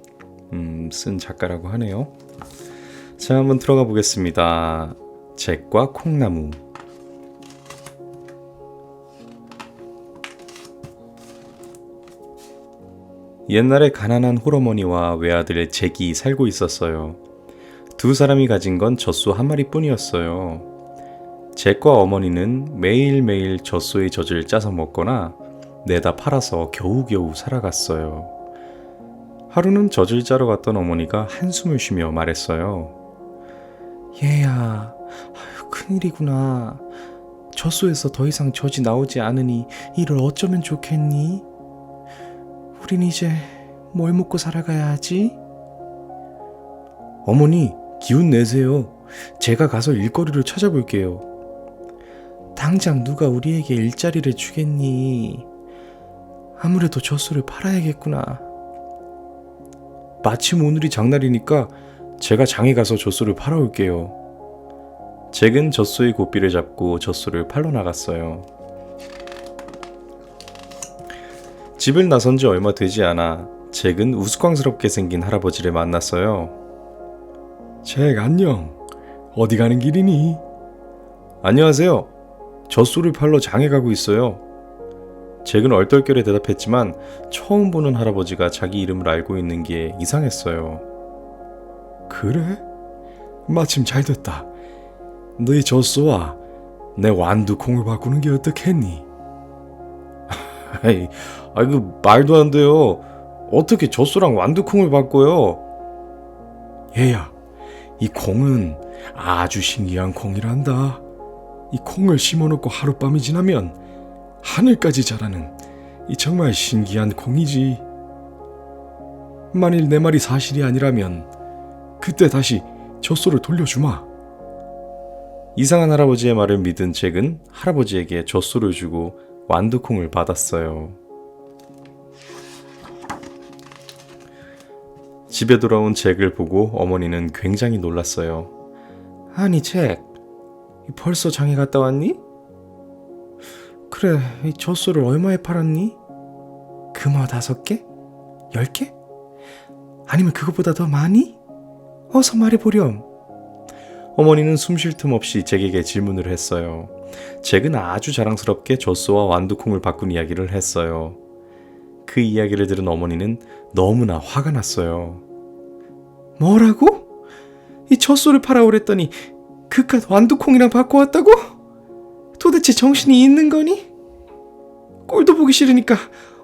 쓴 작가라고 하네요. 자, 한번 들어가 보겠습니다. 잭과 콩나무. 옛날에 가난한 홀어머니와 외아들 잭이 살고 있었어요. 두 사람이 가진 건 젖소 한 마리뿐이었어요. 잭과 어머니는 매일매일 젖소의 젖을 짜서 먹거나 내다 팔아서 겨우겨우 살아갔어요. 하루는 젖을 짜러 갔던 어머니가 한숨을 쉬며 말했어요. 얘야, 큰일이구나. 젖소에서 더 이상 젖이 나오지 않으니 이를 어쩌면 좋겠니? 우린 이제 뭘 먹고 살아가야 하지? 어머니, 기운 내세요. 제가 가서 일거리를 찾아볼게요. 당장 누가 우리에게 일자리를 주겠니? 아무래도 젖소를 팔아야겠구나. 마침 오늘이 장날이니까 제가 장에 가서 젖소를 팔아올게요. 잭은 젖소의 고삐를 잡고 젖소를 팔러 나갔어요. 집을 나선 지 얼마 되지 않아 잭은 우스꽝스럽게 생긴 할아버지를 만났어요. 잭, 안녕. 어디 가는 길이니? 안녕하세요. 젖소를 팔러 장에 가고 있어요. 잭은 얼떨결에 대답했지만 처음 보는 할아버지가 자기 이름을 알고 있는 게 이상했어요. 그래? 마침 잘 됐다. 너희 젖소와 내 완두콩을 바꾸는 게 어떻겠니? 에이, 그 말도 안 돼요. 어떻게 젖소랑 완두콩을 바꿔요? 얘야, 이 콩은 아주 신기한 콩이란다. 이 콩을 심어놓고 하룻밤이 지나면 하늘까지 자라는 이 정말 신기한 콩이지. 만일 내 말이 사실이 아니라면 그때 다시 젖소를 돌려주마. 이상한 할아버지의 말을 믿은 잭은 할아버지에게 젖소를 주고 완두콩을 받았어요. 집에 돌아온 잭을 보고 어머니는 굉장히 놀랐어요. 아니 잭, 벌써 장에 갔다 왔니? 그래, 이 젖소를 얼마에 팔았니? 금어 5개? 10개? 아니면 그것보다 더 많이? 어서 말해보렴. 어머니는 숨 쉴 틈 없이 잭에게 질문을 했어요. 잭은 아주 자랑스럽게 젖소와 완두콩을 바꾼 이야기를 했어요. 그 이야기를 들은 어머니는 너무나 화가 났어요. 뭐라고? 이 젖소를 팔아오랬더니 그깟 완두콩이랑 바꿔왔다고? 도대체 정신이 있는 거니? 꼴도 보기 싫으니까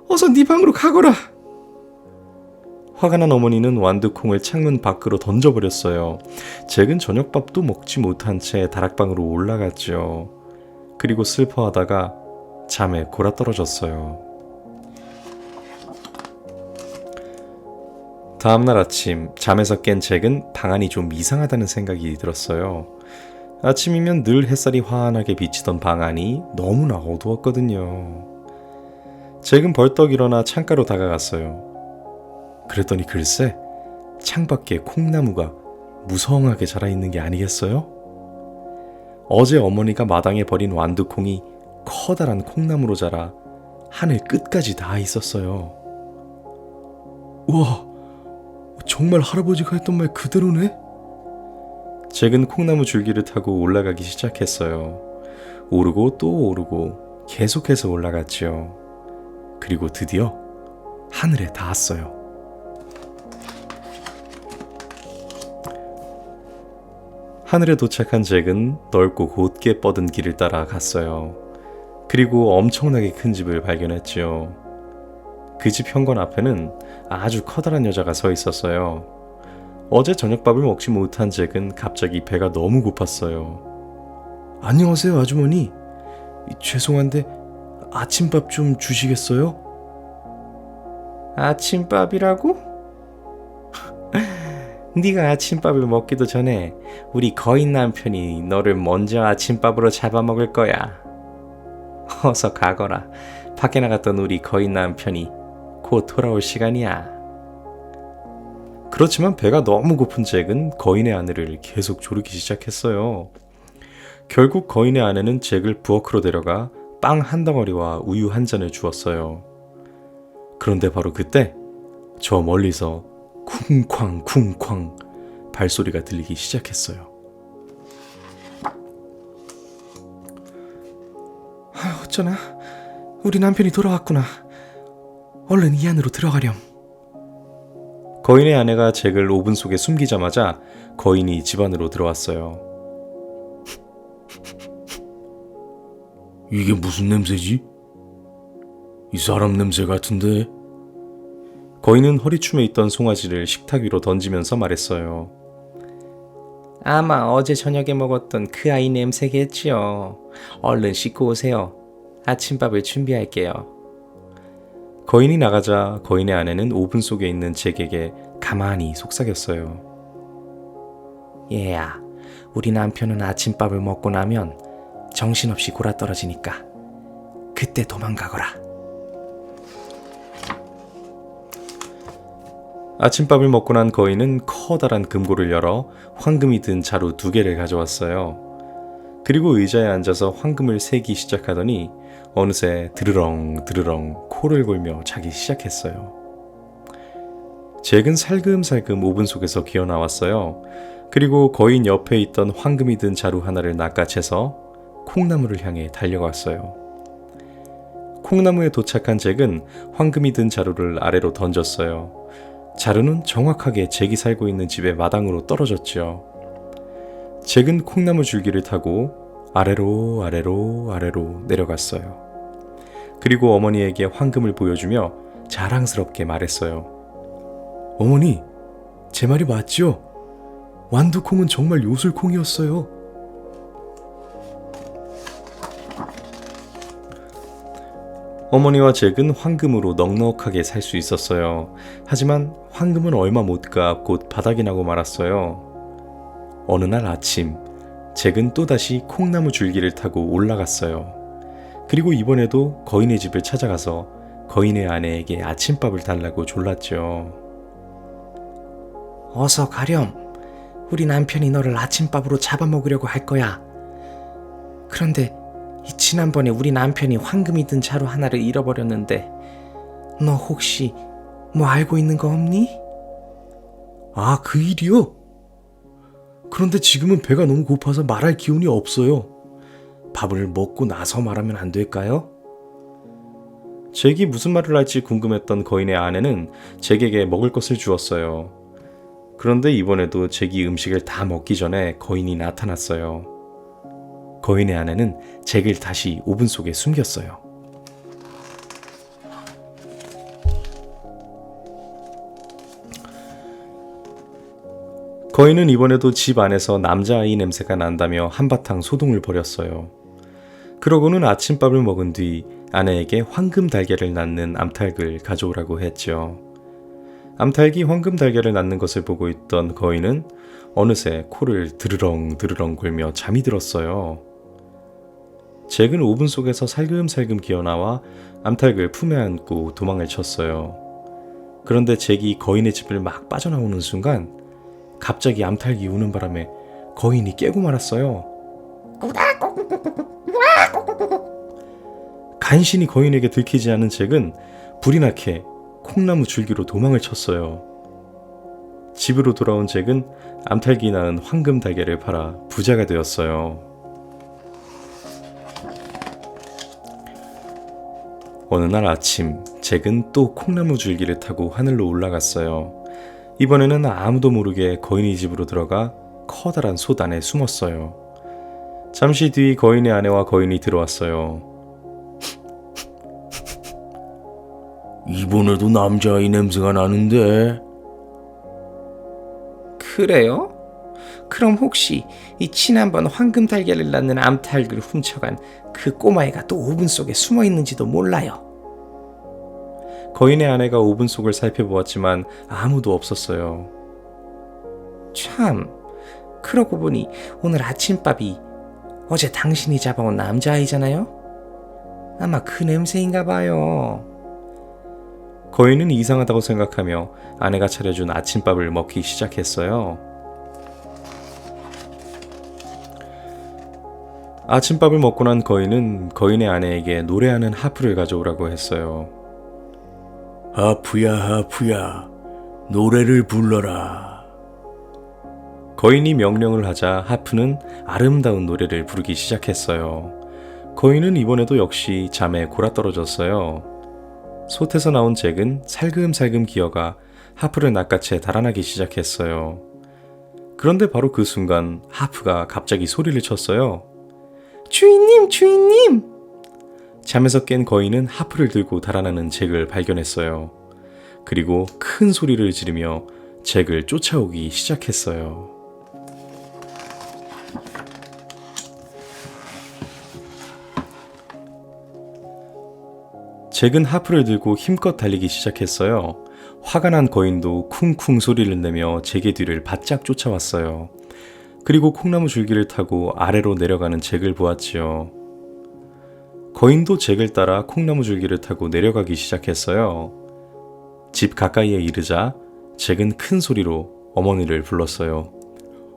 어서 네 방으로 가거라. 화가 난 어머니는 완두콩을 창문 밖으로 던져버렸어요. 잭은 저녁밥도 먹지 못한 채 다락방으로 올라갔죠. 그리고 슬퍼하다가 잠에 골아떨어졌어요. 다음날 아침, 잠에서 깬 잭은 방안이 좀 이상하다는 생각이 들었어요. 아침이면 늘 햇살이 환하게 비치던 방 안이 너무나 어두웠거든요. 잭은 벌떡 일어나 창가로 다가갔어요. 그랬더니 글쎄, 창밖에 콩나무가 무성하게 자라있는 게 아니겠어요? 어제 어머니가 마당에 버린 완두콩이 커다란 콩나무로 자라 하늘 끝까지 닿아 있었어요. 우와, 정말 할아버지가 했던 말 그대로네? 잭은 콩나무 줄기를 타고 올라가기 시작했어요. 오르고 또 오르고 계속해서 올라갔지요. 그리고 드디어 하늘에 닿았어요. 하늘에 도착한 잭은 넓고 곧게 뻗은 길을 따라 갔어요. 그리고 엄청나게 큰 집을 발견했지요. 그 집 현관 앞에는 아주 커다란 여자가 서 있었어요. 어제 저녁밥을 먹지 못한 잭은 갑자기 배가 너무 고팠어요. 안녕하세요, 아주머니. 죄송한데 아침밥 좀 주시겠어요? 아침밥이라고? 네가 아침밥을 먹기도 전에 우리 거인 남편이 너를 먼저 아침밥으로 잡아먹을 거야. 어서 가거라. 밖에 나갔던 우리 거인 남편이 곧 돌아올 시간이야. 그렇지만 배가 너무 고픈 잭은 거인의 아내를 계속 조르기 시작했어요. 결국 거인의 아내는 잭을 부엌으로 데려가 빵 한 덩어리와 우유 한 잔을 주었어요. 그런데 바로 그때 저 멀리서 쿵쾅 쿵쾅 발소리가 들리기 시작했어요. 어쩌나, 우리 남편이 돌아왔구나. 얼른 이 안으로 들어가렴. 거인의 아내가 잭을 오븐 속에 숨기자마자 거인이 집 안으로 들어왔어요. 이게 무슨 냄새지? 이 사람 냄새 같은데? 거인은 허리춤에 있던 송아지를 식탁 위로 던지면서 말했어요. 아마 어제 저녁에 먹었던 그 아이 냄새겠지요. 얼른 씻고 오세요. 아침밥을 준비할게요. 거인이 나가자 거인의 아내는 오븐 속에 있는 잭에게 가만히 속삭였어요. 얘야, 우리 남편은 아침밥을 먹고 나면 정신없이 골아떨어지니까 그때 도망가거라. 아침밥을 먹고 난 거인은 커다란 금고를 열어 황금이 든 자루 2개를 가져왔어요. 그리고 의자에 앉아서 황금을 세기 시작하더니 어느새 드르렁 드르렁 코를 골며 자기 시작했어요. 잭은 살금살금 오븐 속에서 기어나왔어요. 그리고 거인 옆에 있던 황금이 든 자루 하나를 낚아채서 콩나무를 향해 달려갔어요. 콩나무에 도착한 잭은 황금이 든 자루를 아래로 던졌어요. 자루는 정확하게 잭이 살고 있는 집의 마당으로 떨어졌죠. 잭은 콩나무 줄기를 타고 아래로 내려갔어요. 그리고 어머니에게 황금을 보여주며 자랑스럽게 말했어요. 어머니, 제 말이 맞죠? 완두콩은 정말 요술콩이었어요. 어머니와 잭은 황금으로 넉넉하게 살 수 있었어요. 하지만 황금은 얼마 못 가 곧 바닥이 나고 말았어요. 어느 날 아침, 잭은 또다시 콩나무 줄기를 타고 올라갔어요. 그리고 이번에도 거인의 집을 찾아가서 거인의 아내에게 아침밥을 달라고 졸랐죠. 어서 가렴. 우리 남편이 너를 아침밥으로 잡아먹으려고 할 거야. 그런데 지난번에 우리 남편이 황금이 든 자루 하나를 잃어버렸는데 너 혹시 뭐 알고 있는 거 없니? 아, 그 일이요? 그런데 지금은 배가 너무 고파서 말할 기운이 없어요. 밥을 먹고 나서 말하면 안 될까요? 잭이 무슨 말을 할지 궁금했던 거인의 아내는 잭에게 먹을 것을 주었어요. 그런데 이번에도 잭이 음식을 다 먹기 전에 거인이 나타났어요. 거인의 아내는 잭을 다시 오븐 속에 숨겼어요. 거인은 이번에도 집 안에서 남자아이 냄새가 난다며 한바탕 소동을 벌였어요. 그러고는 아침밥을 먹은 뒤 아내에게 황금 달걀을 낳는 암탉을 가져오라고 했죠. 암탉이 황금 달걀을 낳는 것을 보고 있던 거인은 어느새 코를 드르렁 드르렁 골며 잠이 들었어요. 잭은 오븐 속에서 살금살금 기어나와 암탉을 품에 안고 도망을 쳤어요. 그런데 잭이 거인의 집을 막 빠져나오는 순간 갑자기 암탉이 우는 바람에 거인이 깨고 말았어요. 간신히 거인에게 들키지 않은 잭은 불이 나게 콩나무 줄기로 도망을 쳤어요. 집으로 돌아온 잭은 암탉이 낳은 황금 달걀을 팔아 부자가 되었어요. 어느 날 아침, 잭은 또 콩나무 줄기를 타고 하늘로 올라갔어요. 이번에는 아무도 모르게 거인의 집으로 들어가 커다란 솥 안에 숨었어요. 잠시 뒤 거인의 아내와 거인이 들어왔어요. 이번에도 남자아이 냄새가 나는데. 그래요? 그럼 혹시 이 지난번 황금 달걀을 낳는 암탉을 훔쳐간 그 꼬마애가 또 오븐 속에 숨어 있는지도 몰라요. 거인의 아내가 오븐 속을 살펴보았지만 아무도 없었어요. 참, 그러고 보니 오늘 아침밥이 어제 당신이 잡아온 남자아이잖아요? 아마 그 냄새인가 봐요. 거인은 이상하다고 생각하며 아내가 차려준 아침밥을 먹기 시작했어요. 아침밥을 먹고 난 거인은 거인의 아내에게 노래하는 하프를 가져오라고 했어요. 하프야 하프야, 노래를 불러라. 거인이 명령을 하자 하프는 아름다운 노래를 부르기 시작했어요. 거인은 이번에도 역시 잠에 골아떨어졌어요. 솥에서 나온 잭은 살금살금 기어가 하프를 낚아채 달아나기 시작했어요. 그런데 바로 그 순간 하프가 갑자기 소리를 쳤어요. 주인님, 주인님! 잠에서 깬 거인은 하프를 들고 달아나는 잭을 발견했어요. 그리고 큰 소리를 지르며 잭을 쫓아오기 시작했어요. 잭은 하프를 들고 힘껏 달리기 시작했어요. 화가 난 거인도 쿵쿵 소리를 내며 잭의 뒤를 바짝 쫓아왔어요. 그리고 콩나무 줄기를 타고 아래로 내려가는 잭을 보았지요. 거인도 잭을 따라 콩나무 줄기를 타고 내려가기 시작했어요. 집 가까이에 이르자 잭은 큰 소리로 어머니를 불렀어요.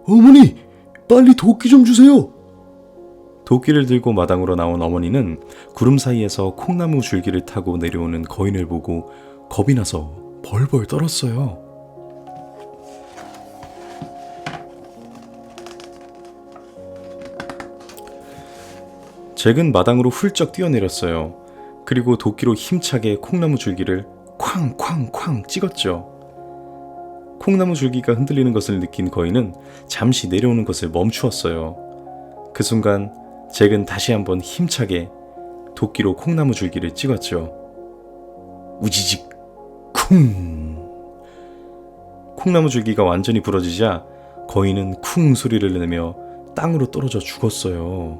어머니, 빨리 도끼 좀 주세요. 도끼를 들고 마당으로 나온 어머니는 구름 사이에서 콩나무 줄기를 타고 내려오는 거인을 보고 겁이 나서 벌벌 떨었어요. 잭은 마당으로 훌쩍 뛰어내렸어요. 그리고 도끼로 힘차게 콩나무 줄기를 쾅쾅쾅 찍었죠. 콩나무 줄기가 흔들리는 것을 느낀 거인은 잠시 내려오는 것을 멈추었어요. 그 순간 잭은 다시 한번 힘차게 도끼로 콩나무 줄기를 찍었죠. 우지직 쿵! 콩나무 줄기가 완전히 부러지자 거인은 쿵 소리를 내며 땅으로 떨어져 죽었어요.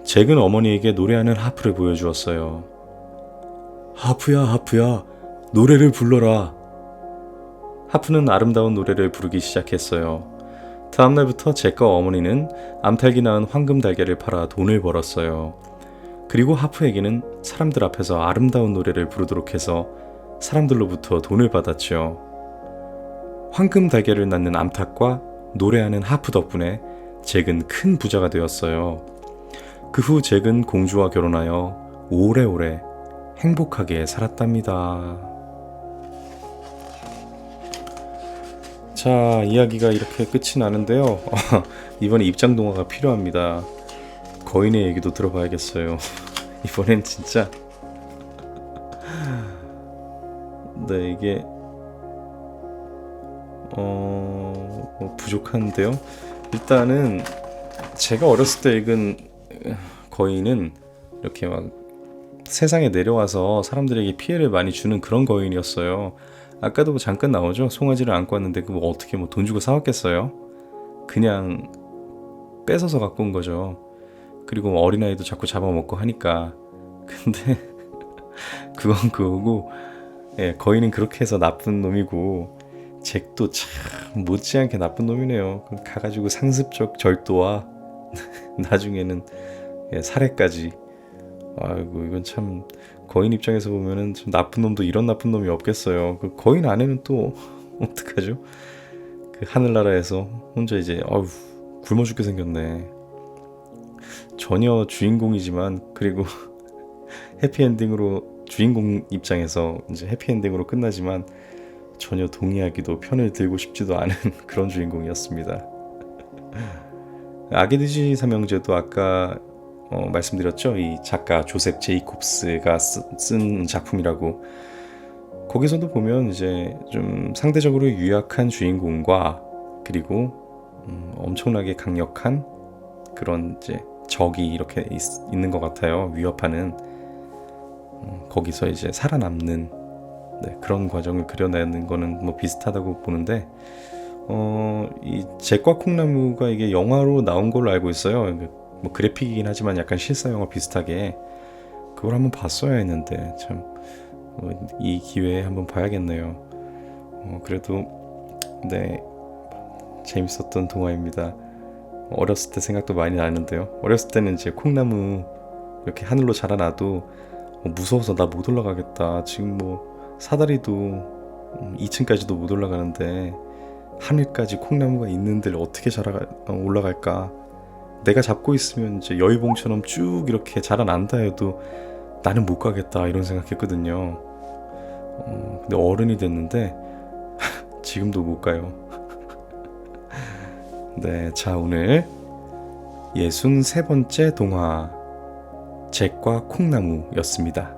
잭은 어머니에게 노래하는 하프를 보여주었어요. 하프야, 하프야, 노래를 불러라. 하프는 아름다운 노래를 부르기 시작했어요. 다음날부터 잭과 어머니는 암탉이 낳은 황금 달걀을 팔아 돈을 벌었어요. 그리고 하프에게는 사람들 앞에서 아름다운 노래를 부르도록 해서 사람들로부터 돈을 받았죠. 황금 달걀을 낳는 암탉과 노래하는 하프 덕분에 잭은 큰 부자가 되었어요. 그 후 잭은 공주와 결혼하여 오래오래 행복하게 살았답니다. 자, 이야기가 이렇게 끝이 나는데요. 이번에 입장 동화가 필요합니다. 거인의 얘기도 들어봐야겠어요. 이번엔 진짜 네, 이게 부족한데요. 일단은 제가 어렸을 때 읽은 거인은 이렇게 막 세상에 내려와서 사람들에게 피해를 많이 주는 그런 거인이었어요. 아까도 잠깐 나오죠. 송아지를 안고 왔는데 그거 어떻게 뭐 돈 주고 사왔겠어요? 그냥 뺏어서 갖고 온 거죠. 그리고 어린아이도 자꾸 잡아먹고 하니까. 근데 그건 그거고, 예, 거인은 그렇게 해서 나쁜 놈이고 잭도 참 못지않게 나쁜 놈이네요. 가가지고 상습적 절도와 나중에는 예, 살해까지. 아이고, 이건 참 거인 입장에서 보면은 좀 나쁜 놈도 이런 나쁜 놈이 없겠어요. 그 거인 안에는 또 어떡하죠? 그 하늘나라에서 혼자 이제 굶어 죽게 생겼네. 전혀 주인공이지만, 그리고 해피엔딩으로 주인공 입장에서 이제 해피엔딩으로 끝나지만 전혀 동의하기도 편을 들고 싶지도 않은 그런 주인공이었습니다. 악의 돼지 삼형제도 아까 말씀드렸죠. 이 작가 조셉 제이콥스가 쓴 작품이라고. 거기서도 보면 이제 좀 상대적으로 유약한 주인공과 그리고 엄청나게 강력한 그런 이제 적이 이렇게 있는 것 같아요. 위협하는. 거기서 이제 살아남는 네, 그런 과정을 그려내는 거는 뭐 비슷하다고 보는데, 이 잭과 콩나무가 이게 영화로 나온 걸로 알고 있어요. 뭐 그래픽이긴 하지만 약간 실사 영화 비슷하게. 그걸 한번 봤어야 했는데 참 이 기회에 한번 봐야겠네요. 그래도 네, 재밌었던 동화입니다. 어렸을 때 생각도 많이 나는데요. 어렸을 때는 이제 콩나무 이렇게 하늘로 자라나도 무서워서 나 못 올라가겠다. 지금 뭐 사다리도 2층까지도 못 올라가는데 하늘까지 콩나무가 있는데 어떻게 올라갈까? 내가 잡고 있으면 이제 여의봉처럼 쭉 이렇게 자라난다 해도 나는 못 가겠다, 이런 생각했거든요. 근데 어른이 됐는데 지금도 못 가요. 네, 자, 오늘 63번째 동화 잭과 콩나무였습니다.